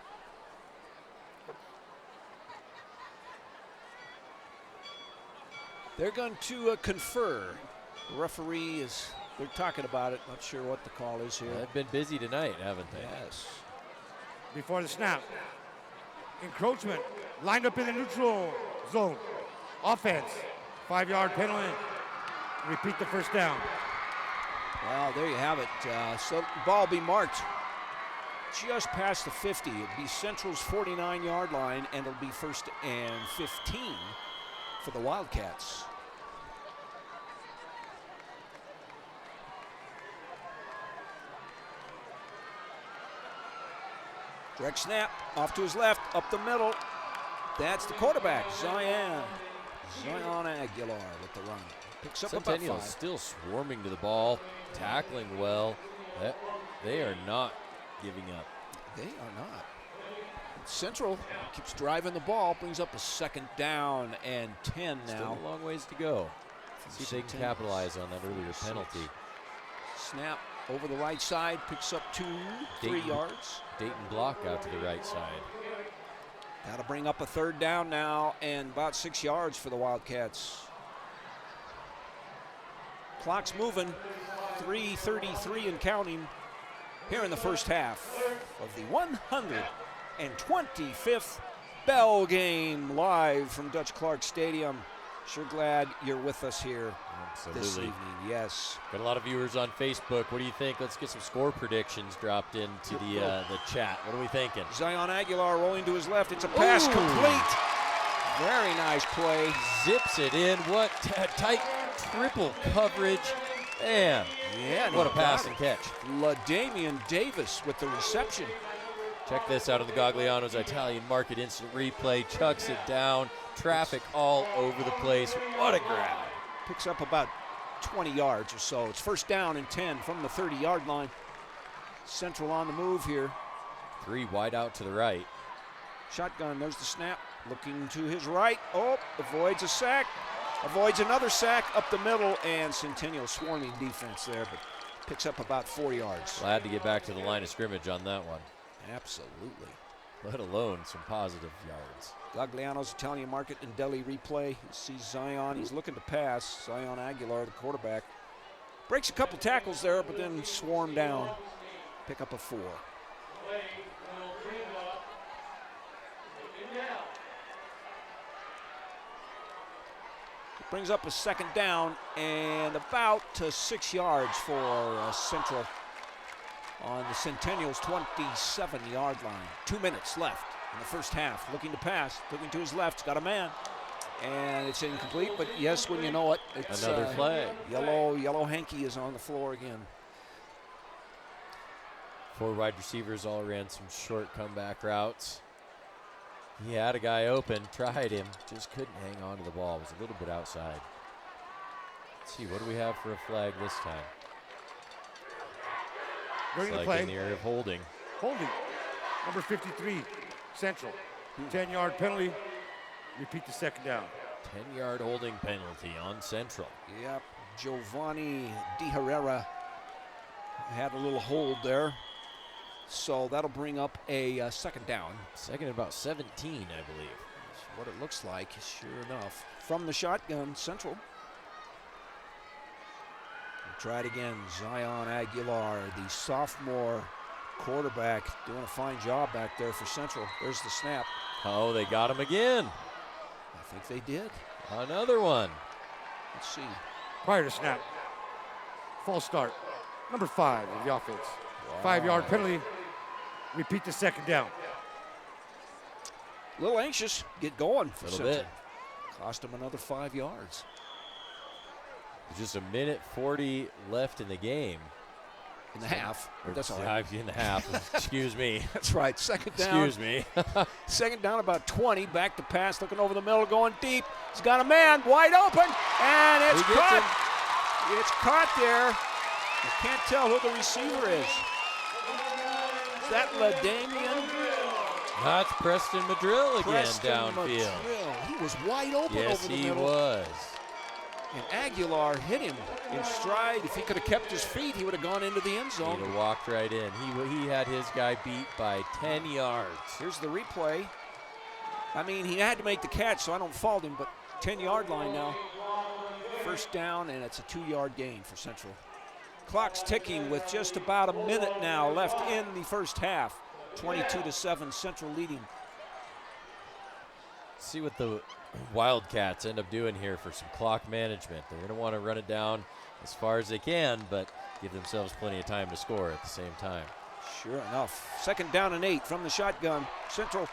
They're going to confer. The referee is, they're talking about it. Not sure what the call is here. They've been busy tonight, haven't they? Yes. before the snap. Encroachment, lined up in the neutral zone. Offense, 5-yard penalty. Repeat the first down. Well, there you have it. So ball will be marked just past the 50. It'll be Central's 49-yard line, and it'll be 1st and 15 for the Wildcats. Direct snap, off to his left, up the middle. That's the quarterback, Zion Aguilar with the run. Picks up about Centennial 5. still swarming to the ball, tackling well. They are not giving up. They are not. Central keeps driving the ball, brings up a 2nd down and 10 now. Still a long ways to go. See if they can capitalize on that earlier penalty. Snap over the right side, picks up 3 yards. Dayton block out to the right side. That'll bring up a 3rd down now and about 6 yards for the Wildcats. Clock's moving, 3:33 and counting here in the first half of the 125th Bell Game live from Dutch Clark Stadium. Sure glad you're with us here this evening. Yes. Got a lot of viewers on Facebook. What do you think? Let's get some score predictions dropped into the chat. What are we thinking? Zion Aguilar rolling to his left. It's a pass complete. Very nice play. Zips it in. What tight triple coverage. Man, yeah, what a pass and catch. LaDamian Davis with the reception. Check this out on the Gagliano's Italian Market instant replay. Chucks it down. Traffic all over the place. What a grab. Picks up about 20 yards or so. It's 1st down and 10 from the 30-yard line. Central on the move here. 3 wide out to the right. Shotgun, there's the snap. Looking to his right. Oh, avoids a sack. Avoids another sack up the middle, and Centennial swarming defense there, but picks up about 4 yards. Glad to get back to the line of scrimmage on that one. Absolutely. Let alone some positive yards. Gagliano's Italian Market and Deli replay. You see Zion, he's looking to pass. Zion Aguilar, the quarterback. Breaks a couple tackles there, but then swarm down. Pick up a 4. Brings up a 2nd down and about 6 yards for Central on the Centennial's 27-yard line. 2 minutes left in the first half. Looking to pass, looking to his left, got a man. And it's incomplete, but yes, when you know it, it's another flag. Yellow hanky is on the floor again. 4 wide receivers all ran some short comeback routes. He had a guy open, tried him, just couldn't hang on to the ball. It was a little bit outside. Let's see, what do we have for a flag this time? During it's the like play. In the area of holding. Holding. Number 53, Central. 10-yard penalty. Repeat the 2nd down. 10-yard holding penalty on Central. Yep, Giovanni Di Herrera had a little hold there. So that'll bring up a 2nd down. 2nd and about 17, I believe. That's what it looks like, sure enough. From the shotgun, Central. We'll try it again. Zion Aguilar, the sophomore quarterback, doing a fine job back there for Central. There's the snap. Oh, they got him again. I think they did. Another one. Let's see. Prior to snap. False start. Number 5 of the offense. Wow. 5-yard penalty. Repeat the 2nd down. A little anxious. Get going for a little Central. bit. Cost him another 5 yards. Just a minute 40 left in the game. In the half. Or That's all right. In the half. Excuse me. That's right. 2nd down. Excuse me. 2nd down, about 20. Back to pass, looking over the middle, going deep. He's got a man wide open, and it's caught. It's caught there. You can't tell who the receiver is. Is that LaDamian? That's Preston Madrill again Preston downfield. Madrill. He was wide open Yes, over the he middle. was. And Aguilar hit him in stride. If he could have kept his feet, he would have gone into the end He'd zone. have walked right in. He had his guy beat by 10 yards. Here's the replay. I mean, he had to make the catch, so I don't fault him, but 10-yard line now. 1st down, and it's a 2-yard gain for Central. Clock's ticking with just about a minute now left in the first half. 22-7, Central leading. See what the Wildcats end up doing here for some clock management. They're going to want to run it down as far as they can, but give themselves plenty of time to score at the same time. Sure enough. 2nd down and 8 from the shotgun. Central.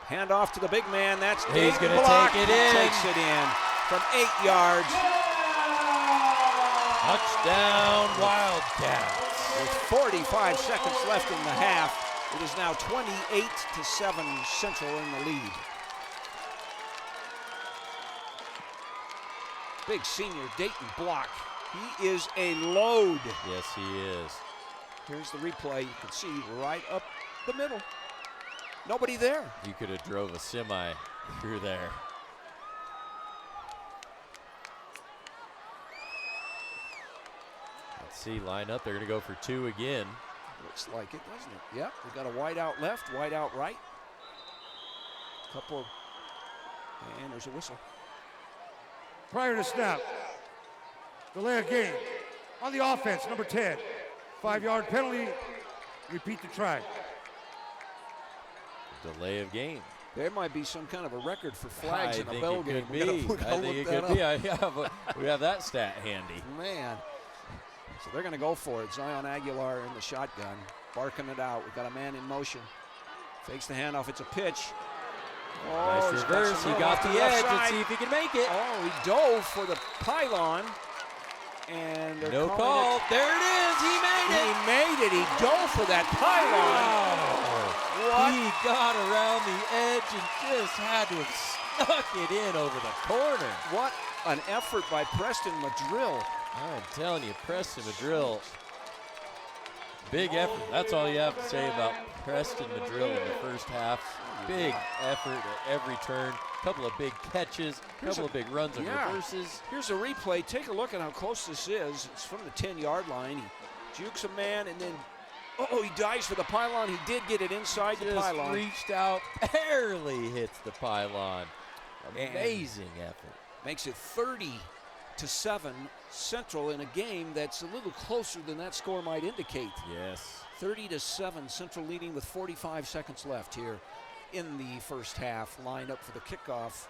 Hand off to the big man. That's He's going to block. take it He in. takes it in from 8 yards. Touchdown Wildcats. With 45 seconds left in the half, it is now 28-7, Central in the lead. Big senior Dayton block. He is a load. Yes, he is. Here's the replay. You can see right up the middle. Nobody there. You could have drove a semi through there. Let's see, line up. They're going to go for 2 again. Looks like it, doesn't it? Yep, we got a wide out left, wide out right. Couple, and there's a whistle. Prior to snap, delay of game. On the offense, number 10. 5-yard penalty. Repeat the try. Delay of game. There might be some kind of a record for flags in a think bell it game. could be. I think it could be. We have that stat handy. Man. So they're going to go for it. Zion Aguilar in the shotgun, barking it out. We've got a man in motion. Fakes the handoff. It's a pitch. Nice he's reverse. some He room got off the to left edge. Let's side. see if he can make it. Oh, he dove for the pylon. And they're No calling call. it. There it is. He made it. He made it. He dove for that pylon. What? He got around the edge and just had to have snuck it in over the corner. What an effort by Preston Madrill. I'm telling you, Preston Madrill, big effort. That's all you have to say about Preston Madrill in the first half. Big effort at every turn. Couple of big catches, couple of big runs and reverses. Here's a replay. Take a look at how close this is. It's from the 10-yard line. He jukes a man and then, he dives for the pylon. He did get it inside the Just pylon. reached out, barely hits the pylon. Amazing effort. Makes it 30-7 Central in a game that's a little closer than that score might indicate. Yes. 30-7, Central leading with 45 seconds left here in the first half. Lined up for the kickoff.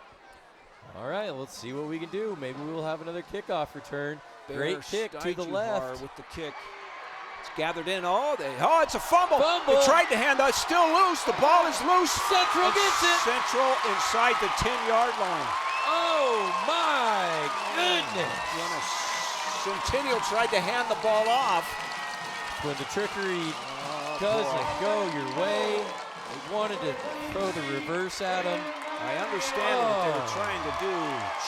All right, let's see what we can do. Maybe we'll have another kickoff return. Great kick to the left. With the kick. It's gathered in. It's a fumble. Fumble. They tried to hand us. Still loose. The ball is loose. Central gets it. Central inside the 10-yard line. Oh, my goodness. Centennial tried to hand the ball off. When the trickery doesn't go your way, they wanted to throw the reverse at him. I understand what they were trying to do.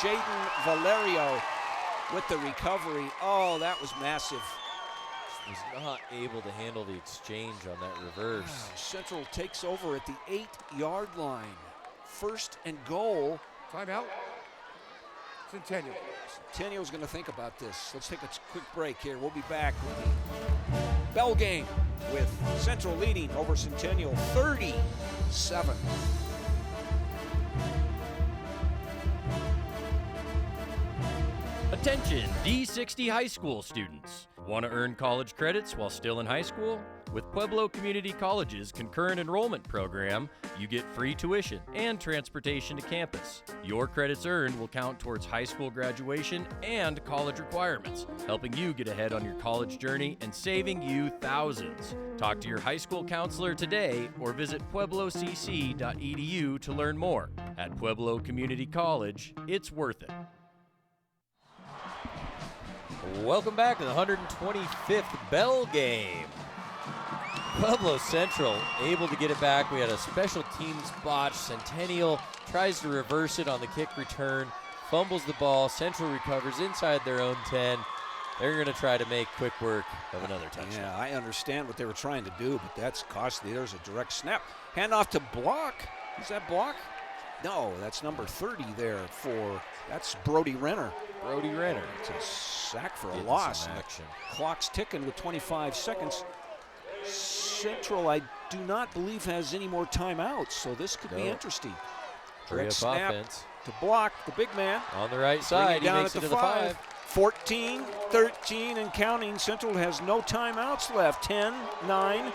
Jaden Valerio with the recovery. Oh, that was massive. Was not able to handle the exchange on that reverse. Wow. Central takes over at the 8-yard line. 1st and goal. Timeout. Centennial. Centennial's going to think about this. Let's take a quick break here. We'll be back with the bell game with Central leading over Centennial 37. Attention, D60 high school students. Want to earn college credits while still in high school? With Pueblo Community College's concurrent enrollment program, you get free tuition and transportation to campus. Your credits earned will count towards high school graduation and college requirements, helping you get ahead on your college journey and saving you thousands. Talk to your high school counselor today or visit pueblocc.edu to learn more. At Pueblo Community College, it's worth it. Welcome back to the 125th bell game. Pueblo Central able to get it back. We had a special teams botch. Centennial tries to reverse it on the kick return, fumbles the ball. Central recovers inside their own 10. They're going to try to make quick work of another touchdown. Yeah, I understand what they were trying to do, but that's costly. There's a direct snap. Hand off to Block. Is that Block? No, that's number 30 there that's Brody Renner. Brody Renner. It's a sack for a Getting loss. some action. Clock's ticking with 25 seconds. Central, I do not believe, has any more timeouts, so this could be interesting. Hurry up snap offense. to Block, the big man. On the right side, he down makes at it the to the 5. 14, 13, and counting. Central has no timeouts left. 10, 9,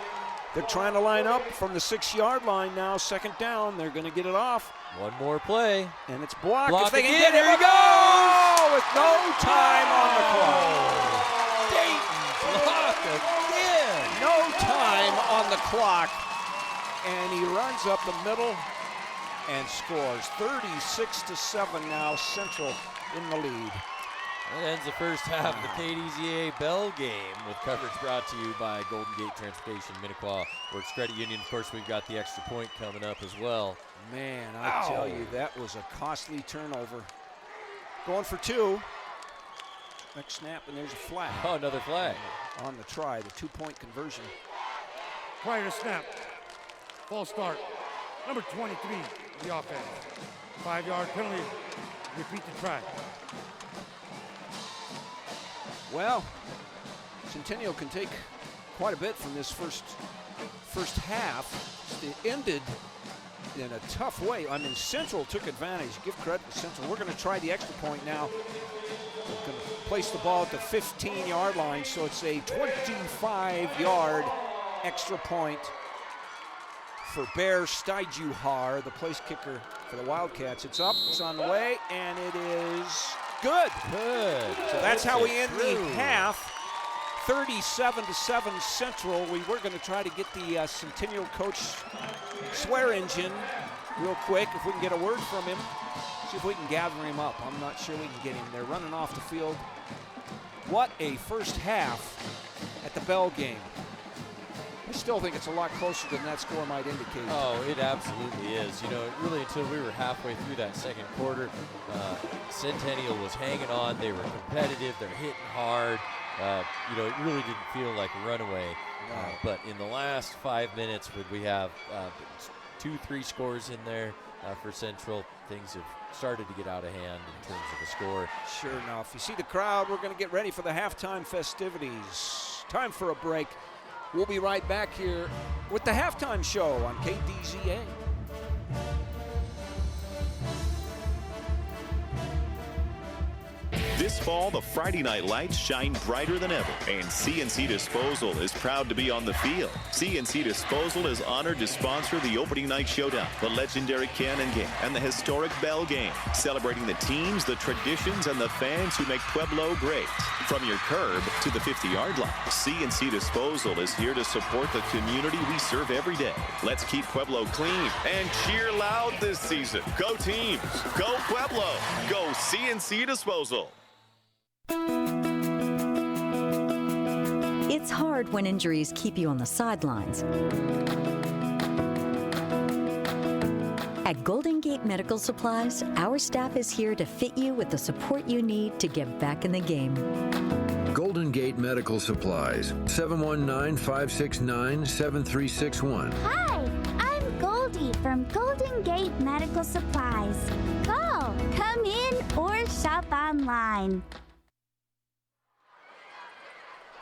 They're trying to line up from the 6-yard line now. Second down. They're going to get it off. One more play. And it's blocked. Block If they can again. get it, Here he goes! With no time on the clock. Dayton block again. No time on the clock. And he runs up the middle and scores. 36-7 now, Central in the lead. That ends the first half of the KDZA Bell game with coverage brought to you by Golden Gate Transportation, Minnequaw Works Credit Union. Of course, we've got the extra point coming up as well. Man, I tell you, that was a costly turnover. Going for 2. Next snap, and there's a flag. Oh, another flag. On the try, the 2-point conversion. Prior to snap. False start. Number 23, the offense. 5-yard penalty. Repeat the try. Well, Centennial can take quite a bit from this first half. It ended in a tough way. I mean, Central took advantage. Give credit to Central. We're going to try the extra point now. We're going to place the ball at the 15-yard line, so it's a 25-yard extra point for Bear Steijuhar, the place kicker for the Wildcats. It's up, it's on the way, and it is good. Good. So that's how we end the half. 37-7 Central. We were going to try to get the Centennial coach swear engine real quick if we can get a word from him. See if we can gather him up. I'm not sure we can get him. They're running off the field. What a first half at the Bell game. I still think it's a lot closer than that score might indicate. Oh, it absolutely is. You know, really until we were halfway through that second quarter, Centennial was hanging on. They were competitive. They're hitting hard. You know, it really didn't feel like a runaway. But in the last 5 minutes, when we have 2-3 scores in there for Central, things have started to get out of hand in terms of the score. Sure enough. You see the crowd. We're going to get ready for the halftime festivities. Time for a break. We'll be right back here with the halftime show on KDZA. This fall, the Friday night lights shine brighter than ever, and CNC Disposal is proud to be on the field. CNC Disposal is honored to sponsor the opening night showdown, the legendary Cannon game, and the historic Bell game, celebrating the teams, the traditions, and the fans who make Pueblo great. From your curb to the 50-yard line, CNC Disposal is here to support the community we serve every day. Let's keep Pueblo clean and cheer loud this season. Go teams! Go Pueblo! Go CNC Disposal! It's hard when injuries keep you on the sidelines. At Golden Gate Medical Supplies, our staff is here to fit you with the support you need to get back in the game. Golden Gate Medical Supplies, 719-569-7361. Hi, I'm Goldie from Golden Gate Medical Supplies. Call, come in, or shop online.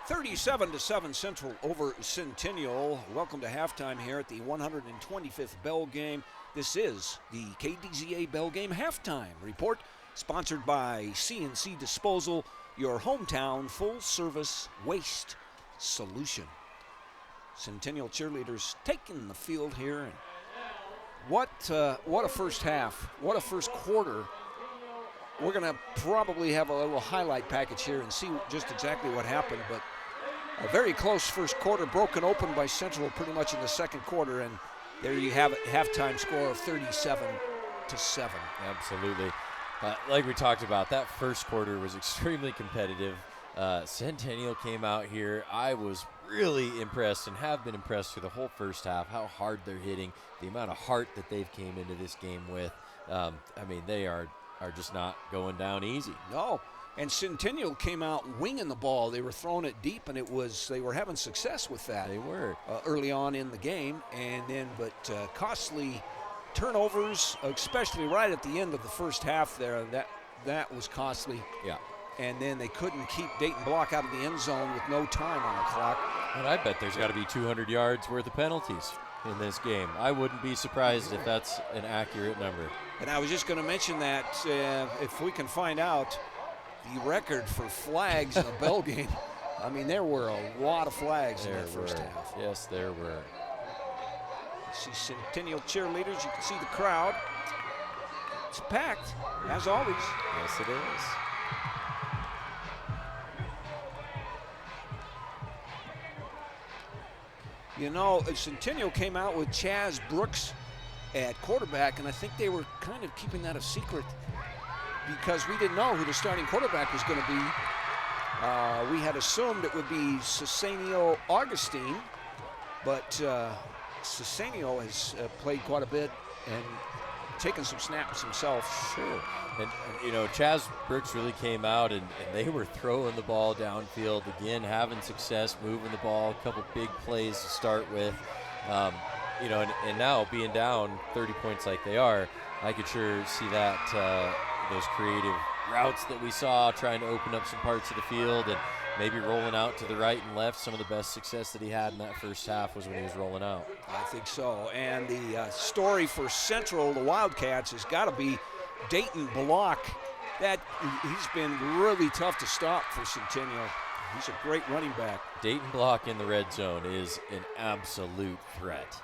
37-7 Central over Centennial. Welcome to halftime here at the 125th Bell game. This is the KDZA Bell game halftime report, sponsored by CNC Disposal, your hometown full-service waste solution. Centennial cheerleaders taking the field here, and what a first half! What a first quarter! We're going to probably have a little highlight package here and see just exactly what happened, but a very close first quarter, broken open by Central pretty much in the second quarter, and there you have it, halftime score of 37-7. Absolutely. Like we talked about, that first quarter was extremely competitive. Centennial came out here. I was really impressed and have been impressed through the whole first half, how hard they're hitting, the amount of heart that they've came into this game with. I mean, they are just not going down easy. No, and Centennial came out winging the ball. They were throwing it deep, and they were having success with that. They were. Early on in the game, but costly turnovers, especially right at the end of the first half there, that was costly. Yeah. And then they couldn't keep Dayton Block out of the end zone with no time on the clock. And I bet there's got to be 200 yards worth of penalties in this game. I wouldn't be surprised if that's an accurate number. And I was just going to mention that if we can find out the record for flags in a Bell game, I mean, there were a lot of flags in that first half. Yes, there were. See Centennial cheerleaders. You can see the crowd. It's packed, as always. Yes, it is. You know, Centennial came out with Chaz Brooks at quarterback, and I think they were kind of keeping that a secret because we didn't know who the starting quarterback was going to be. We had assumed it would be Cesanio Augustine, but Cesanio has played quite a bit and taken some snaps himself. Sure. And you know, Chaz Brooks really came out and they were throwing the ball downfield again, having success, moving the ball, a couple big plays to start with. You know, and now being down 30 points like they are, I could sure see that those creative routes that we saw, trying to open up some parts of the field and maybe rolling out to the right and left. Some of the best success that he had in that first half was when he was rolling out. I think so. And the story for Central, the Wildcats, has got to be Dayton Block. That he's been really tough to stop for Centennial. He's a great running back. Dayton Block in the red zone is an absolute threat.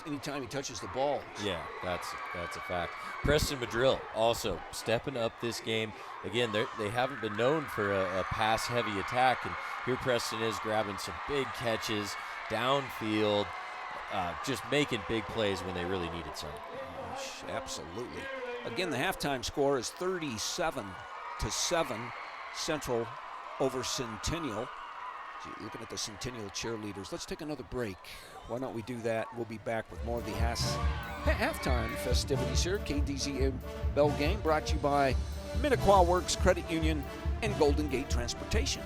Anytime he touches the ball. Yeah, that's a fact. Preston Madrill also stepping up this game. Again, they haven't been known for a pass-heavy attack, and here Preston is grabbing some big catches downfield, just making big plays when they really needed some. Absolutely. Again, the halftime score is 37-7, Central over Centennial. Looking at the Centennial cheerleaders. Let's take another break. Why don't we do that? We'll be back with more of the halftime festivities here. KDZA Bell Game brought to you by Minnequaw Works Credit Union and Golden Gate Transportation.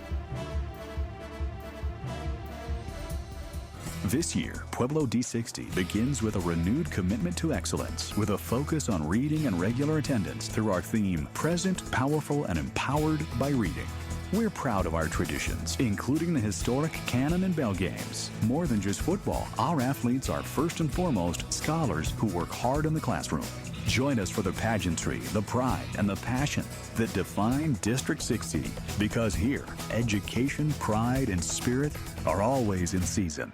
This year, Pueblo D60 begins with a renewed commitment to excellence, with a focus on reading and regular attendance through our theme, Present, Powerful, and Empowered by Reading. We're proud of our traditions, including the historic Cannon and Bell Games. More than just football, our athletes are first and foremost scholars who work hard in the classroom. Join us for the pageantry, the pride, and the passion that define District 60, because here, education, pride, and spirit are always in season.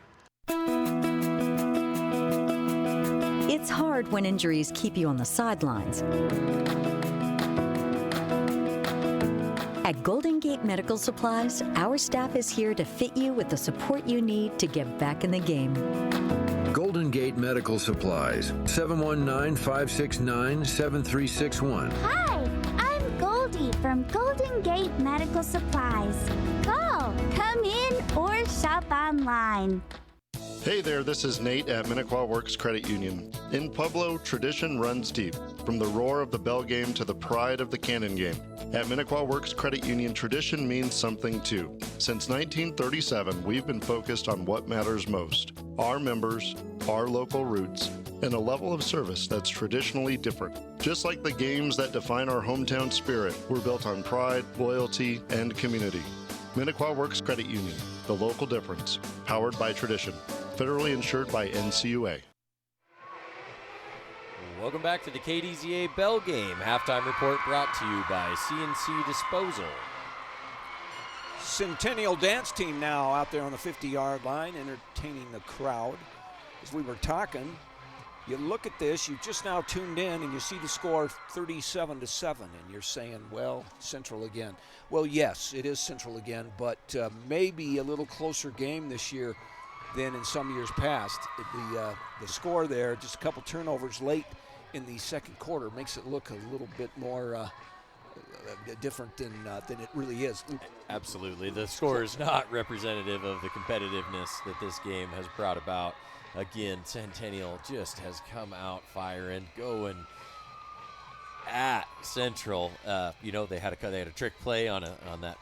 It's hard when injuries keep you on the sidelines. At Golden Gate Medical Supplies, our staff is here to fit you with the support you need to get back in the game. Golden Gate Medical Supplies, 719-569-7361. Hi, I'm Goldie from Golden Gate Medical Supplies. Call, come in, or shop online. Hey there, this is Nate at Minnequaw Works Credit Union. In Pueblo, tradition runs deep, from the roar of the bell game to the pride of the cannon game. At Minnequaw Works Credit Union, tradition means something too. Since 1937, we've been focused on what matters most: our members, our local roots, and a level of service that's traditionally different. Just like the games that define our hometown spirit, we're built on pride, loyalty, and community. Minnequaw Works Credit Union, the local difference, powered by tradition. Federally insured by NCUA. Welcome back to the KDZA Bell Game. Halftime report brought to you by CNC Disposal. Centennial dance team now out there on the 50-yard line, entertaining the crowd. As we were talking, you look at this, you just now tuned in, and you see the score 37-7, and you're saying, well, Central again. Well, yes, it is Central again, but maybe a little closer game this year than in some years past. The score there, just a couple turnovers late in the second quarter, makes it look a little bit more different than it really is. Absolutely. The score is not representative of the competitiveness that this game has brought about. Again, Centennial just has come out firing, going at Central. You know, they had a trick play on that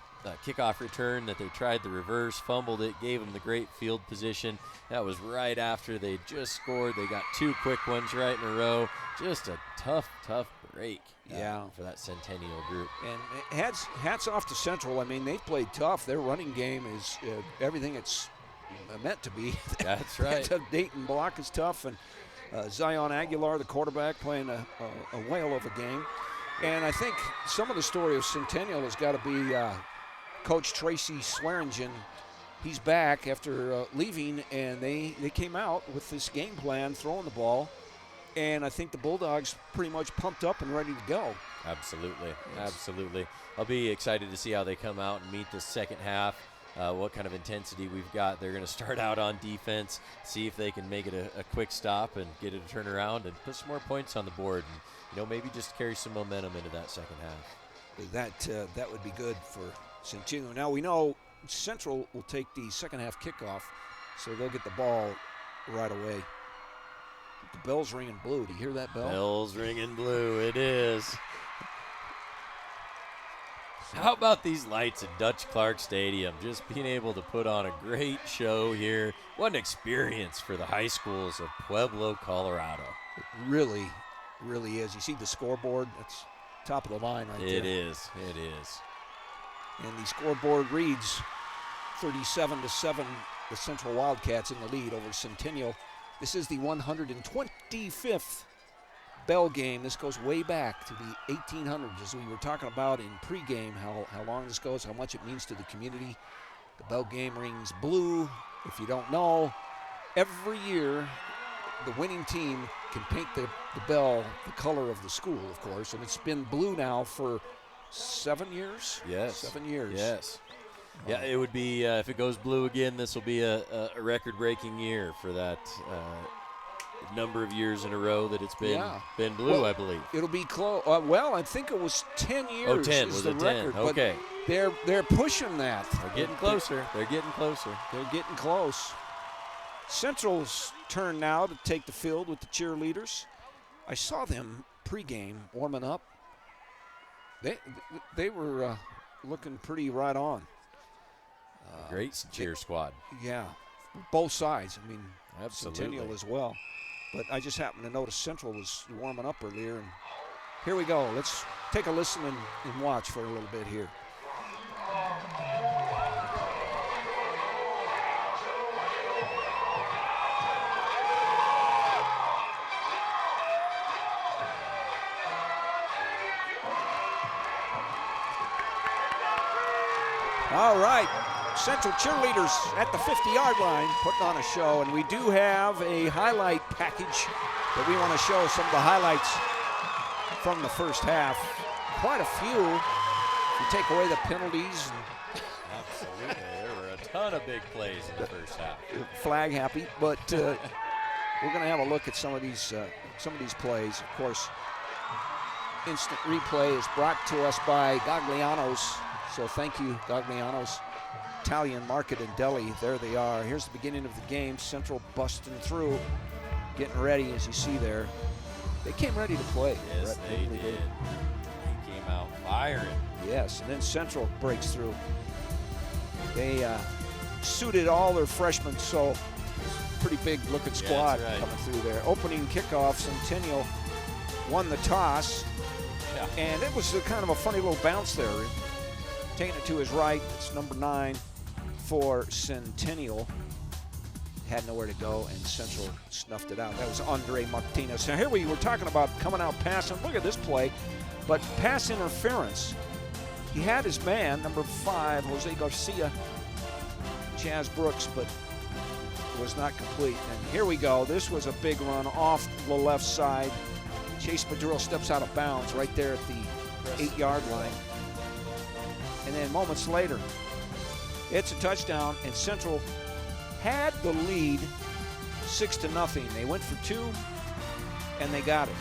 kickoff return that they tried the reverse, fumbled it, gave them the great field position. That was right after they just scored. They got two quick ones right in a row. Just a tough break for that Centennial group. And hats off to Central. I mean, they've played tough. Their running game is everything it's meant to be. That's right. Dayton Block is tough, and Zion Aguilar, the quarterback, playing a whale of a game. And I think some of the story of Centennial has got to be Coach Tracy Swearingen, he's back after leaving, and they came out with this game plan, throwing the ball, and I think the Bulldogs pretty much pumped up and ready to go. Absolutely, absolutely. I'll be excited to see how they come out and meet the second half, what kind of intensity we've got. They're going to start out on defense, see if they can make it a quick stop and get it a turnaround and put some more points on the board and, maybe just carry some momentum into that second half. That would be good for Centennial. Now we know Central will take the second half kickoff, so they'll get the ball right away. The bell's ringing blue. Do you hear that bell? Bell's ringing blue. It is. How about these lights at Dutch Clark Stadium? Just being able to put on a great show here. What an experience for the high schools of Pueblo, Colorado. It really, really is. You see the scoreboard? That's top of the line right there. It is. It is. And the scoreboard reads 37-7, the Central Wildcats in the lead over Centennial. This is the 125th Bell game. This goes way back to the 1800s, as we were talking about in pregame, how long this goes, how much it means to the community. The Bell game rings blue. If you don't know, every year the winning team can paint the bell the color of the school, of course, and it's been blue now for 7 years? Yes. 7 years. Yes. Yeah, it would be, if it goes blue again, this will be a record-breaking year for that number of years in a row that it's been blue, well, I believe. It'll be close. Well, I think it was 10 years. Oh, 10. Is Was the it 10? record, Okay. But they're pushing that. They're getting closer. They're getting closer. They're getting close. Central's turn now to take the field with the cheerleaders. I saw them pregame warming up. They were looking pretty right on. Great cheer squad. Yeah, both sides. I mean, Absolutely. Centennial as well. But I just happened to notice Central was warming up earlier. And here we go. Let's take a listen and watch for a little bit here. All right, Central cheerleaders at the 50-yard line putting on a show, and we do have a highlight package that we want to show some of the highlights from the first half. Quite a few, if you take away the penalties. Absolutely, there were a ton of big plays in the first half. Flag happy, but we're going to have a look at some of these plays. Of course, instant replay is brought to us by Gagliano's. So thank you, Gagliano's Italian Market and Deli. There they are. Here's the beginning of the game. Central busting through, getting ready, as you see there. They came ready to play. Yes, they did. They came out firing. Yes, and then Central breaks through. They suited all their freshmen, so pretty big-looking squad coming through there. Opening kickoff, Centennial won the toss, and it was kind of a funny little bounce there. Taking it to his right, it's number 9 for Centennial. Had nowhere to go, and Central snuffed it out. That was Andre Martinez. Now here we were talking about coming out passing. Look at this play, but pass interference. He had his man, number 5, Jose Garcia, Chaz Brooks, but it was not complete. And here we go. This was a big run off the left side. Chase Maduro steps out of bounds right there at the 8-yard line. And then moments later, it's a touchdown, and Central had the lead 6-0. They went for 2, and they got it.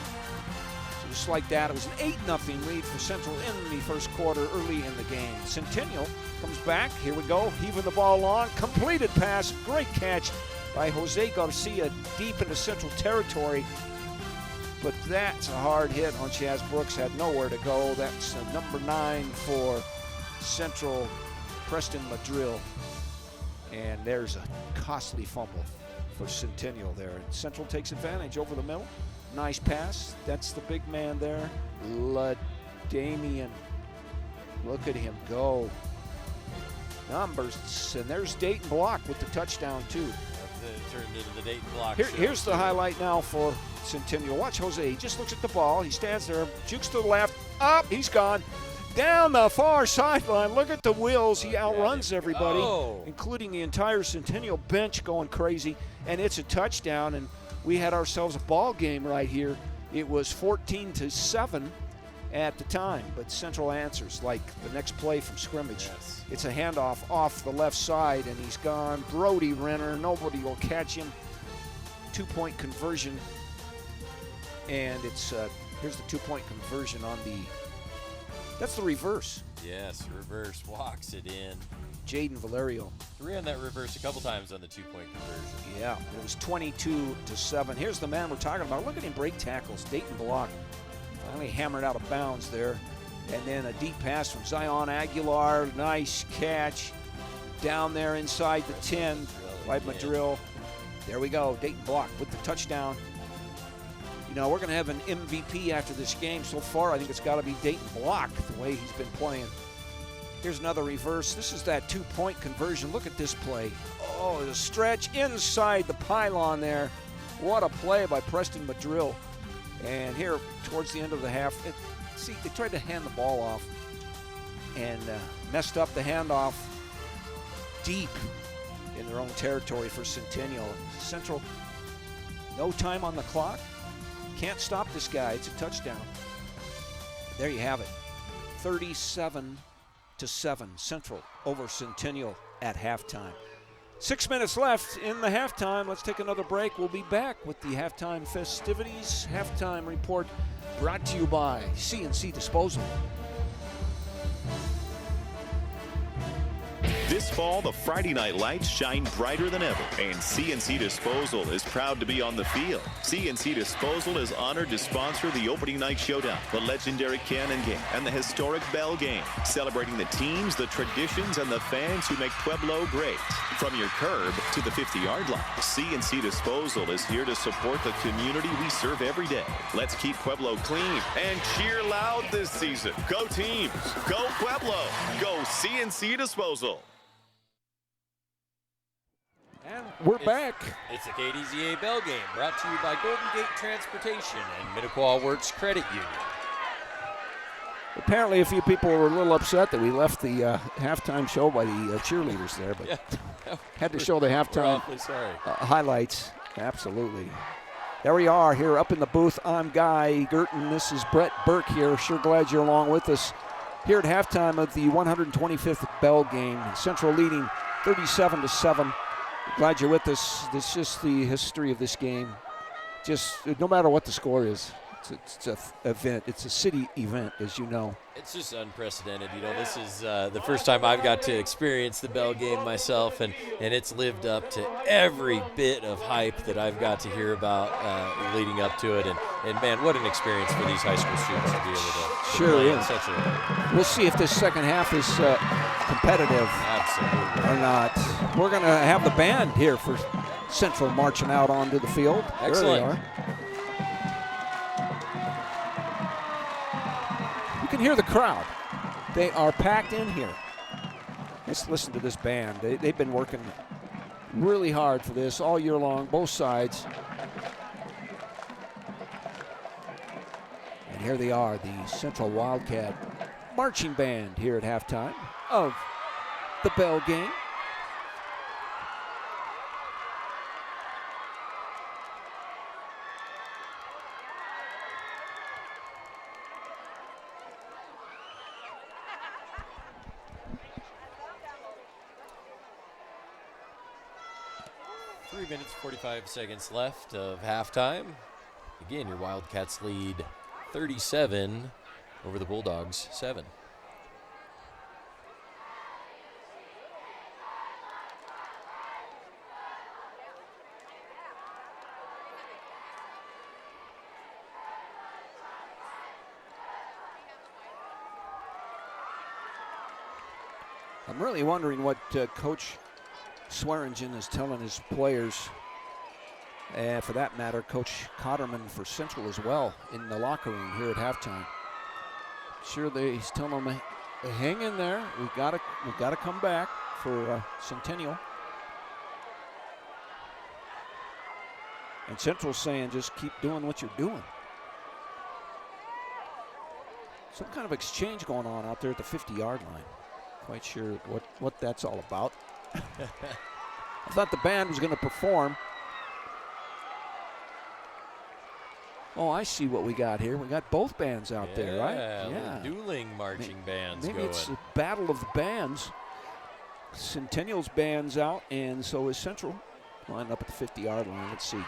So just like that, it was an 8-0 lead for Central in the first quarter early in the game. Centennial comes back. Here we go. Heaving the ball long. Completed pass. Great catch by Jose Garcia deep into Central territory. But that's a hard hit on Chaz Brooks. Had nowhere to go. That's number 9 for Central, Preston Madrill. And there's a costly fumble for Centennial there. And Central takes advantage over the middle. Nice pass. That's the big man there, LaDamian. Look at him go. Numbers. And there's Dayton Block with the touchdown, too. It turned into the Dayton Block. Here's the highlight now for Centennial. Watch Jose. He just looks at the ball. He stands there, jukes to the left. Up. He's gone. down the far sideline. Look at the wheels. He outruns everybody, including the entire Centennial bench going crazy. And it's a touchdown, and we had ourselves a ball game right here. It was 14-7 at the time, but Central answers like the next play from scrimmage. Yes. It's a handoff off the left side, and he's gone. Brody Renner, nobody will catch him. 2-point conversion, and it's here's the 2-point conversion on the. That's the reverse. Yes, reverse walks it in. Jaden Valerio. We ran that reverse a couple times on the 2-point conversion. Yeah, it was 22-7. Here's the man we're talking about. Look at him break tackles. Dayton Block finally hammered out of bounds there. And then a deep pass from Zion Aguilar. Nice catch down there inside the 10 by Madrill. There we go. Dayton Block with the touchdown. You know, we're going to have an MVP after this game. So far, I think it's got to be Dayton Block, the way he's been playing. Here's another reverse. This is that 2-point conversion. Look at this play. Oh, the stretch inside the pylon there. What a play by Preston Madrill. And here, towards the end of the half, see, they tried to hand the ball off and messed up the handoff deep in their own territory for Centennial. Central, no time on the clock. Can't stop this guy. It's a touchdown. There you have it. 37-7. Central over Centennial at halftime. 6 minutes left in the halftime. Let's take another break. We'll be back with the halftime festivities. Halftime report brought to you by CNC Disposal. This fall, the Friday night lights shine brighter than ever, and CNC Disposal is proud to be on the field. CNC Disposal is honored to sponsor the opening night showdown, the legendary Cannon Game, and the historic Bell Game, celebrating the teams, the traditions, and the fans who make Pueblo great. From your curb to the 50-yard line, CNC Disposal is here to support the community we serve every day. Let's keep Pueblo clean and cheer loud this season. Go teams! Go Pueblo! Go CNC Disposal! And we're back. It's a KDZA Bell Game brought to you by Golden Gate Transportation and Minnequaw Works Credit Union. Apparently, a few people were a little upset that we left the halftime show by the cheerleaders there, but had to show the halftime highlights. Absolutely. There we are here up in the booth. I'm Guy Gerton. This is Brett Burke here. Sure glad you're along with us here at halftime of the 125th Bell Game. Central leading 37-7. Glad you're with us. This is just the history of this game. Just no matter what the score is, it's an event. It's a city event, as you know. It's just unprecedented. You know, this is the first time I've got to experience the Bell Game myself, and it's lived up to every bit of hype that I've got to hear about leading up to it. And man, what an experience for these high school students to be able to Sure play is. in such a. We'll see if this second half is competitive Absolutely. or not. We're going to have the band here for Central marching out onto the field. Excellent. There they are. You can hear the crowd. They are packed in here. Let's listen to this band. They've been working really hard for this all year long, both sides. And here they are, the Central Wildcat Marching Band here at halftime of the Bell Game. Minutes, 45 seconds left of halftime. Again, your Wildcats lead 37 over the Bulldogs 7. I'm really wondering what Coach Swearingen is telling his players, and for that matter, Coach Cotterman for Central as well, in the locker room here at halftime. Sure, he's telling them, hang in there. We've got to come back for Centennial. And Central's saying, just keep doing what you're doing. Some kind of exchange going on out there at the 50-yard line. Quite sure what that's all about. I thought the band was going to perform. Oh, I see what we got here. We got both bands out there, right? Yeah, dueling marching bands maybe going. It's a battle of the bands. Centennial's band's out, and so is Central. Lined up at the 50-yard line. Let's see.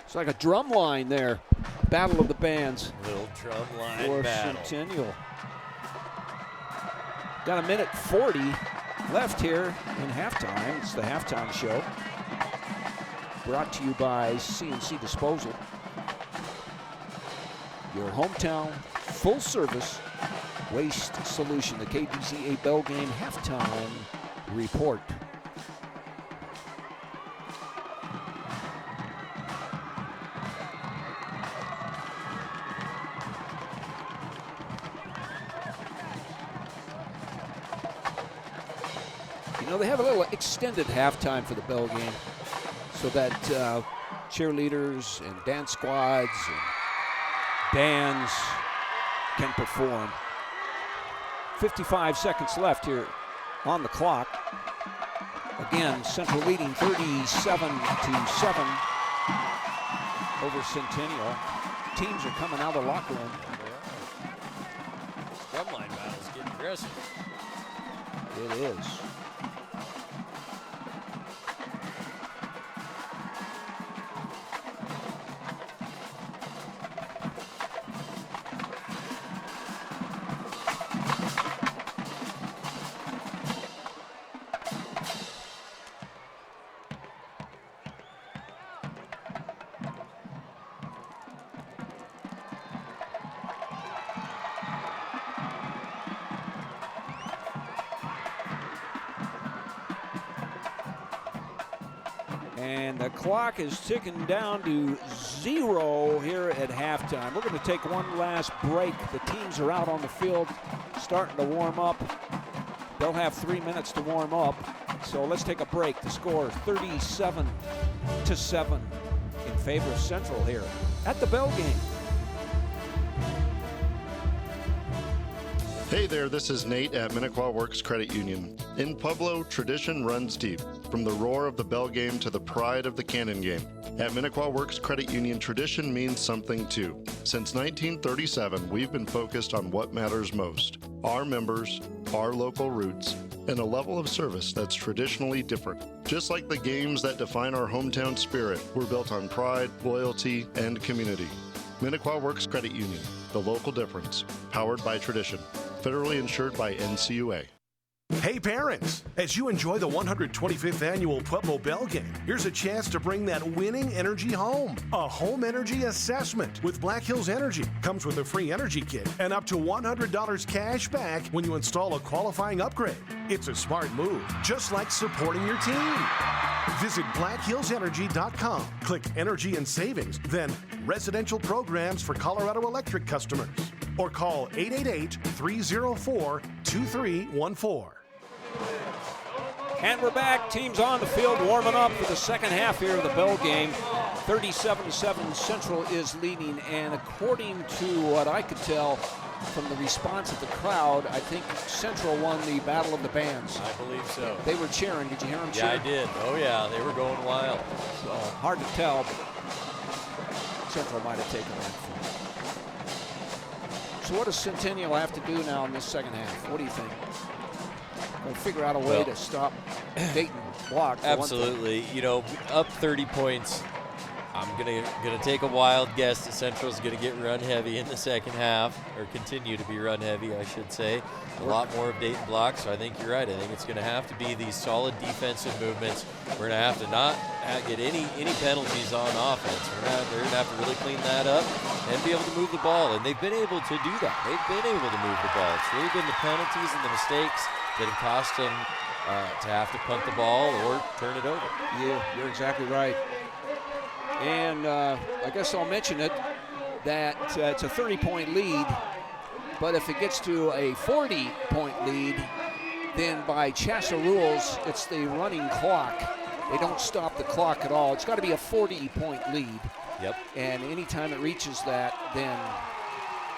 It's like a drum line there. Battle of the bands. Little drum line for battle. Centennial. Got a minute 40 left here in halftime. It's the halftime show. Brought to you by CNC Disposal. Your hometown full-service waste solution. The KDZA Bell Game halftime report. You know, they have a little extended halftime for the Bell Game so that cheerleaders and dance squads and bands can perform. 55 seconds left here on the clock. Again, Central leading 37-7 over Centennial. Teams are coming out of the locker room. Drumline battle's getting aggressive. It is. And the clock is ticking down to 0 here at halftime. We're going to take one last break. The teams are out on the field starting to warm up. They'll have 3 minutes to warm up. So let's take a break. The score 37-7 in favor of Central here at the Bell Game. Hey there, this is Nate at Minnequaw Works Credit Union. In Pueblo, tradition runs deep. From the roar of the Bell Game to the pride of the Cannon Game. At Minnequaw Works Credit Union, tradition means something too. Since 1937, we've been focused on what matters most. Our members, our local roots, and a level of service that's traditionally different. Just like the games that define our hometown spirit, we're built on pride, loyalty, and community. Minnequaw Works Credit Union, the local difference, powered by tradition. Federally insured by NCUA. Hey parents, as you enjoy the 125th annual Pueblo Bell Game, here's a chance to bring that winning energy home. A home energy assessment with Black Hills Energy comes with a free energy kit and up to $100 cash back when you install a qualifying upgrade. It's a smart move, just like supporting your team. Visit blackhillsenergy.com, click Energy and Savings, then Residential Programs for Colorado Electric customers, or call 888-304-2314. And we're back. Teams on the field warming up for the second half here of the Bell Game. 37-7 Central is leading, and according to what I could tell from the response of the crowd, I think Central won the Battle of the Bands. I believe so. They were cheering. Did you hear them cheer? Yeah, I did. Oh, yeah. They were going wild. So hard to tell, but Central might have taken that. So what does Centennial have to do now in this second half? What do you think? We'll figure out a way to stop Dayton block. Absolutely. You know, up 30 points I'm gonna take a wild guess that Central's gonna get run heavy in the second half, or continue to be run heavy, I should say. A lot more of Dayton blocks, so I think you're right. I think it's gonna have to be these solid defensive movements. We're gonna have to not get any penalties on offense. They're gonna have to really clean that up and be able to move the ball, and they've been able to do that. They've been able to move the ball. It's really been the penalties and the mistakes that have cost them to have to punt the ball or turn it over. Yeah, you're exactly right. And I guess I'll mention it, that it's a 30-point lead, but if it gets to a 40-point lead, then by CHSAA rules, it's the running clock. They don't stop the clock at all. It's got to be a 40-point lead. Yep. And anytime it reaches that, then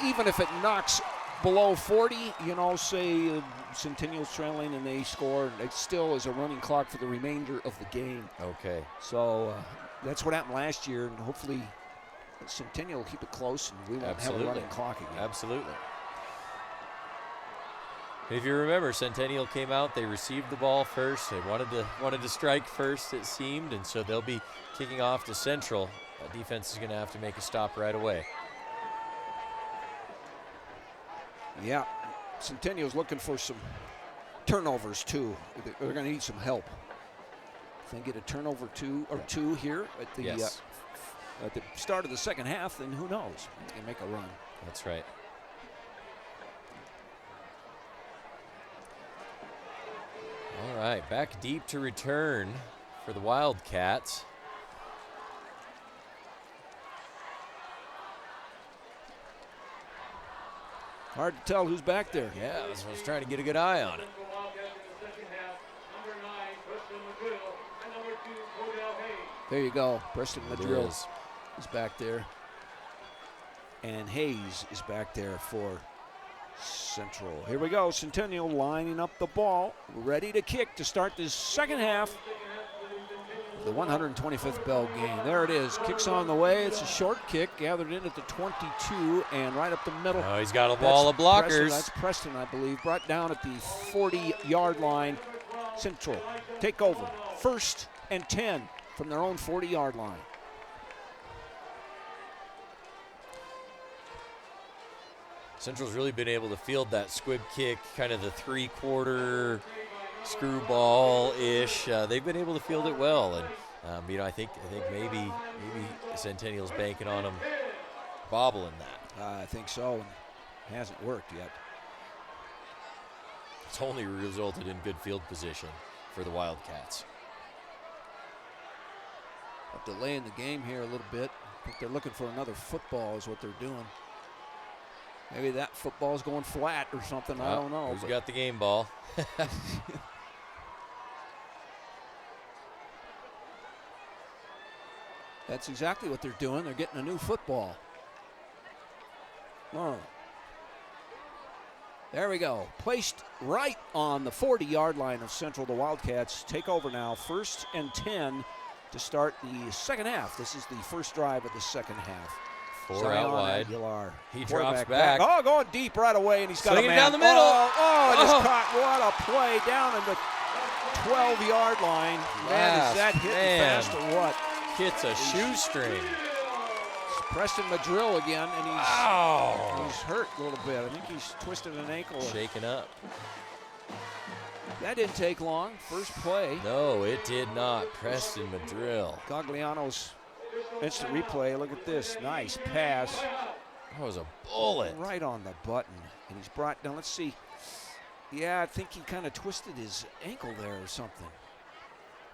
even if it knocks below 40, say Centennial's trailing and they score, it still is a running clock for the remainder of the game. Okay. So that's what happened last year, and hopefully Centennial will keep it close and we won't have a running clock again. Absolutely. If you remember, Centennial came out, they received the ball first. They wanted to strike first, it seemed, and so they'll be kicking off to Central. Defense is going to have to make a stop right away. Yeah, Centennial's looking for some turnovers too. They're going to need some help. If they get a turnover two here at the start of the second half, then who knows? They can make a run. That's right. All right, back deep to return for the Wildcats. Hard to tell who's back there. Yeah, I was trying to get a good eye on it. There you go. Preston Madrill is back there. And Hayes is back there for Central. Here we go. Centennial lining up the ball, ready to kick to start this second half of the 125th Bell game. There it is. Kicks on the way. It's a short kick, gathered in at the 22 and right up the middle. Oh, he's got a wall of blockers. That's Preston, I believe. Brought down at the 40-yard line. Central take over. 1st and 10 from their own 40-yard line. Central's really been able to field that squib kick, kind of the three-quarter screwball-ish. They've been able to field it well, and I think maybe Centennial's banking on them bobbling that. I think so. It hasn't worked yet. It's only resulted in good field position for the Wildcats. Delaying the game here a little bit. I think they're looking for another football is what they're doing. Maybe that football's going flat or something. I don't know. Who's got the game ball? That's exactly what they're doing. They're getting a new football. Oh. There we go. Placed right on the 40-yard line of Central. The Wildcats take over now. 1st and 10 to start the second half. This is the first drive of the second half. 4 out wide. Aguilar. He drops back. Oh, going deep right away, and he's got Swinging a man. Down the middle. Just caught. What a play down in the 12-yard line. Man, is that hitting fast or what? Hits a shoestring. It's Preston Madrill again, and he's hurt a little bit. I think he's twisted an ankle. Shaken up. That didn't take long. First play. No, it did not. Preston Madrill. Gagliano's instant replay. Look at this. Nice pass. That was a bullet. Right on the button. And he's brought down. Let's see. Yeah, I think he kind of twisted his ankle there or something.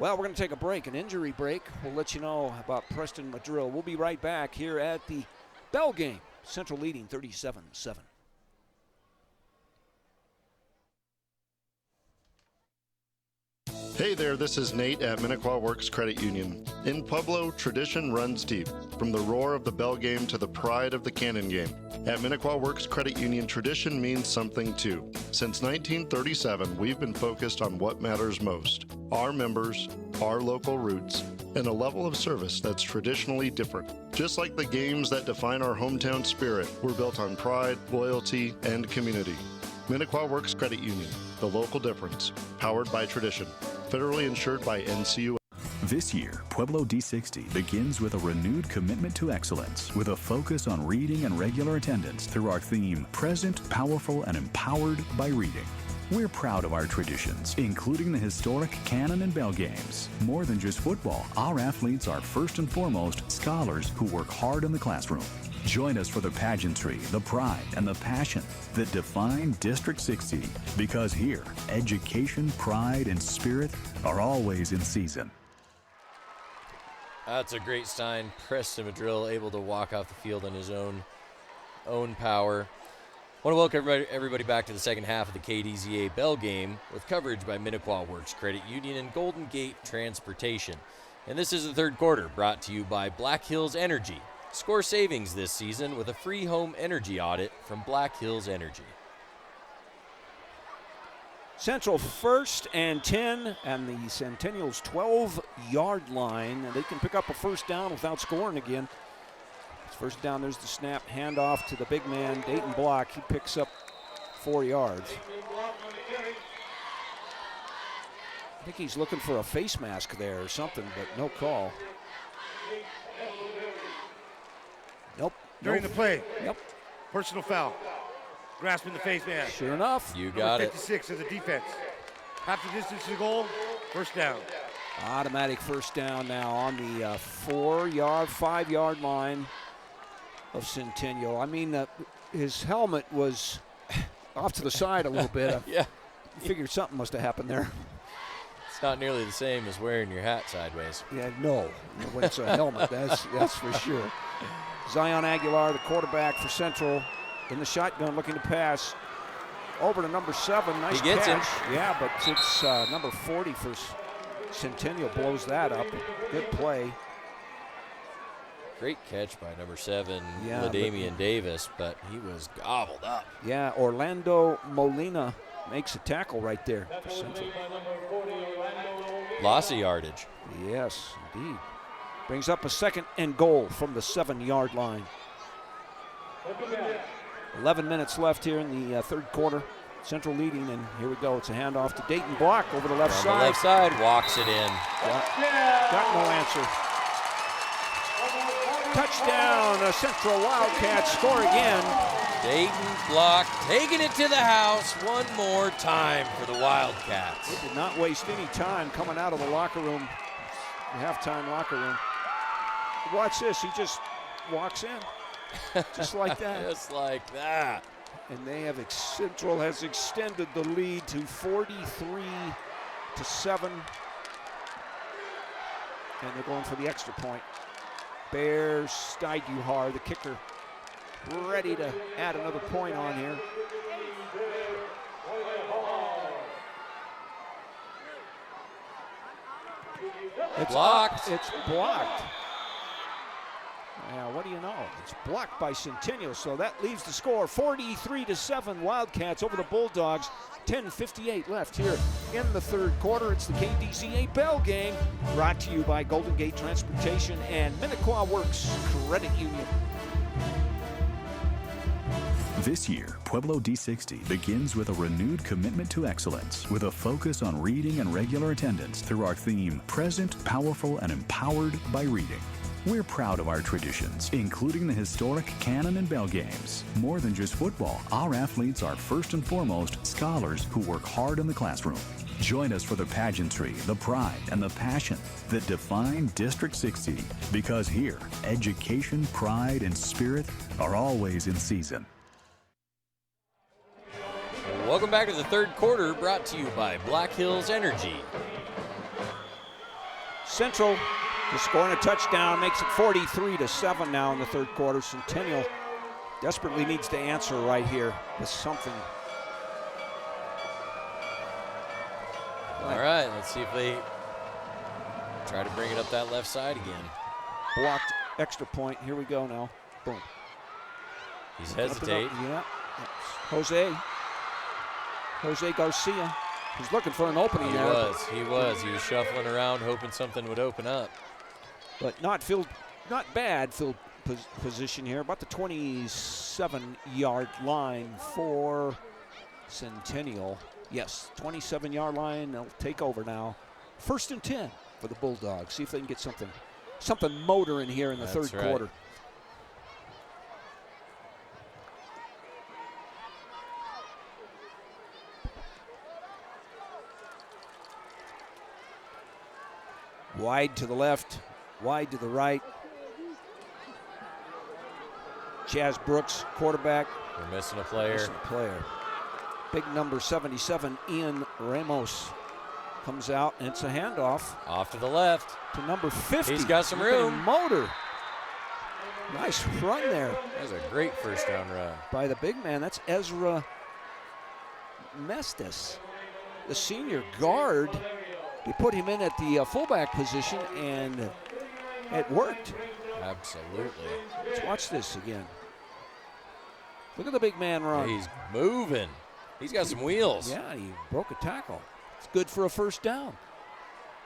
Well, we're going to take a break, an injury break. We'll let you know about Preston Madrill. We'll be right back here at the Bell game. Central leading 37-7. Hey there, this is Nate at Minnequaw Works Credit Union. In Pueblo, tradition runs deep, from the roar of the Bell game to the pride of the Cannon game. At Minnequaw Works Credit Union, tradition means something too. Since 1937, we've been focused on what matters most: our members, our local roots, and a level of service that's traditionally different. Just like the games that define our hometown spirit, we're built on pride, loyalty, and community. Minnequaw Works Credit Union, the local difference, powered by tradition. Federally insured by NCUA. This year, Pueblo D60 begins with a renewed commitment to excellence, with a focus on reading and regular attendance through our theme, Present, Powerful, and Empowered by Reading. We're proud of our traditions, including the historic Cannon and Bell Games. More than just football, our athletes are first and foremost scholars who work hard in the classroom. Join us for the pageantry, the pride, and the passion that define District 60, because here, education, pride, and spirit are always in season. That's a great sign. Preston Madrill able to walk off the field on his own power. I want to welcome everybody back to the second half of the KDZA Bell game with coverage by Minnequaw Works Credit Union and Golden Gate Transportation. And this is the third quarter, brought to you by Black Hills Energy. Score savings this season with a free home energy audit from Black Hills Energy. Central 1st and 10, and the Centennial's 12-yard line. And they can pick up a first down without scoring again. It's first down, there's the snap, handoff to the big man, Dayton Block. He picks up 4 yards. I think he's looking for a face mask there or something, but no call. Nope. During the play. Yep. Personal foul. Grasping the face man. Sure enough. You got Number 56 of the defense. Half the distance to the goal. First down. Automatic first down now on the 4-yard, 5-yard line of Centennial. I mean, his helmet was off to the side a little bit. Yeah. I figured something must have happened there. It's not nearly the same as wearing your hat sideways. Yeah, no. When it's a helmet, that's for sure. Zion Aguilar, the quarterback for Central, in the shotgun looking to pass over to number 7. Nice He gets catch. it. Yeah, but it's number 40 for Centennial blows that up. Good play. Great catch by number 7, Yeah, LaDamian Davis, but he was gobbled up. Yeah, Orlando Molina makes a tackle right there for Central. Loss of yardage. Yes, indeed. Brings up a 2nd and goal from the 7-yard line. 11 minutes left here in the third quarter. Central leading, and here we go. It's a handoff to Dayton Block over the left On side. the left side, walks it in. Got no answer. Touchdown, Central Wildcats score again. Dayton Block taking it to the house one more time for the Wildcats. They did not waste any time coming out of the locker room, the halftime locker room. Watch this, he just walks in, just like that. Just like that. And they have, Central has extended the lead to 43-7. And they're going for the extra point. Bears Steiduhar, the kicker, ready to add another point on here. It's blocked. It's blocked. Yeah, what do you know? It's blocked by Centennial, so that leaves the score 43-7 Wildcats over the Bulldogs. 10:58 left here in the third quarter. It's the KDZA Bell game, brought to you by Golden Gate Transportation and Minnequaw Works Credit Union. This year, Pueblo D60 begins with a renewed commitment to excellence, with a focus on reading and regular attendance through our theme, Present, Powerful, and Empowered by Reading. We're proud of our traditions, including the historic Cannon and Bell Games. More than just football, our athletes are first and foremost scholars who work hard in the classroom. Join us for the pageantry, the pride, and the passion that define District 60, because here, education, pride, and spirit are always in season. Welcome back to the third quarter, brought to you by Black Hills Energy. Central just scoring a touchdown, makes it 43-7 now in the third quarter. Centennial desperately needs to answer right here with something. All right, let's see if they try to bring it up that left side again. Blocked extra point. Here we go now. Boom. He's hesitating. Yeah. Jose Garcia. He's looking for an opening there. He was shuffling around, hoping something would open up. But not bad field position here. About the 27-yard line for Centennial. Yes, 27-yard line. They'll take over now. 1st and 10 for the Bulldogs. See if they can get something motoring here in the third quarter. Wide to the left, wide to the right. Chaz Brooks, quarterback. We're missing a player. Big number 77, Ian Ramos, comes out, and it's a handoff. Off to the left. To number 50. He's got some Look at him room. Motor. Nice run there. That was a great first down run. By the big man. That's Ezra Mestis, the senior guard. They put him in at the fullback position, and it worked. Absolutely. Let's watch this again. Look at the big man run. He's moving. He's got some wheels. Yeah, he broke a tackle. It's good for a first down.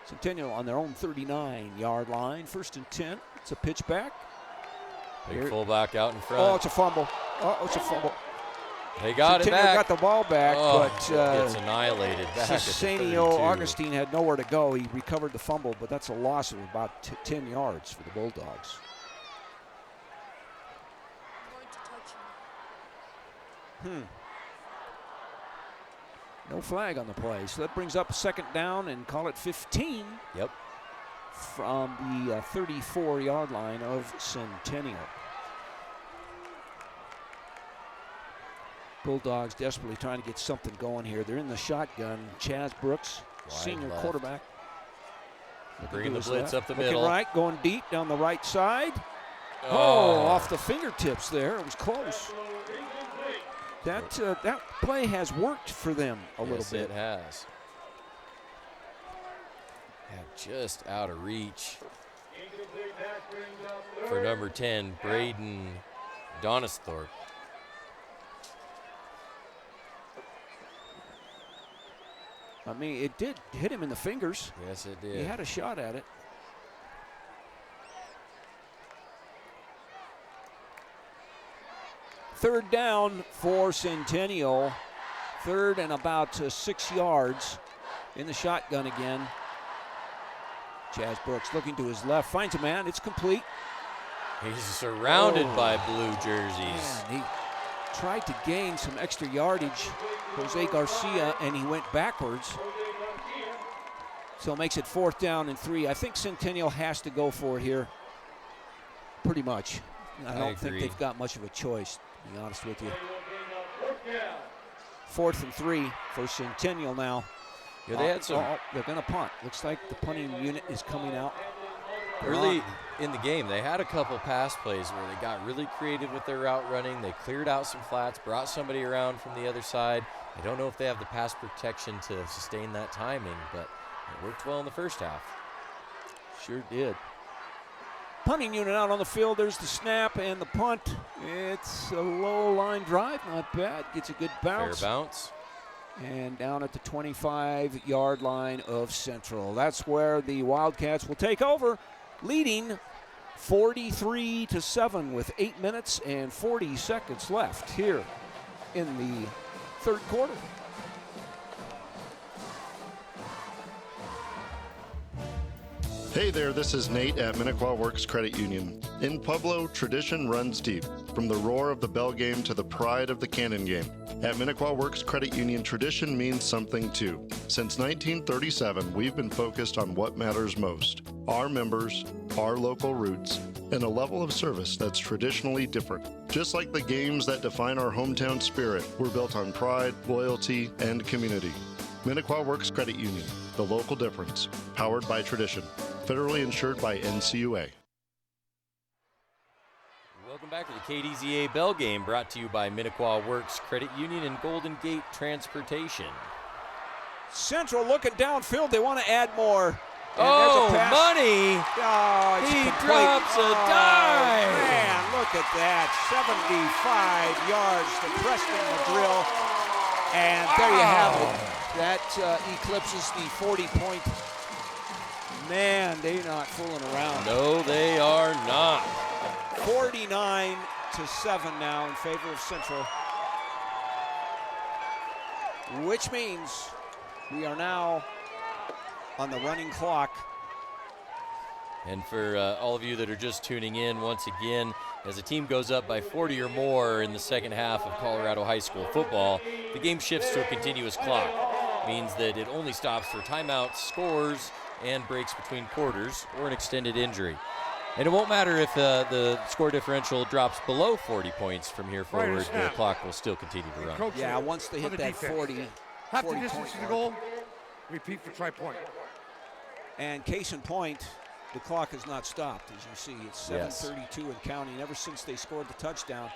Centennial on their own 39-yard line. 1st and 10. It's a pitch back. Big fullback out in front. Oh, it's a fumble. They got Centennial it back. got the ball back, but gets annihilated back at the Cesenio 32. Augustine had nowhere to go. He recovered the fumble, but that's a loss of about 10 yards for the Bulldogs. No flag on the play, so that brings up 2nd down and call it 15. Yep. From the 34-yard line of Centennial. Bulldogs desperately trying to get something going here. They're in the shotgun. Chaz Brooks, senior left. quarterback. Bringing the blitz up the Looking middle. right, going deep down the right side. Off the fingertips there. It was close. That play has worked for them a little bit. It has. Yeah, just out of reach for number 10, Braden Donisthorpe. I mean, it did hit him in the fingers. Yes, it did. He had a shot at it. Third down for Centennial. 3rd and about 6 yards in the shotgun again. Chaz Brooks looking to his left, finds a man. It's complete. He's surrounded by blue jerseys. Man, he tried to gain some extra yardage, Jose Garcia, and he went backwards. So it makes it 4th down and 3. I think Centennial has to go for it here. Pretty much. I don't think they've got much of a choice, to be honest with you. 4th and 3 for Centennial now. Yeah, they had some. They're going to punt. Looks like the punting unit is coming out. Early in the game, they had a couple pass plays where they got really creative with their route running. They cleared out some flats, brought somebody around from the other side. I don't know if they have the pass protection to sustain that timing, but it worked well in the first half. Sure did. Punting unit out on the field. There's the snap and the punt. It's a low line drive. Not bad. Gets a good bounce. Fair bounce. And down at the 25-yard line of Central. That's where the Wildcats will take over, leading 43-7 with 8 minutes and 40 seconds left here in the 3rd quarter. Hey there, this is Nate at Minnequaw Works Credit Union. In Pueblo, tradition runs deep, from the roar of the bell game to the pride of the cannon game. At Minnequaw Works Credit Union, tradition means something too. Since 1937, we've been focused on what matters most: our members, our local roots, and a level of service that's traditionally different. Just like the games that define our hometown spirit, we're built on pride, loyalty, and community. Minnequaw Works Credit Union, the local difference, powered by tradition. Federally insured by NCUA. Welcome back to the KDZA Bell Game, brought to you by Minnequaw Works Credit Union and Golden Gate Transportation. Central looking downfield. They want to add more. And Money! Oh, he drops a dime! Man, look at that. 75 yards to Preston McGrill. And there you have it. That eclipses the 40-point. Man, they're not fooling around. No, they are not. 49-7 now in favor of Central. Which means we are now on the running clock And for all of you that are just tuning in, once again, as a team goes up by 40 or more in the second half of Colorado high school football, the game shifts to a continuous clock. Means that it only stops for timeouts, scores, and breaks between quarters or an extended injury. And it won't matter if the score differential drops below 40 points from here forward, the clock will still continue to run. Yeah, once they hit that 40. Half the 40 distance to the point goal. Repeat for try point. And case in point, the clock has not stopped. As you see, it's 7:32 and counting ever since they scored the touchdown.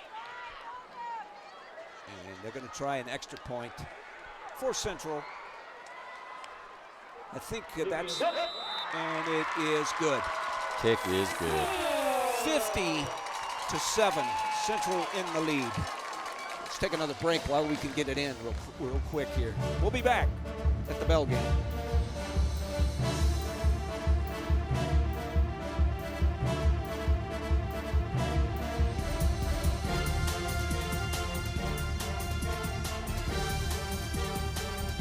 And they're going to try an extra point for Central. I think that's, and it is good. Kick is good. 50-7, Central in the lead. Let's take another break while we can get it in real quick here. We'll be back at the bell game.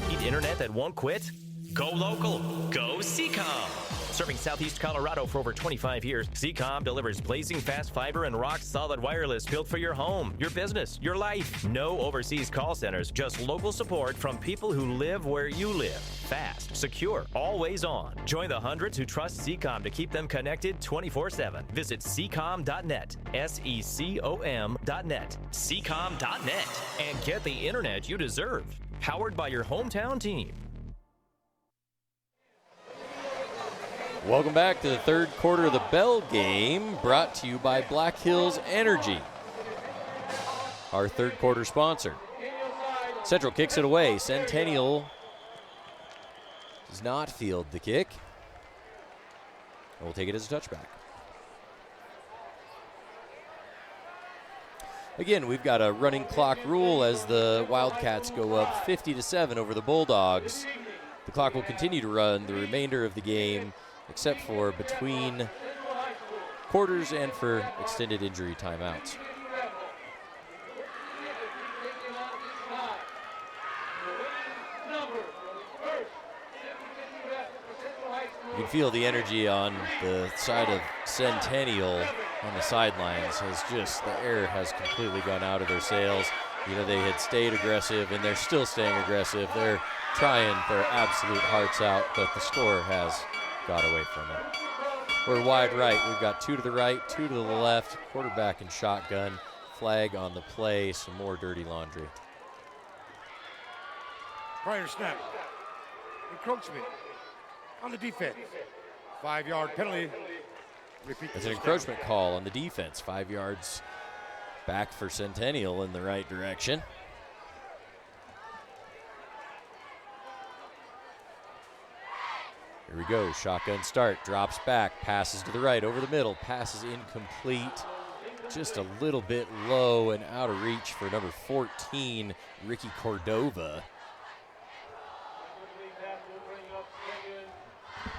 Need internet that won't quit? Go local. Go Seacom. Serving Southeast Colorado for over 25 years, Seacom delivers blazing fast fiber and rock-solid wireless built for your home, your business, your life. No overseas call centers, just local support from people who live where you live. Fast, secure, always on. Join the hundreds who trust Seacom to keep them connected 24/7. Visit Seacom.net, SECOM.net, Seacom.net, and get the internet you deserve. Powered by your hometown team. Welcome back to the third quarter of the bell game, brought to you by Black Hills Energy, our third quarter sponsor. Central kicks it away. Centennial does not field the kick. We'll take it as a touchback. Again, we've got a running clock rule as the Wildcats go up 50-7 over the Bulldogs. The clock will continue to run the remainder of the game, except for between quarters and for extended injury timeouts. You can feel the energy on the side of Centennial on the sidelines. Has just, the air has completely gone out of their sails. You know, they had stayed aggressive and they're still staying aggressive. They're trying their absolute hearts out, but the score has got away from them. We're wide right. We've got two to the right, two to the left, quarterback and shotgun, flag on the play, some more dirty laundry. Prior snap. Encroachment on the defense. 5-yard penalty. Repeat. It's an encroachment call on the defense. 5 yards back for Centennial in the right direction. Here we go, shotgun start, drops back, passes to the right, over the middle, passes incomplete. Just a little bit low and out of reach for number 14, Ricky Cordova.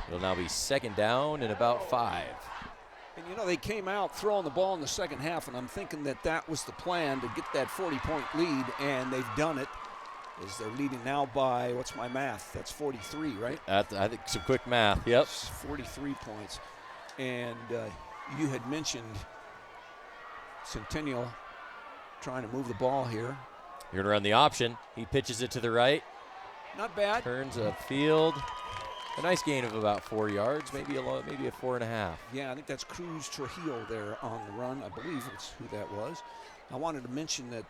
It'll now be second down and about 5. And you know, they came out throwing the ball in the second half, and I'm thinking that was the plan, to get that 40-point lead, and they've done it. As they're leading now by, what's my math? That's 43, right? I think some quick math, yep. 43 points. And you had mentioned Centennial trying to move the ball here. You're going to run the option. He pitches it to the right. Not bad. Turns upfield. A nice gain of about 4 yards, maybe a 4.5. Yeah, I think that's Cruz Trujillo there on the run. I believe it's who that was. I wanted to mention that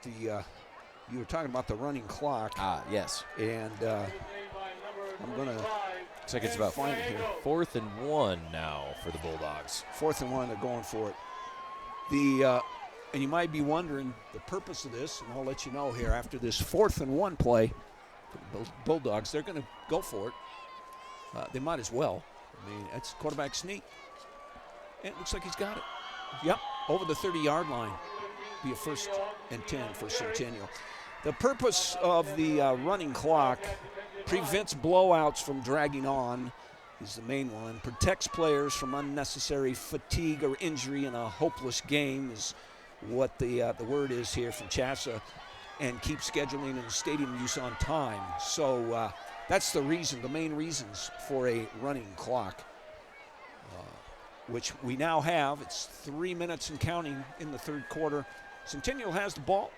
you were talking about the running clock. Yes. And I'm going to looks like it's about find it here. 4th and 1 now for the Bulldogs. 4th and 1, they're going for it. And you might be wondering the purpose of this, and I'll let you know here after this 4th and 1 play. The Bulldogs, they're going to go for it. They might as well. I mean, it's quarterback sneak. And it looks like he's got it. Yep, over the 30-yard line. Be a 1st and 10 for Centennial. The purpose of the running clock prevents blowouts from dragging on is the main one. Protects players from unnecessary fatigue or injury in a hopeless game is what the word is here from CHSAA, and keeps scheduling and stadium use on time. So that's the reason, the main reasons for a running clock. which we now have. It's 3 minutes and counting in the third quarter. Centennial has the ball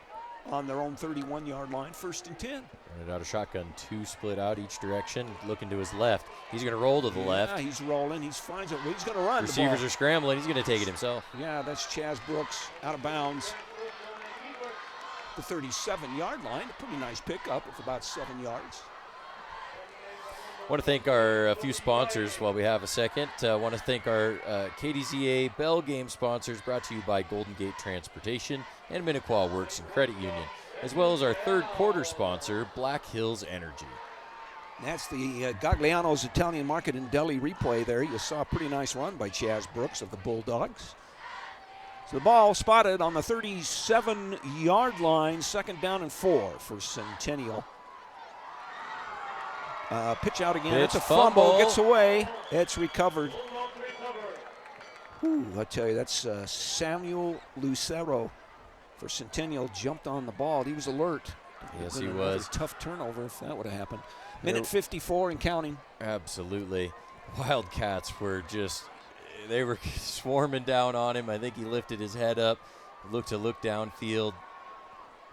on their own 31-yard line, 1st and 10. Running out of shotgun, 2 split out each direction, looking to his left. He's going to roll to the left. Yeah, he's rolling. He finds it. He's going to run. Receivers are scrambling. He's going to take it himself. Yeah, that's Chaz Brooks out of bounds. The 37-yard line, a pretty nice pickup of about 7 yards. I want to thank our few sponsors while we have a second. I want to thank our KDZA Bell Game sponsors, brought to you by Golden Gate Transportation and Minnequaw Works and Credit Union, as well as our third quarter sponsor, Black Hills Energy. That's the Gagliano's Italian Market and Deli replay there. You saw a pretty nice run by Chaz Brooks of the Bulldogs. So the ball spotted on the 37-yard line, 2nd down and 4 for Centennial. Pitch out again. It's a fumble. Gets away. It's recovered. Whew, I tell you, that's Samuel Lucero for Centennial. Jumped on the ball. He was alert. Yes, he was. Tough turnover if that would have happened. Minute 54 and counting. Absolutely. Wildcats were they were swarming down on him. I think he lifted his head up, looked downfield,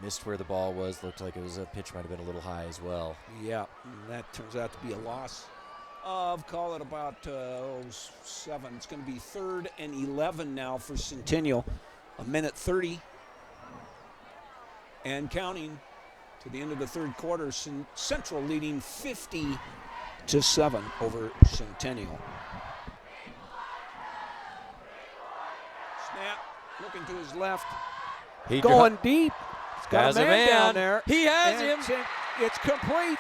missed where the ball was. Looked like a pitch might have been a little high as well. Yeah, that turns out to be a loss of, call it about 7. It's going to be 3rd and 11 now for Centennial. A minute 30 and counting to the end of the third quarter. Central leading 50-7 over Centennial. Snap, looking to his left, going deep. He's got a man down there. He has him. It's complete.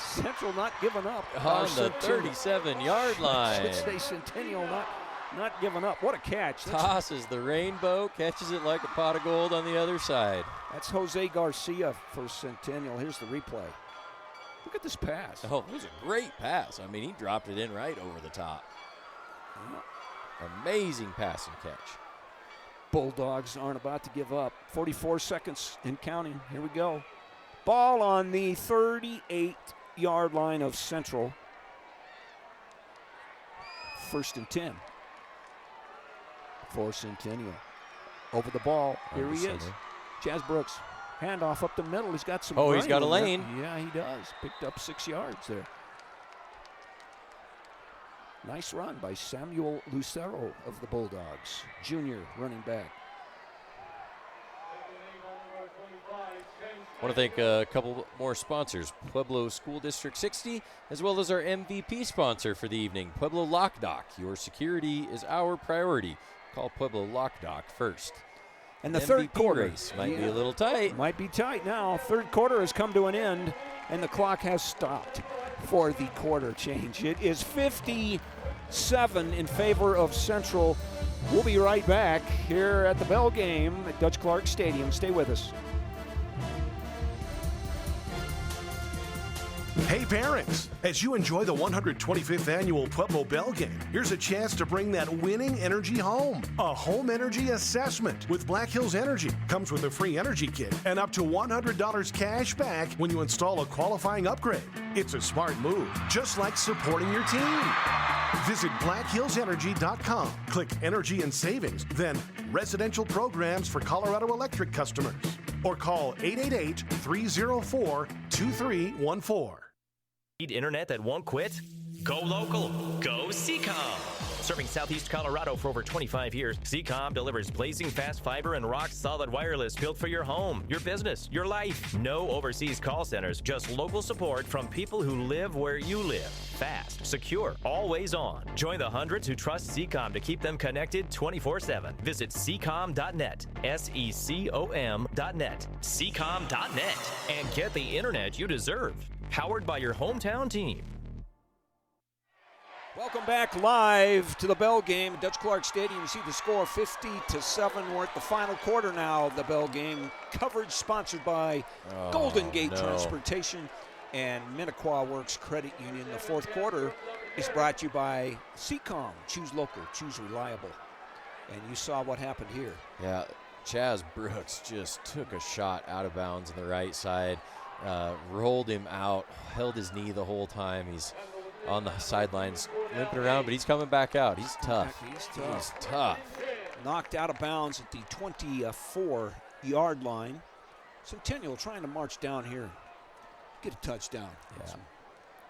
Central not giving up. On the 37-yard line. I should say Centennial not giving up. What a catch. Tosses the rainbow, catches it like a pot of gold on the other side. That's Jose Garcia for Centennial. Here's the replay. Look at this pass. Oh, it was a great pass. I mean, he dropped it in right over the top. Amazing pass and catch. Bulldogs aren't about to give up. 44 seconds and counting. Here we go. Ball on the 38-yard line of Central. 1st and 10 for Centennial. Over the ball. Here he is. Chaz Brooks. Handoff up the middle. He's got some. Oh, he's got a lane. Yeah, he does. Picked up 6 yards there. Nice run by Samuel Lucero of the Bulldogs, junior running back. I want to thank a couple more sponsors, Pueblo School District 60, as well as our MVP sponsor for the evening, Pueblo Lock Dock. Your security is our priority. Call Pueblo Lock Dock first. And the third quarter race might be a little tight. Might be tight now. Third quarter has come to an end, and the clock has stopped for the quarter change. It is 57 in favor of Central. We'll be right back here at the Bell game at Dutch Clark Stadium. Stay with us. Hey parents, as you enjoy the 125th annual Pueblo Bell Game, here's a chance to bring that winning energy home. A home energy assessment with Black Hills Energy comes with a free energy kit and up to $100 cash back when you install a qualifying upgrade. It's a smart move, just like supporting your team. Visit blackhillsenergy.com, click Energy and Savings, then Residential Programs for Colorado Electric customers, or call 888-304-2314. Need internet that won't quit? Go local. Go Seacom. Serving Southeast Colorado for over 25 years, Seacom delivers blazing fast fiber and rock-solid wireless built for your home, your business, your life. No overseas call centers, just local support from people who live where you live. Fast, secure, always on. Join the hundreds who trust Seacom to keep them connected 24/7. Visit Seacom.net, SECOM.net, Seacom.net, and get the internet you deserve. Powered by your hometown team. Welcome back live to the Bell game at Dutch Clark Stadium. You see the score 50-7. We're at the final quarter now of the Bell game. Coverage sponsored by Golden Gate Transportation and Minnequaw Works Credit Union. The fourth quarter is brought to you by Seacom. Choose local, choose reliable. And you saw what happened here. Yeah, Chaz Brooks just took a shot out of bounds on the right side, rolled him out, held his knee the whole time. He's on the sidelines, limping around, but he's coming back out. He's tough. He's tough. He's tough. Knocked out of bounds at the 24-yard line. Centennial trying to march down here. Get a touchdown. Yeah.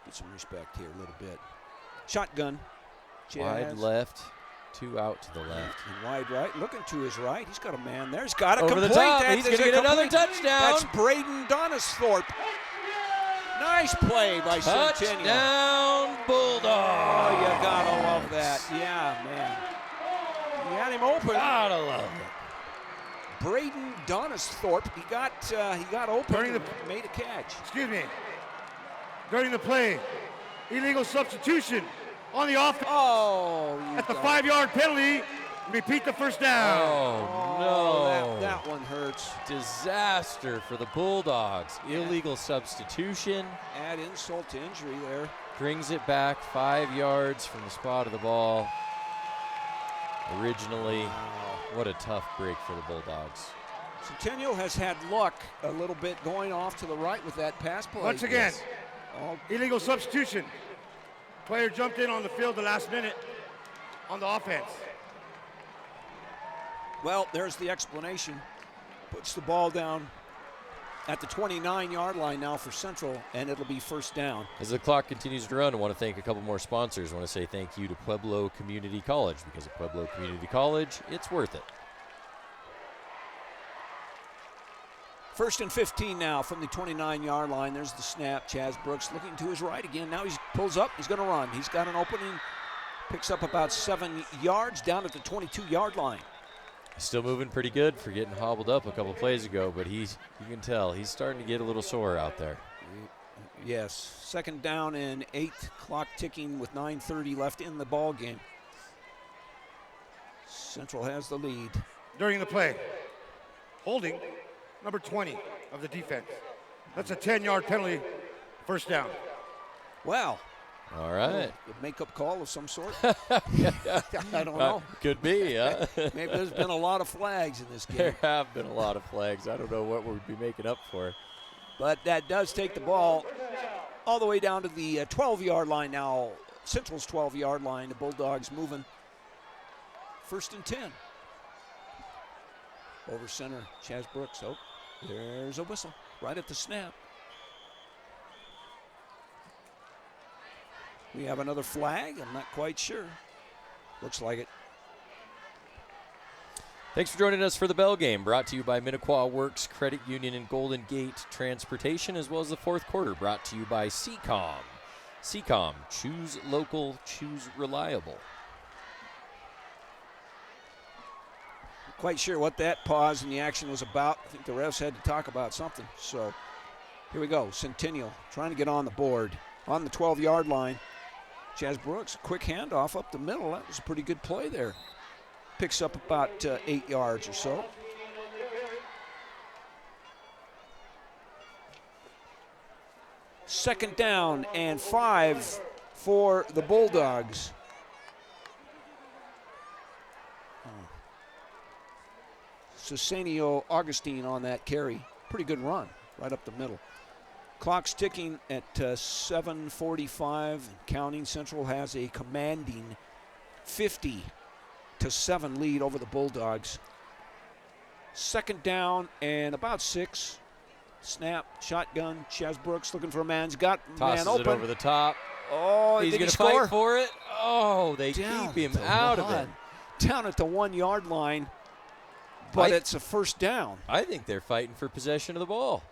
Get some respect here a little bit. Shotgun. Wide left, 2 out to the left. And wide right, looking to his right. He's got a man there. He's got a Over complete. the top. That He's is going to a get another complete. touchdown. That's Braden Donisthorpe. Nice play by Centennial. Touchdown, Bulldogs. Oh, you gotta love that. Yeah, man. You had him open. Gotta love it. Braden Donisthorpe. He got open. And made a catch. Excuse me. During the play, illegal substitution on the offense. Oh, at the 5-yard penalty. Repeat the first down. Oh, no. That one hurts. Disaster for the Bulldogs. Illegal substitution. Add insult to injury there. Brings it back 5 yards from the spot of the ball. Originally, what a tough break for the Bulldogs. Centennial has had luck a little bit going off to the right with that pass play. Once again, illegal substitution. Player jumped in on the field the last minute on the offense. Well, there's the explanation. Puts the ball down at the 29-yard line now for Central, and it'll be first down. As the clock continues to run, I want to thank a couple more sponsors. I want to say thank you to Pueblo Community College, because at Pueblo Community College, it's worth it. First and 15 now from the 29-yard line. There's the snap. Chaz Brooks looking to his right again. Now he pulls up. He's going to run. He's got an opening. Picks up about 7 yards down at the 22-yard line. Still moving pretty good for getting hobbled up a couple plays ago, but you can tell he's starting to get a little sore out there. Yes. Second down and 8. Clock ticking with 9:30 left in the ball game. Central has the lead. During the play, holding number 20 of the defense. That's a 10-yard penalty, first down. Wow. All right. A makeup call of some sort? I don't know. Could be, huh? Maybe there's been a lot of flags in this game. There have been a lot of flags. I don't know what we'd be making up for. But that does take the ball all the way down to the 12-yard line now. Central's 12-yard line. The Bulldogs moving. First and 10. Over center, Chaz Brooks. Oh, there's a whistle right at the snap. We have another flag. I'm not quite sure. Looks like it. Thanks for joining us for the Bell Game, brought to you by Minnequaw Works Credit Union and Golden Gate Transportation, as well as the fourth quarter, brought to you by CCOM. CCOM, choose local, choose reliable. Quite sure what that pause in the action was about. I think the refs had to talk about something. So here we go. Centennial trying to get on the board on the 12-yard line. Chaz Brooks, quick handoff up the middle. That was a pretty good play there. Picks up about 8 yards or so. Second down and 5 for the Bulldogs. Cesenio Augustine on that carry. Pretty good run right up the middle. Clock's ticking at 7:45 and counting. Central has a commanding 50-7 lead over the Bulldogs. Second down and about 6. Snap, shotgun. Chaz Brooks looking for a man. He's got Tosses man open. It over the top. Oh, he's going to fight for it. Oh, they down keep him out of it. Down at the 1-yard line, but it's a first down. I think they're fighting for possession of the ball.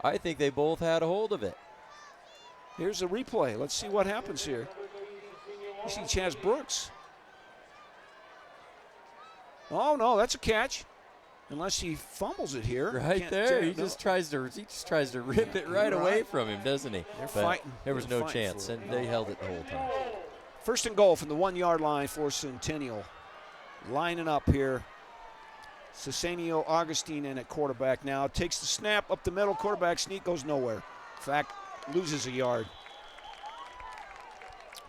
I think they both had a hold of it. Here's a replay. Let's see what happens here. You see Chaz Brooks. Oh no, that's a catch. Unless he fumbles it here. Right there. He just tries to rip it right away from him, doesn't he? They're but fighting. There was no chance, and they held it the whole time. First and goal from the 1-yard line for Centennial. Lining up here. Cesenio Augustine in at quarterback now. Takes the snap up the middle. Quarterback sneak goes nowhere. In fact, loses a yard.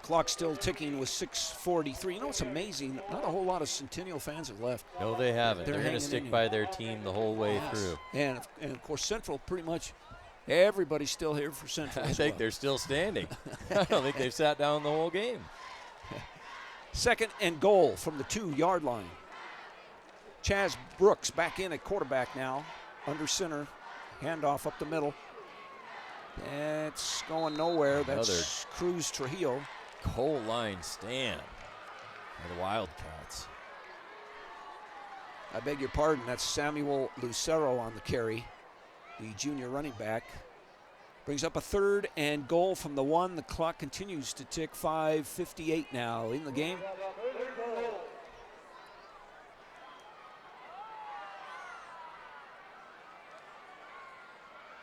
Clock still ticking with 6:43. You know what's amazing? Not a whole lot of Centennial fans have left. No, they haven't. They're going to hanging stick in by here. their team the whole way through. And of course, Central pretty much Everybody's still here for Central. I think they're still standing. I don't think they've sat down the whole game. 2nd and goal from the 2-yard line. Chaz Brooks back in at quarterback now, under center. Handoff up the middle. It's going nowhere. That's Another Cruz Trujillo. Goal line stand for the Wildcats. I beg your pardon, that's Samuel Lucero on the carry, the junior running back. Brings up a 3rd and goal from the 1. The clock continues to tick. 5:58 now in the game.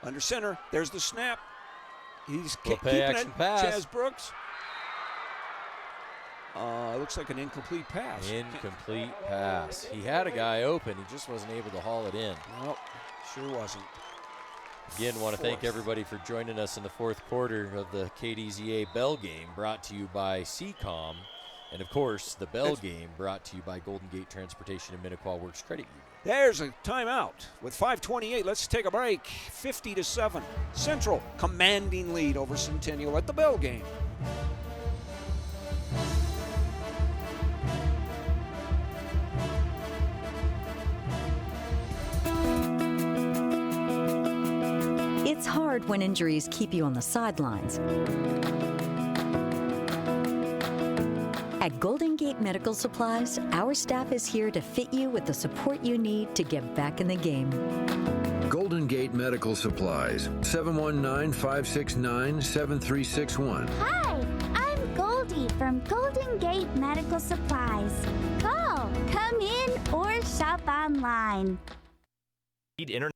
Under center, there's the snap. He's keeping it. Pass. Chaz Brooks. It looks like an incomplete pass. Incomplete pass. He had a guy open. He just wasn't able to haul it in. Nope, sure wasn't. Again, want to thank everybody for joining us in the 4th quarter of the KDZA Bell game, brought to you by CCOM. And, of course, the Bell game brought to you by Golden Gate Transportation and Minnequaw Works Credit Union. There's a timeout with 5:28. Let's take a break. 50-7. Central commanding lead over Centennial at the Bell game. It's hard when injuries keep you on the sidelines. At Golden Gate Medical Supplies, our staff is here to fit you with the support you need to get back in the game. Golden Gate Medical Supplies, 719-569-7361. Hi, I'm Goldie from Golden Gate Medical Supplies. Call, come in, or shop online. Internet.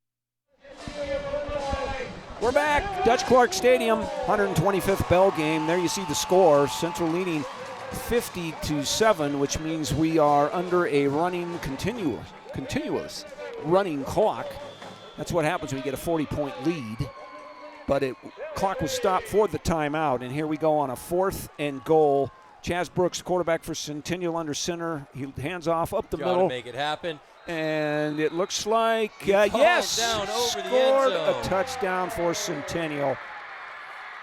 We're back. Dutch Clark Stadium, 125th Bell game. There you see the score. Central leading 50-7, which means we are under a running continuous running clock. That's what happens when you get a 40-point lead. But clock was stopped for the timeout, and here we go on a 4th and goal. Chaz Brooks, quarterback for Centennial, under center. He hands off up the middle. Make it happen. And it looks like, yes, down over scored the end a zone. touchdown for Centennial.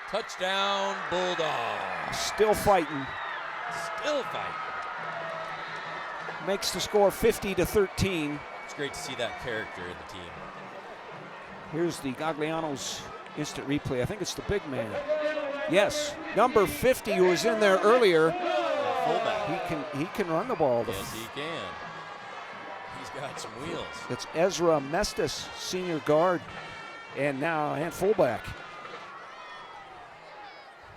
Touchdown, Bulldogs. Still fighting. Still fighting. Makes the score 50-13. It's great to see that character in the team. Here's the Gagliano's instant replay. I think it's the big man. Yes, number 50 who was in there earlier. Fullback. He can run the ball. Yes, he can. He's got some wheels. It's Ezra Mestis, senior guard, and fullback.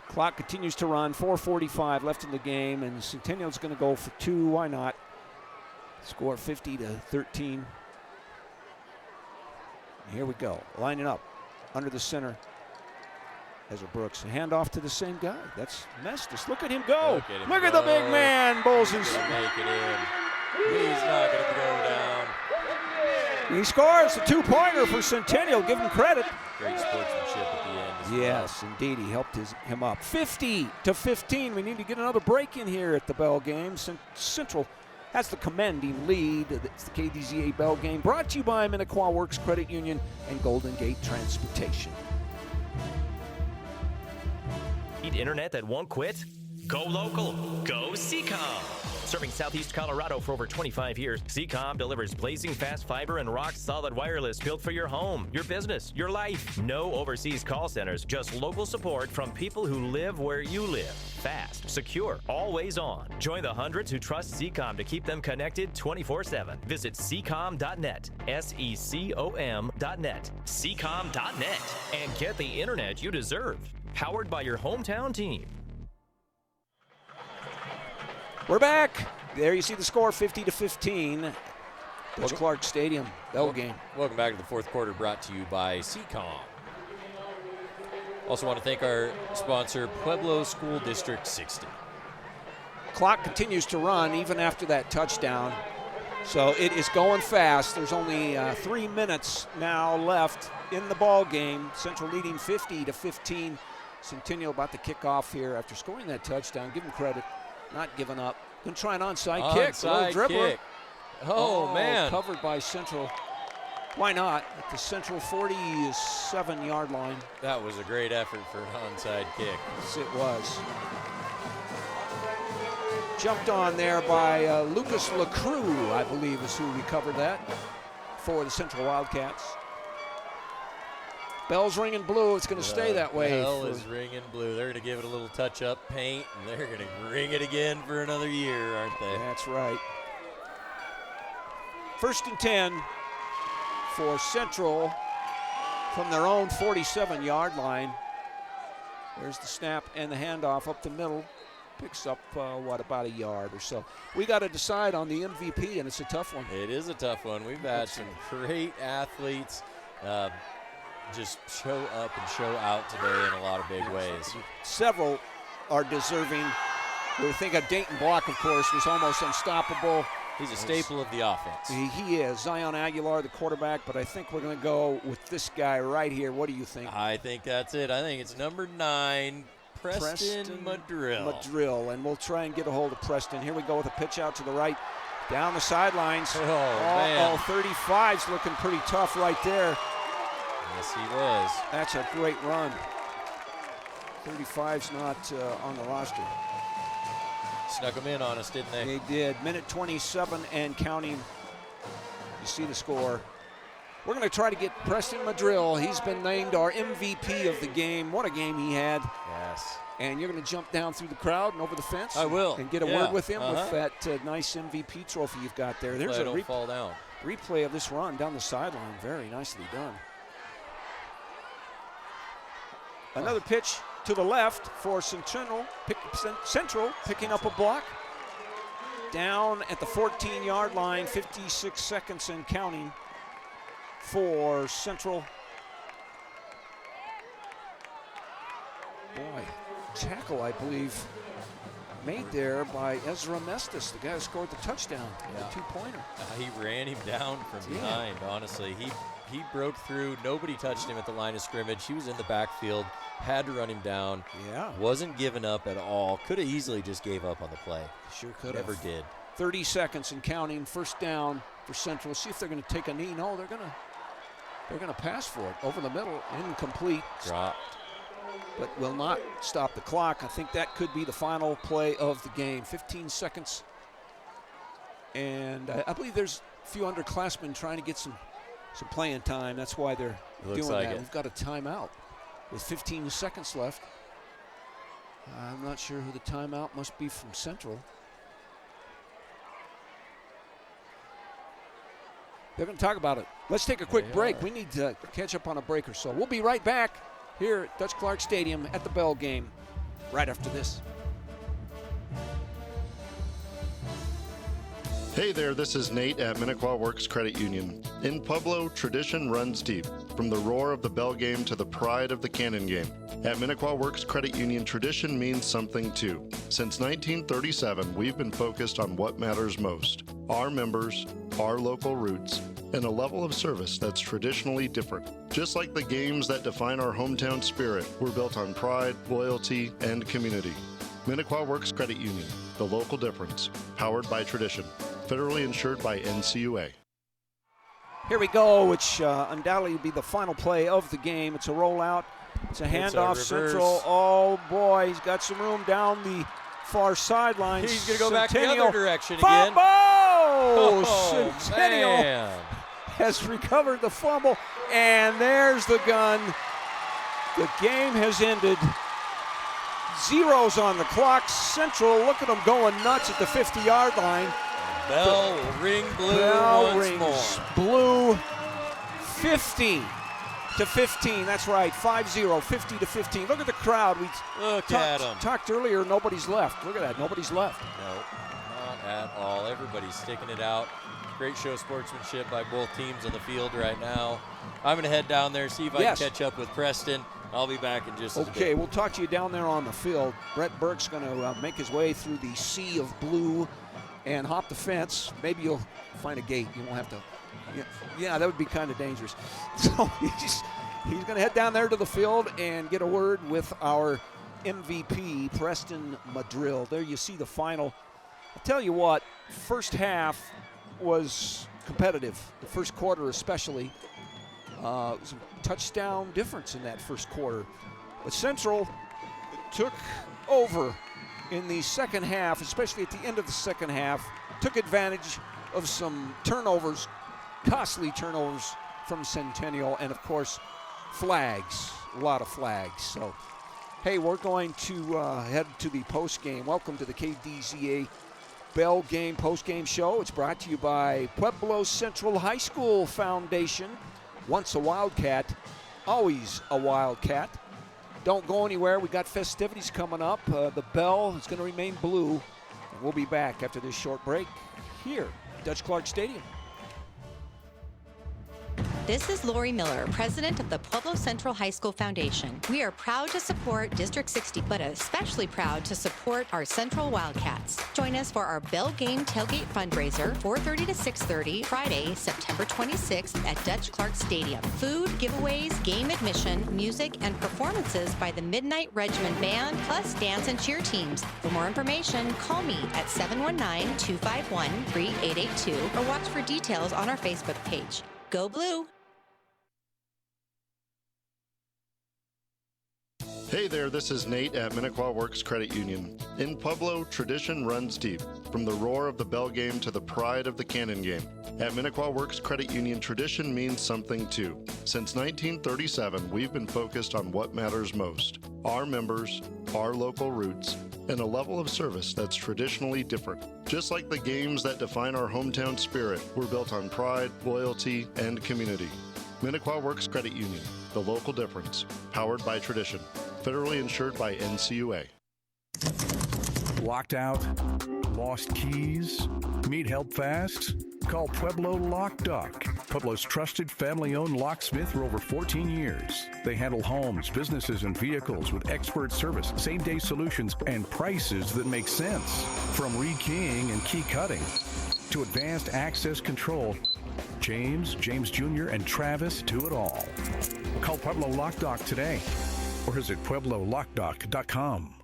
Clock continues to run. 4:45 left in the game, and Centennial's going to go for 2. Why not? Score 50-13. Here we go. Lining up under the center. Ezra Brooks. A handoff to the same guy. That's Mestis. Look at him go. Look at the big man. Bowles is. Make it in. He's not going to go down. He scores a 2-pointer for Centennial. Give him credit. Great sportsmanship at the end as well. Yes, indeed. He helped him up. 50-15. We need to get another break in here at the Bell game. Central has the commanding lead. It's the KDZA Bell game, brought to you by Minnequaw Works Credit Union and Golden Gate Transportation. Need internet that won't quit? Go local. Go CCOM. Serving Southeast Colorado for over 25 years, CCOM delivers blazing fast fiber and rock-solid wireless built for your home, your business, your life. No overseas call centers, just local support from people who live where you live. Fast, secure, always on. Join the hundreds who trust CCOM to keep them connected 24/7. Visit ccom.net, SECOM.net, ccom.net, and get the internet you deserve. Powered by your hometown team. We're back. There you see the score, 50-15. Dutch Clark Stadium, Bell game. Welcome back to the 4th quarter, brought to you by CCOM. Also want to thank our sponsor, Pueblo School District 60. Clock continues to run even after that touchdown. So it is going fast. There's only 3 minutes now left in the ball game. Central leading 50-15. Centennial about to kick off here after scoring that touchdown. Give him credit. Not giving up. Going to try an onside kick. Onside dribbler. kick. Oh, man. Covered by Central. Why not? At the Central 47-yard line. That was a great effort for an onside kick. Yes, it was. Jumped on there by Lucas LaCrue, I believe is who recovered that for the Central Wildcats. Bell's ringing blue. It's going to stay that way. Bell is ringing blue. They're going to give it a little touch-up paint, and they're going to ring it again for another year, aren't they? That's right. 1st and 10 for Central from their own 47-yard line. There's the snap and the handoff up the middle. Picks up, about a yard or so. We got to decide on the MVP, and it's a tough one. It is a tough one. We've had some great athletes just show up and show out today in a lot of big ways. Several are deserving. We think of Dayton Block, of course, was almost unstoppable. He's a staple of the offense. He is. Zion Aguilar, the quarterback, but I think we're going to go with this guy right here. What do you think? I think that's it. I think it's number 9, Preston Madrill. And we'll try and get a hold of Preston. Here we go with a pitch out to the right, down the sidelines. Oh, man. 35's looking pretty tough right there. Yes, he was. That's a great run. 35's not on the roster. Snuck them in on us, didn't they? They did. Minute 27 and counting. You see the score. We're going to try to get Preston Madrill. He's been named our MVP of the game. What a game he had. Yes. And you're going to jump down through the crowd and over the fence. I will. And get a word with him with that nice MVP trophy you've got there. There's a don't fall down. Replay of this run down the sideline. Very nicely done. Another pitch to the left for Central picking up a block. Down at the 14-yard line, 56 seconds and counting for Central. Boy, tackle, I believe, made there by Ezra Mestis, the guy who scored the touchdown, the two-pointer. He ran him down from behind, honestly. He broke through. Nobody touched him at the line of scrimmage. He was in the backfield, had to run him down. Yeah. Wasn't giving up at all. Could have easily just gave up on the play. Sure could have. Never did. 30 seconds and counting. First down for Central. See if they're going to take a knee. No, they're going to pass for it. Over the middle, incomplete. Dropped. But will not stop the clock. I think that could be the final play of the game. 15 seconds. And I believe there's a few underclassmen trying to get some playing time. That's why they're doing that. We've got a timeout with 15 seconds left. I'm not sure who the timeout must be from Central. They're going to talk about it. Let's take a quick break. We need to catch up on a break or so. We'll be right back here at Dutch Clark Stadium at the Bell game right after this. Hey there, this is Nate at Minnequaw Works Credit Union. In Pueblo, tradition runs deep, from the roar of the Bell game to the pride of the Cannon game. At Minnequaw Works Credit Union, tradition means something too. Since 1937, we've been focused on what matters most: our members, our local roots, and a level of service that's traditionally different. Just like the games that define our hometown spirit, we're built on pride, loyalty, and community. Minnequaw Works Credit Union, the local difference, powered by tradition. Federally insured by NCUA. Here we go, which undoubtedly will be the final play of the game. It's a rollout. It's a handoff. Central. Oh, boy, he's got some room down the far sideline. He's going to go back the other direction again. Oh, Centennial man. has recovered the fumble, and there's the gun. The game has ended. Zeros on the clock. Central, look at them going nuts at the 50-yard line. Bell will ring blue Bell once rings more. Blue 50 to 15. That's right, 5-0, 50 to 15. Look at the crowd. We talked earlier, nobody's left. Look at that, nobody's left. No, not at all. Everybody's sticking it out. Great show of sportsmanship by both teams on the field right now. I'm going to head down there, see if I can catch up with Preston. I'll be back in just a bit. Okay, we'll talk to you down there on the field. Brett Burke's going to make his way through the sea of blue and hop the fence. Maybe you'll find a gate. You won't have to. Yeah, that would be kind of dangerous. So he's going to head down there to the field and get a word with our MVP, Preston Madrill. There you see the final. I'll tell you what, first half was competitive. The first quarter especially. It was a touchdown difference in that first quarter. But Central took over in the second half, especially at the end of the second half, took advantage of some turnovers, costly turnovers from Centennial, and of course, flags, a lot of flags. So, hey, we're going to head to the post-game. Welcome to the KDZA Bell Game post-game show. It's brought to you by Pueblo Central High School Foundation. Once a Wildcat, always a Wildcat. Don't go anywhere. We got festivities coming up. The bell is going to remain blue. And we'll be back after this short break here at Dutch Clark Stadium. This is Lori Miller, president of the Pueblo Central High School Foundation. We are proud to support District 60, but especially proud to support our Central Wildcats. Join us for our Bell Game Tailgate fundraiser, 4:30 to 6:30, Friday, September 26th at Dutch Clark Stadium. Food, giveaways, game admission, music, and performances by the Midnight Regiment Band, plus dance and cheer teams. For more information, call me at 719-251-3882 or watch for details on our Facebook page. Go Blue! Hey there, this is Nate at Minnequaw Works Credit Union. In Pueblo, tradition runs deep, from the roar of the bell game to the pride of the cannon game. At Minnequaw Works Credit Union, tradition means something too. Since 1937, we've been focused on what matters most: our members, our local roots, and a level of service that's traditionally different. Just like the games that define our hometown spirit, we're built on pride, loyalty, and community. Minnequaw Works Credit Union, the local difference, powered by tradition. Federally insured by NCUA. Locked out? Lost keys? Need help fast? Call Pueblo Lock Dock. Pueblo's trusted family-owned locksmith for over 14 years. They handle homes, businesses, and vehicles with expert service, same-day solutions, and prices that make sense. From rekeying and key cutting to advanced access control, James Jr., and Travis do it all. Call Pueblo Lock Dock today or visit PuebloLockDock.com.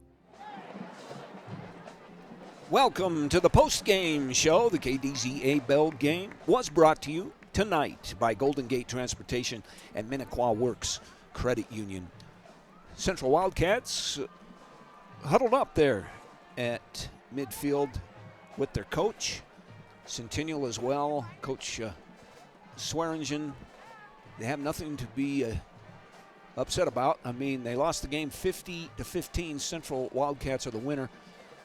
Welcome to the post-game show. The KDZA Bell Game was brought to you tonight by Golden Gate Transportation and Minnequaw Works Credit Union. Central Wildcats huddled up there at midfield with their coach. Centennial as well. Coach Swearingen. They have nothing to be upset about. I mean, they lost the game 50-15. Central Wildcats are the winner.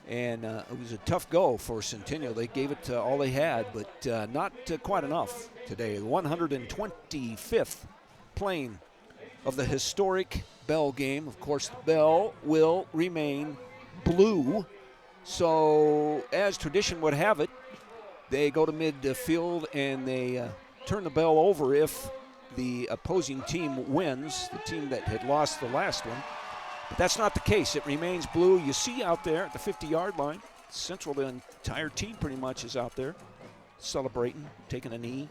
And it was a tough go for Centennial. They gave it all they had, but not quite enough today. The 125th playing of the historic Bell Game. Of course, the bell will remain blue. So, as tradition would have it, they go to midfield and they turn the bell over if the opposing team wins, the team that had lost the last one. But that's not the case. It remains blue. You see out there at the 50-yard line, Central, the entire team pretty much is out there celebrating, taking a knee.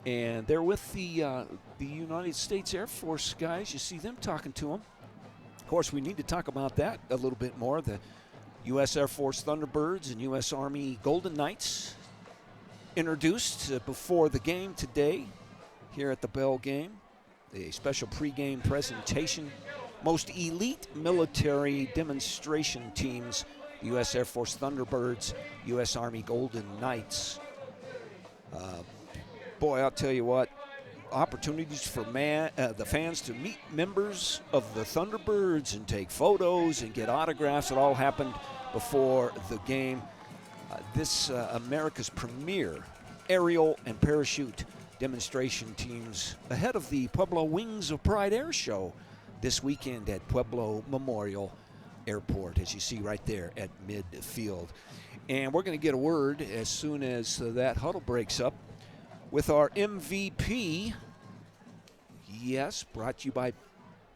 And they're with the United States Air Force guys. You see them talking to them. Of course, we need to talk about that a little bit more. The U.S. Air Force Thunderbirds and U.S. Army Golden Knights introduced before the game today here at the Bell Game. A special pregame presentation. Most elite military demonstration teams, U.S. Air Force Thunderbirds, U.S. Army Golden Knights. Boy, I'll tell you what, opportunities for the fans to meet members of the Thunderbirds and take photos and get autographs. It all happened before the game. This America's premier aerial and parachute demonstration teams ahead of the Pueblo Wings of Pride Air Show this weekend at Pueblo Memorial Airport, as you see right there at midfield. And we're going to get a word as soon as that huddle breaks up with our MVP. Yes, brought to you by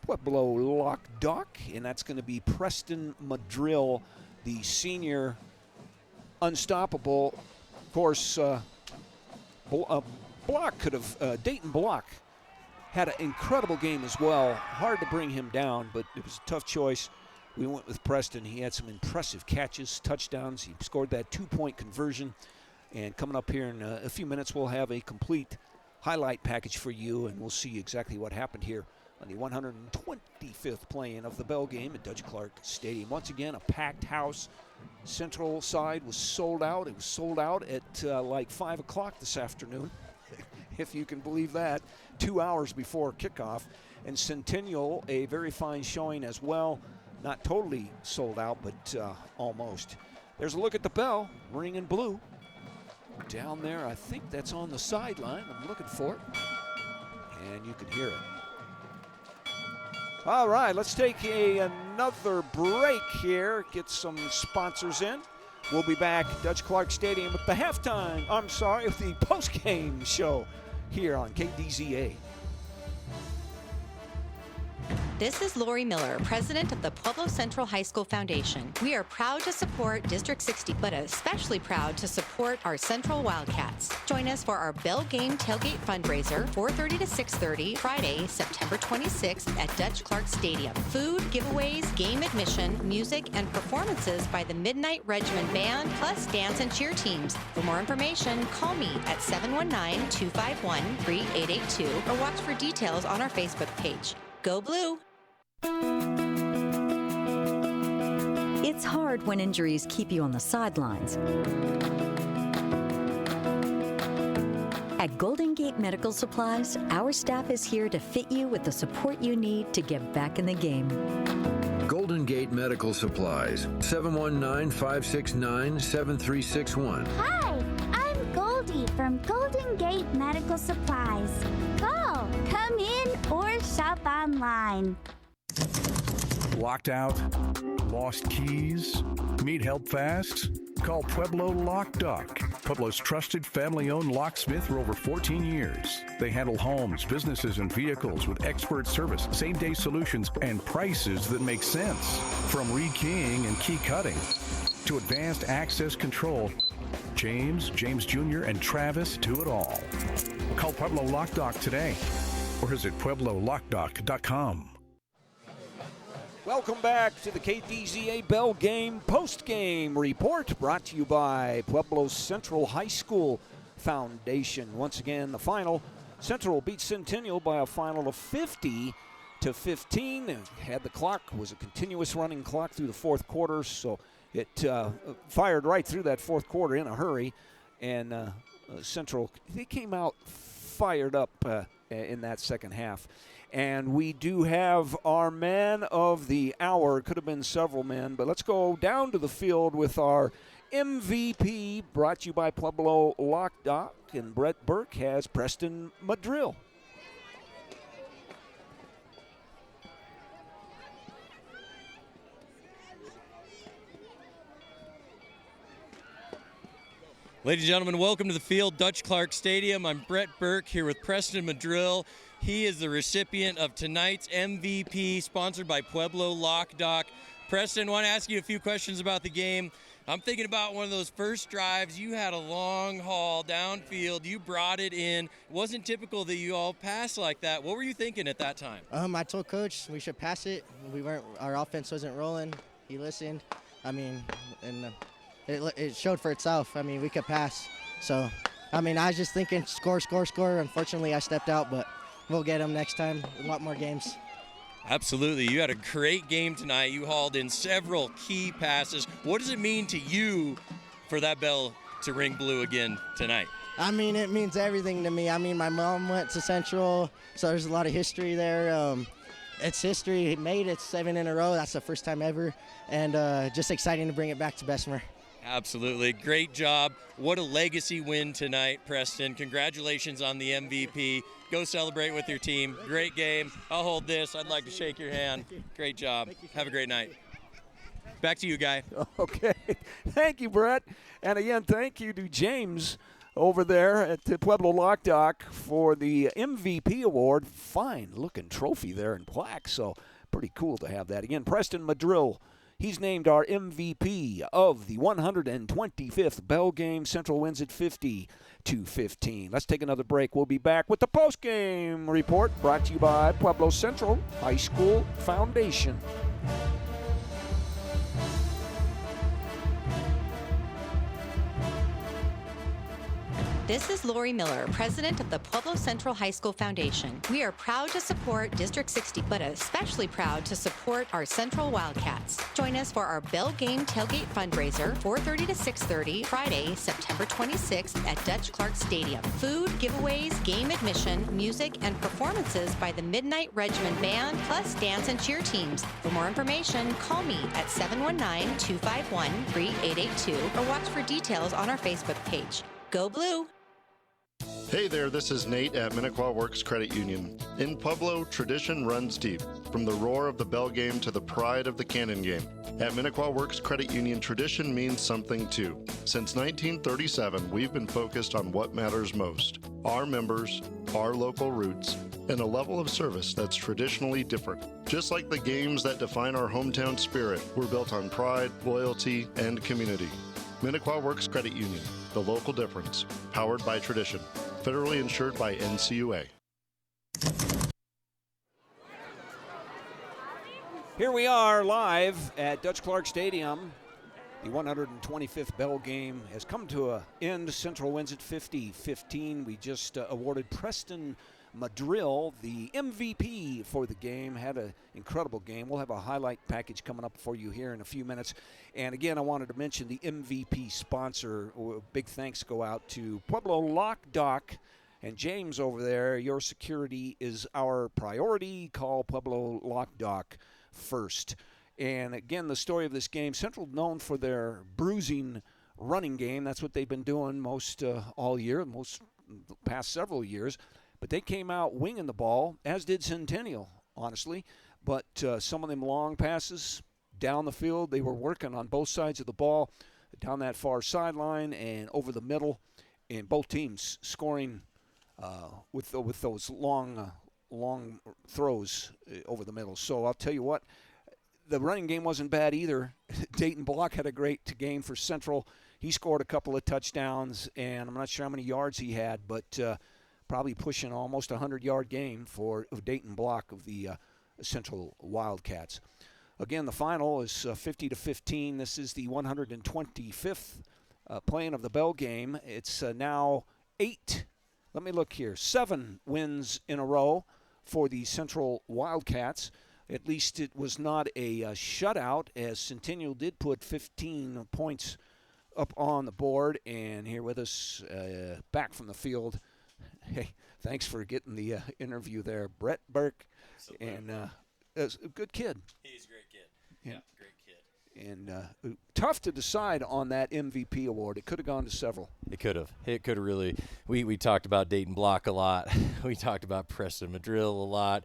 Pueblo Lock Dock, and that's going to be Preston Madrill, the senior unstoppable. Of course, Block could have, Dayton Block had an incredible game as well. Hard to bring him down, but it was a tough choice. We went with Preston. He had some impressive catches, touchdowns. He scored that 2-point conversion. And coming up here in a few minutes, we'll have a complete highlight package for you, and we'll see exactly what happened here on the 125th play-in of the Bell game at Dutch Clark Stadium. Once again, a packed house. Central side was sold out. It was sold out at like 5 o'clock this afternoon, if you can believe that, 2 hours before kickoff. And Centennial, a very fine showing as well. Not totally sold out, but almost. There's a look at the bell, ring in blue. Down there, I think that's on the sideline. I'm looking for it. And you can hear it. All right, let's take another break here, get some sponsors in. We'll be back at Dutch Clark Stadium with the the post-game show here on KDZA. This is Lori Miller, president of the Pueblo Central High School Foundation. We are proud to support District 60, but especially proud to support our Central Wildcats. Join us for our Bell Game Tailgate fundraiser, 4:30 to 6:30, Friday, September 26th at Dutch Clark Stadium. Food, giveaways, game admission, music, and performances by the Midnight Regiment Band, plus dance and cheer teams. For more information, call me at 719-251-3882 or watch for details on our Facebook page. Go Blue! It's hard when injuries keep you on the sidelines. At Golden Gate Medical Supplies, our staff is here to fit you with the support you need to get back in the game. Golden Gate Medical Supplies, 719-569-7361. Hi, I'm Goldie from Golden Gate Medical Supplies. Call, come in, or shop online. Locked out? Lost keys? Need help fast? Call Pueblo Lock Dock. Pueblo's trusted family-owned locksmith for over 14 years. They handle homes, businesses, and vehicles with expert service, same-day solutions, and prices that make sense. From rekeying and key cutting to advanced access control, James Jr., and Travis do it all. Call Pueblo Lock Dock today or visit PuebloLockDock.com. Welcome back to the KDZA Bell Game post-game report, brought to you by Pueblo Central High School Foundation. Once again, the final, Central beat Centennial by a final of 50-15. Had the clock, was a continuous running clock through the fourth quarter, so it fired right through that fourth quarter in a hurry. And Central, they came out fired up in that second half. And we do have our man of the hour. It could have been several men, but let's go down to the field with our MVP, brought to you by Pueblo Lock Dock. And Brett Burke has Preston Madrill. Ladies and gentlemen, welcome to the field, Dutch Clark Stadium. I'm Brett Burke here with Preston Madrill. He is the recipient of tonight's MVP, sponsored by Pueblo Lock Dock. Preston, I want to ask you a few questions about the game. I'm thinking about one of those first drives. You had a long haul downfield. You brought it in. It wasn't typical that you all passed like that. What were you thinking at that time? I told Coach we should pass it. Our offense wasn't rolling. He listened. It showed for itself. We could pass. So, I was just thinking score. Unfortunately, I stepped out, but we'll get them next time. A lot more games. Absolutely. You had a great game tonight. You hauled in several key passes. What does it mean to you for that bell to ring blue again tonight? It means everything to me. My mom went to Central, so there's a lot of history there. It's history. It made it 7 in a row. That's the first time ever. And just exciting to bring it back to Bessemer. Absolutely. Great job. What a legacy win tonight, Preston. Congratulations on the MVP. Go celebrate with your team. Great game. I'll hold this. I'd like to shake your hand. Great job. Have a great night. Back to you, Guy. Okay. Thank you, Brett. And again, thank you to James over there at the Pueblo Lock Dock for the MVP award. Fine looking trophy there in plaque. So pretty cool to have that. Again, Preston Madrill. He's named our MVP of the 125th Bell Game. Central wins at 50-15. Let's take another break. We'll be back with the post-game report, brought to you by Pueblo Central High School Foundation. This is Lori Miller, president of the Pueblo Central High School Foundation. We are proud to support District 60, but especially proud to support our Central Wildcats. Join us for our Bell Game Tailgate fundraiser, 4:30 to 6:30, Friday, September 26th at Dutch Clark Stadium. Food, giveaways, game admission, music, and performances by the Midnight Regiment Band, plus dance and cheer teams. For more information, call me at 719-251-3882 or watch for details on our Facebook page. Go Blue! Hey there, this is Nate at Minnequaw Works Credit Union. In Pueblo, tradition runs deep, from the roar of the bell game to the pride of the cannon game. At Minnequaw Works Credit Union, tradition means something too. Since 1937, we've been focused on what matters most: our members, our local roots, and a level of service that's traditionally different. Just like the games that define our hometown spirit, we're built on pride, loyalty, and community. Minnequaw Works Credit Union, the local difference, powered by tradition, federally insured by NCUA. Here we are live at Dutch Clark Stadium. The 125th Bell game has come to an end. Central wins at 50-15. We just awarded Preston Madrill the MVP for the game. Had an incredible game. We'll have a highlight package coming up for you here in a few minutes. And again, I wanted to mention the MVP sponsor. Big thanks go out to Pueblo Lock Dock. And James over there, your security is our priority. Call Pueblo Lock Dock first. And again, the story of this game, Central known for their bruising running game. That's what they've been doing most all year, most past several years. But they came out winging the ball, as did Centennial, honestly. But some of them long passes down the field, they were working on both sides of the ball, down that far sideline and over the middle, and both teams scoring with those long throws over the middle. So I'll tell you what, the running game wasn't bad either. Dayton Block had a great game for Central. He scored a couple of touchdowns, and I'm not sure how many yards he had, but probably pushing almost a 100-yard game for Dayton Block of the Central Wildcats. Again, the final is 50-15. This is the 125th playing of the Bell game. It's now 7 wins in a row for the Central Wildcats. At least it was not a shutout, as Centennial did put 15 points up on the board. And here with us, back from the field, hey, thanks for getting the interview there, Brett Burke. Absolutely. And a good kid. He's a great kid. Yeah, great kid. And tough to decide on that MVP award. It could have gone to several. It could have. It could have really. We talked about Dayton Block a lot. We talked about Preston Madrill a lot.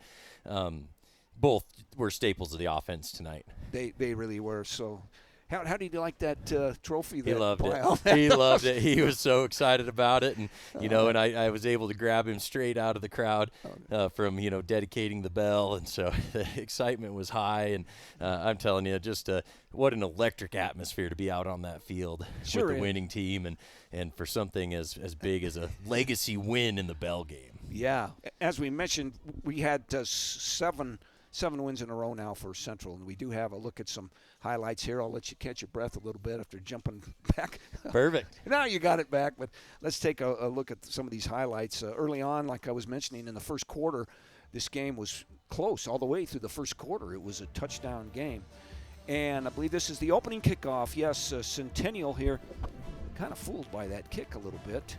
Both were staples of the offense tonight. They really were. So how did you like that trophy? He loved it. He loved it. He was so excited about it. And, and I was able to grab him straight out of the crowd from, dedicating the bell. And so the excitement was high. And I'm telling you, just what an electric atmosphere to be out on that field with the winning team and for something as big as a legacy win in the Bell game. Yeah. As we mentioned, we had 7 wins in a row now for Central, and we do have a look at some highlights here. I'll let you catch your breath a little bit after jumping back. Perfect. Now you got it back, but let's take a look at some of these highlights. Early on, like I was mentioning, in the first quarter, this game was close all the way through the first quarter. It was a touchdown game. And I believe this is the opening kickoff. Yes, Centennial here, kind of fooled by that kick a little bit.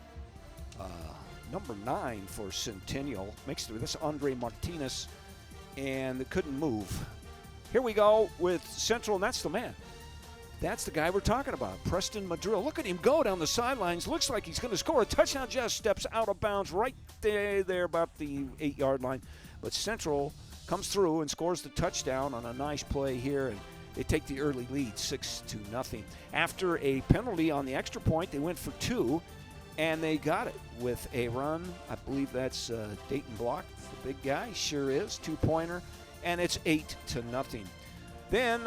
Number 9 for Centennial. Makes this Andre Martinez, and it couldn't move. Here we go with Central, and that's the man. That's the guy we're talking about, Preston Madrill. Look at him go down the sidelines. Looks like he's going to score a touchdown. Just steps out of bounds right there about the 8-yard line. But Central comes through and scores the touchdown on a nice play here, and they take the early lead, 6-0. After a penalty on the extra point, they went for 2, and they got it with a run. I believe that's Dayton Block, the big guy. Sure is, 2-pointer, and it's 8-0. Then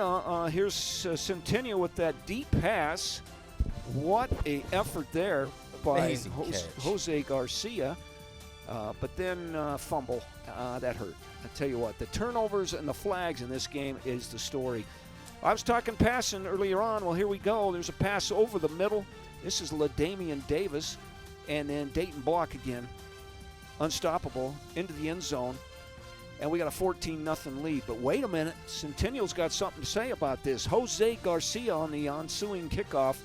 here's Centennial with that deep pass. What a effort there by Jose Garcia. But then fumble. That hurt. I tell you what, the turnovers and the flags in this game is the story. I was talking passing earlier on. Well, here we go. There's a pass over the middle. This is LaDamian Davis. And then Dayton Block again, unstoppable, into the end zone. And we got a 14-0 lead. But wait a minute, Centennial's got something to say about this. Jose Garcia on the ensuing kickoff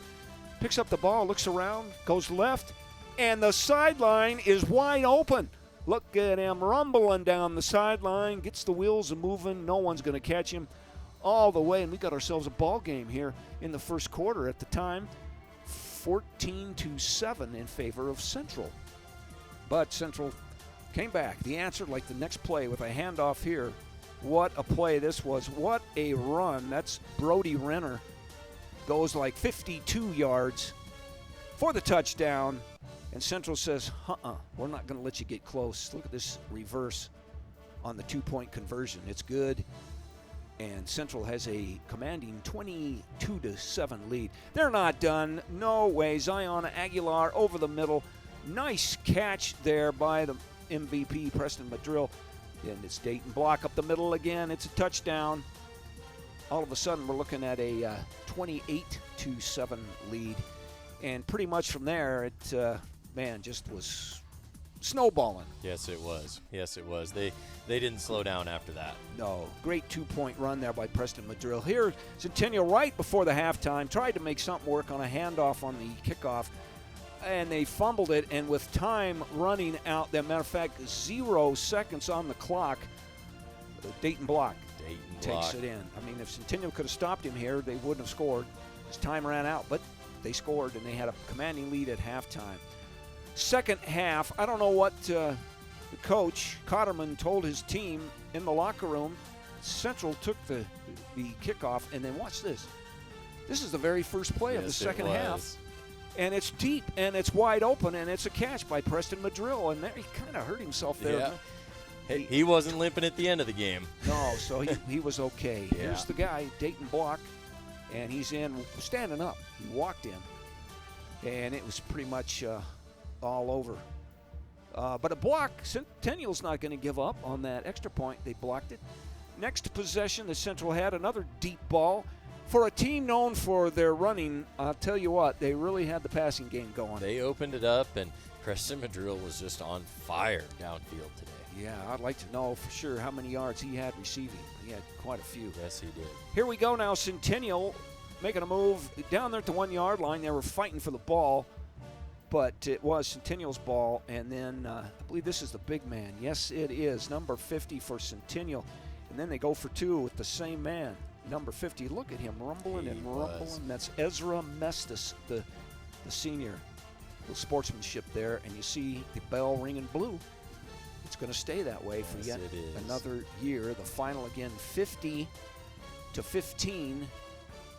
picks up the ball, looks around, goes left, and the sideline is wide open. Look at him rumbling down the sideline, gets the wheels moving. No one's going to catch him all the way, and we got ourselves a ball game here in the first quarter. At the time, 14-7 in favor of Central. But Central came back. The answer, like the next play with a handoff here. What a play this was. What a run. That's Brody Renner. Goes like 52 yards for the touchdown. And Central says, we're not going to let you get close. Look at this reverse on the 2-point conversion. It's good. And Central has a commanding 22-7 lead. They're not done. No way. Zion Aguilar over the middle. Nice catch there by the MVP, Preston Madrill. And it's Dayton Block up the middle again. It's a touchdown. All of a sudden, we're looking at a 28-7 lead. And pretty much from there, it, just was snowballing. Yes, it was. They didn't slow down after that. No. Great 2-point run there by Preston Madrill. Here, Centennial right before the halftime tried to make something work on a handoff on the kickoff, and they fumbled it. And with time running out, as a matter of fact, 0 seconds on the clock, Dayton Block takes it in. I mean, if Centennial could have stopped him here, they wouldn't have scored. His time ran out, but they scored, and they had a commanding lead at halftime. Second half, I don't know what the coach, Cotterman, told his team in the locker room. Central took the kickoff, and then watch this. This is the very first play of the second half. And it's deep, and it's wide open, and it's a catch by Preston Madrill. And there he kind of hurt himself there. Yeah. He wasn't limping at the end of the game. No, so he was okay. Yeah. Here's the guy, Dayton Block, and he's standing up. He walked in, and it was pretty much all over. But a block, Centennial's not going to give up on that extra point. They blocked it. Next possession, the Central had another deep ball. For a team known for their running, I'll tell you what, they really had the passing game going. They opened it up, and Preston Madrill was just on fire downfield today. Yeah, I'd like to know for sure how many yards he had receiving. He had quite a few. Yes, he did. Here we go now. Centennial making a move down there at the 1-yard line. They were fighting for the ball, but it was Centennial's ball. And then I believe this is the big man. Yes, it is. Number 50 for Centennial. And then they go for 2 with the same man. Number 50, look at him rumbling and rumbling. That's Ezra Mestis, the senior. A little sportsmanship there, and you see the bell ringing blue. It's going to stay that way for yet another year. The final again, 50-15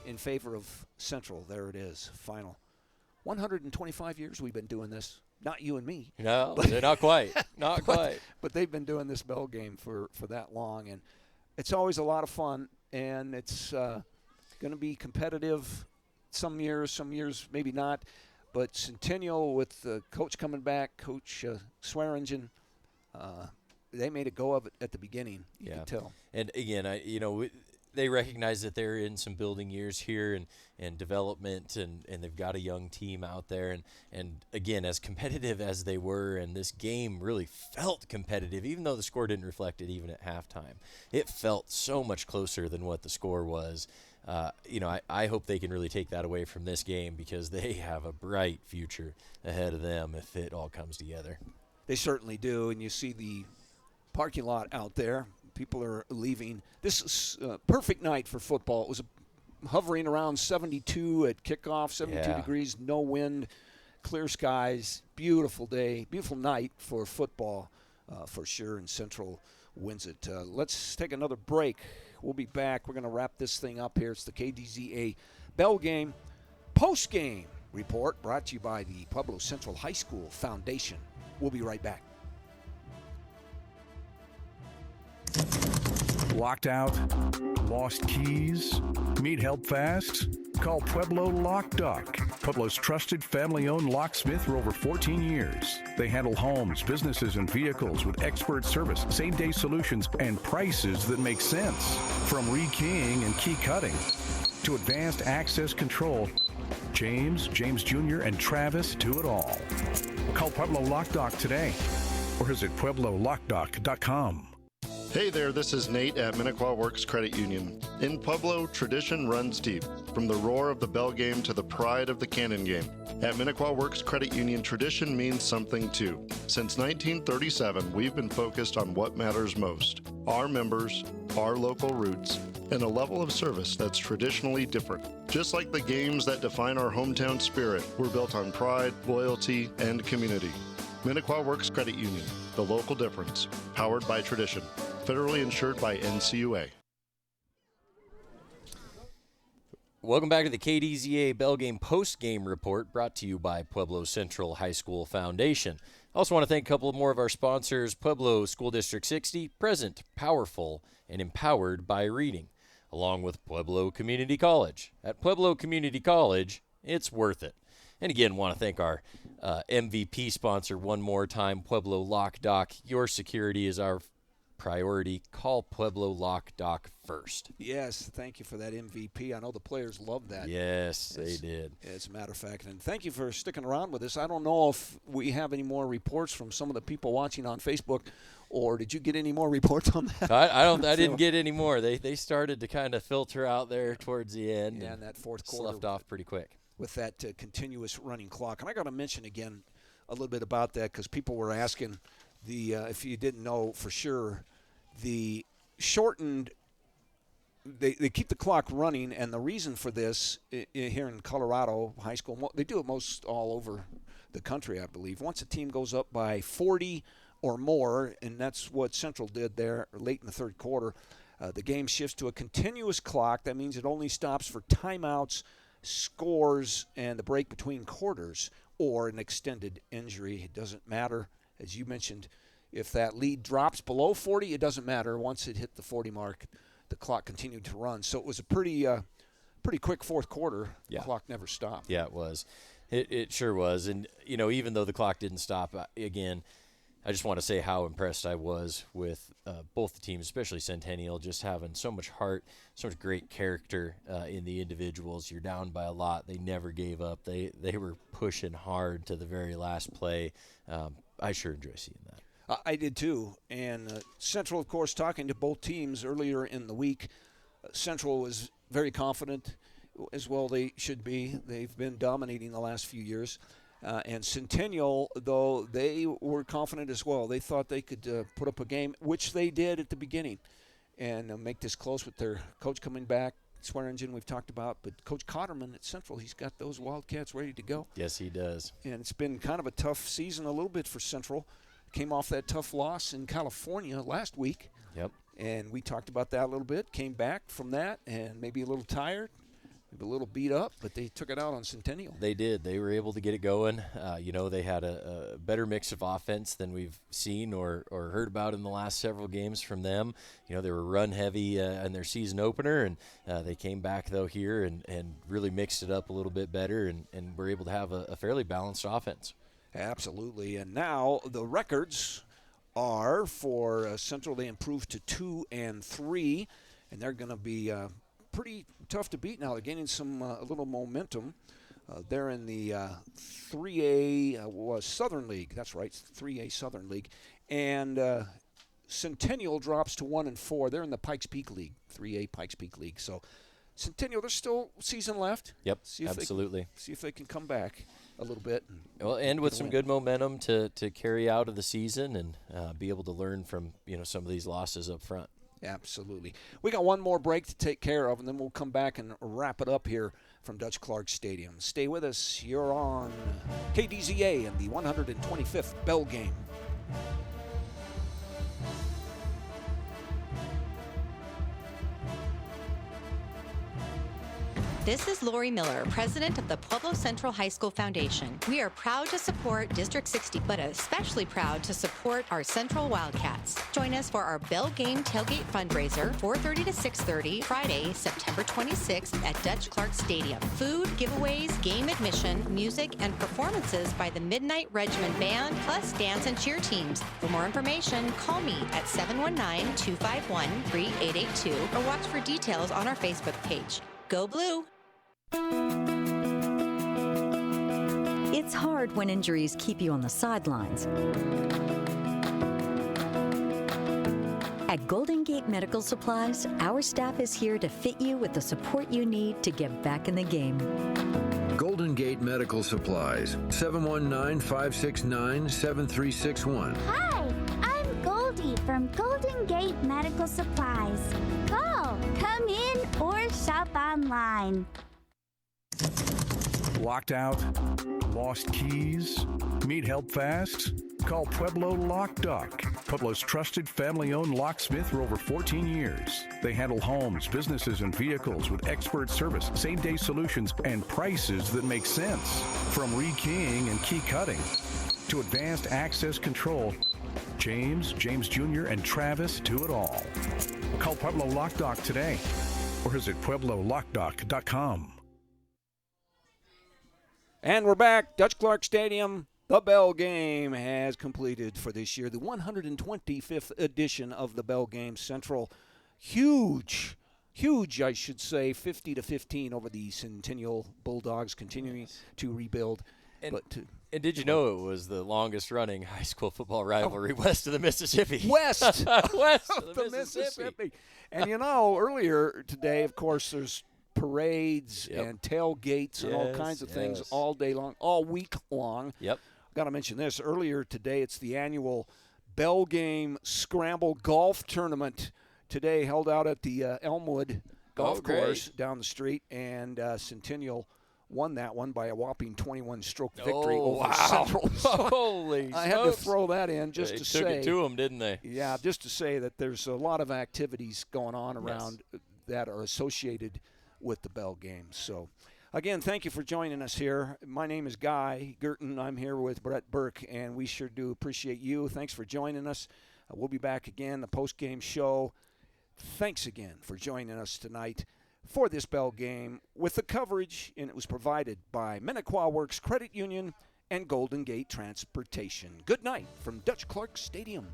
in favor of Central. There it is, final. 125 years we've been doing this. Not you and me. No, they're not quite. Not quite. But they've been doing this bell game for that long, and it's always a lot of fun. And it's going to be competitive some years maybe not. But Centennial, with the coach coming back, Coach Swearingen, they made a go of it at the beginning. You can tell. And again, they recognize that they're in some building years here and development, and they've got a young team out there. And again, as competitive as they were, and this game really felt competitive, even though the score didn't reflect it even at halftime. It felt so much closer than what the score was. I hope they can really take that away from this game, because they have a bright future ahead of them if it all comes together. They certainly do, and you see the parking lot out there. People are leaving. This is a perfect night for football. It was hovering around 72 at kickoff, 72 degrees, no wind, clear skies, beautiful day, beautiful night for football for sure, and Central wins it. Let's take another break. We'll be back. We're going to wrap this thing up here. It's the KDZA Bell Game post-game report brought to you by the Pueblo Central High School Foundation. We'll be right back. Locked out? Lost keys? Need help fast? Call Pueblo Lock Dock. Pueblo's trusted family-owned locksmith for over 14 years. They handle homes, businesses, and vehicles with expert service, same-day solutions, and prices that make sense. From rekeying and key cutting to advanced access control, James Jr., and Travis do it all. Call Pueblo Lock Dock today or visit PuebloLockDock.com. Hey there, this is Nate at Minnequaw Works Credit Union. In Pueblo, tradition runs deep, from the roar of the bell game to the pride of the cannon game. At Minnequaw Works Credit Union, tradition means something too. Since 1937, we've been focused on what matters most: our members, our local roots, and a level of service that's traditionally different. Just like the games that define our hometown spirit, we're built on pride, loyalty, and community. Minnequaw Works Credit Union, the local difference, powered by tradition. Federally insured by NCUA. Welcome back to the KDZA Bell Game post-game report, brought to you by Pueblo Central High School Foundation. I also want to thank a couple more of our sponsors: Pueblo School District 60, present, powerful, and empowered by reading, along with Pueblo Community College. At Pueblo Community College, it's worth it. And again, want to thank our MVP sponsor one more time, Pueblo Lock Dock. Your security is our priority. Call Pueblo Lock Dock first. Yes, thank you for that MVP. I know the players love that. Yes, they did. As a matter of fact. And thank you for sticking around with us. I don't know if we have any more reports from some of the people watching on Facebook, or did you get any more reports on that? I didn't get any more. They started to kind of filter out there towards the end. Yeah, and that fourth quarter sloughed off pretty quick with that continuous running clock. And I got to mention again a little bit about that, because people were asking if you didn't know for sure, the shortened, they keep the clock running, and the reason for this here in Colorado high school, they do it most all over the country, I believe. Once a team goes up by 40 or more, and that's what Central did there late in the third quarter, the game shifts to a continuous clock. That means it only stops for timeouts, scores, and the break between quarters, or an extended injury. It doesn't matter, as you mentioned. If that lead drops below 40, it doesn't matter. Once it hit the 40 mark, the clock continued to run. So it was a pretty quick fourth quarter. Yeah. The clock never stopped. Yeah, it was. It sure was. And, even though the clock didn't stop, again, I just want to say how impressed I was with both the teams, especially Centennial, just having so much heart, so much great character in the individuals. You're down by a lot. They never gave up. They were pushing hard to the very last play. I sure enjoy seeing that. I did too. And Central, of course, talking to both teams earlier in the week, Central was very confident, as well they should be. They've been dominating the last few years. And Centennial, though, they were confident as well. They thought they could put up a game, which they did at the beginning, and make this close with their coach coming back. Swearingen we've talked about, but Coach Cotterman at Central, he's got those Wildcats ready to go. Yes, he does. And it's been kind of a tough season a little bit for Central. Came off that tough loss in California last week. Yep. And we talked about that a little bit. Came back from that and maybe a little tired, maybe a little beat up, but they took it out on Centennial. They did. They were able to get it going. They had a better mix of offense than we've seen or heard about in the last several games from them. They were run heavy in their season opener, and they came back, though, here and really mixed it up a little bit better and were able to have a fairly balanced offense. Absolutely. And now the records are for Central. They improved to 2-3, and they're going to be pretty tough to beat now. They're gaining some a little momentum. They're in the 3A Southern League. That's right, 3A Southern League. And Centennial drops to 1-4. They're in the Pikes Peak League, 3A Pikes Peak League. So Centennial, there's still season left. Yep, absolutely. See if they can come back a little bit. And with some good momentum to carry out of the season and be able to learn from some of these losses up front. Absolutely. We got one more break to take care of, and then we'll come back and wrap it up here from Dutch Clark Stadium. Stay with us. You're on KDZA and the 125th Bell Game. This is Lori Miller, president of the Pueblo Central High School Foundation. We are proud to support District 60, but especially proud to support our Central Wildcats. Join us for our Bell Game Tailgate fundraiser, 4:30 to 6:30, Friday, September 26th at Dutch Clark Stadium. Food, giveaways, game admission, music, and performances by the Midnight Regiment Band, plus dance and cheer teams. For more information, call me at 719-251-3882 or watch for details on our Facebook page. Go Blue! It's It's hard when injuries keep you on the sidelines. At Golden Gate Medical Supplies, our staff is here to fit you with the support you need to get back in the game. Golden Gate Medical Supplies, 719-569-7361. Hi, I'm Goldie from Golden Gate Medical Supplies. Call, come in, or shop online. Locked out? Lost keys? Need help fast? Call Pueblo Lock Dock. Pueblo's trusted family-owned locksmith for over 14 years. They handle homes, businesses, and vehicles with expert service, same-day solutions, and prices that make sense. From rekeying and key cutting to advanced access control, James Jr., and Travis do it all. Call Pueblo Lock Dock today or visit PuebloLockDock.com. And we're back. Dutch Clark Stadium. The Bell Game has completed for this year, the 125th edition of the Bell Game. Central, huge, I should say, 50-15 over the Centennial Bulldogs, continuing to rebuild. And did you know it was the longest-running high school football rivalry west of the Mississippi? West of the Mississippi. And, earlier today, of course, there's parades and tailgates and all kinds of things all day long, all week long. Yep. Got to mention this. Earlier today, it's the annual Bell Game Scramble Golf Tournament today held out at the Elmwood Golf Course down the street, and Centennial won that one by a whopping 21-stroke victory over Central. Holy I had to throw that in just to say. They took it to them, didn't they? Yeah, just to say that there's a lot of activities going on around that are associated with the Bell Game. So, again, thank you for joining us here. My name is Guy Gerton. I'm here with Brett Burke, and we sure do appreciate you. Thanks for joining us. We'll be back again, the post-game show. Thanks again for joining us tonight for this Bell Game with the coverage, and it was provided by Minnequaw Works Credit Union and Golden Gate Transportation. Good night from Dutch Clark Stadium.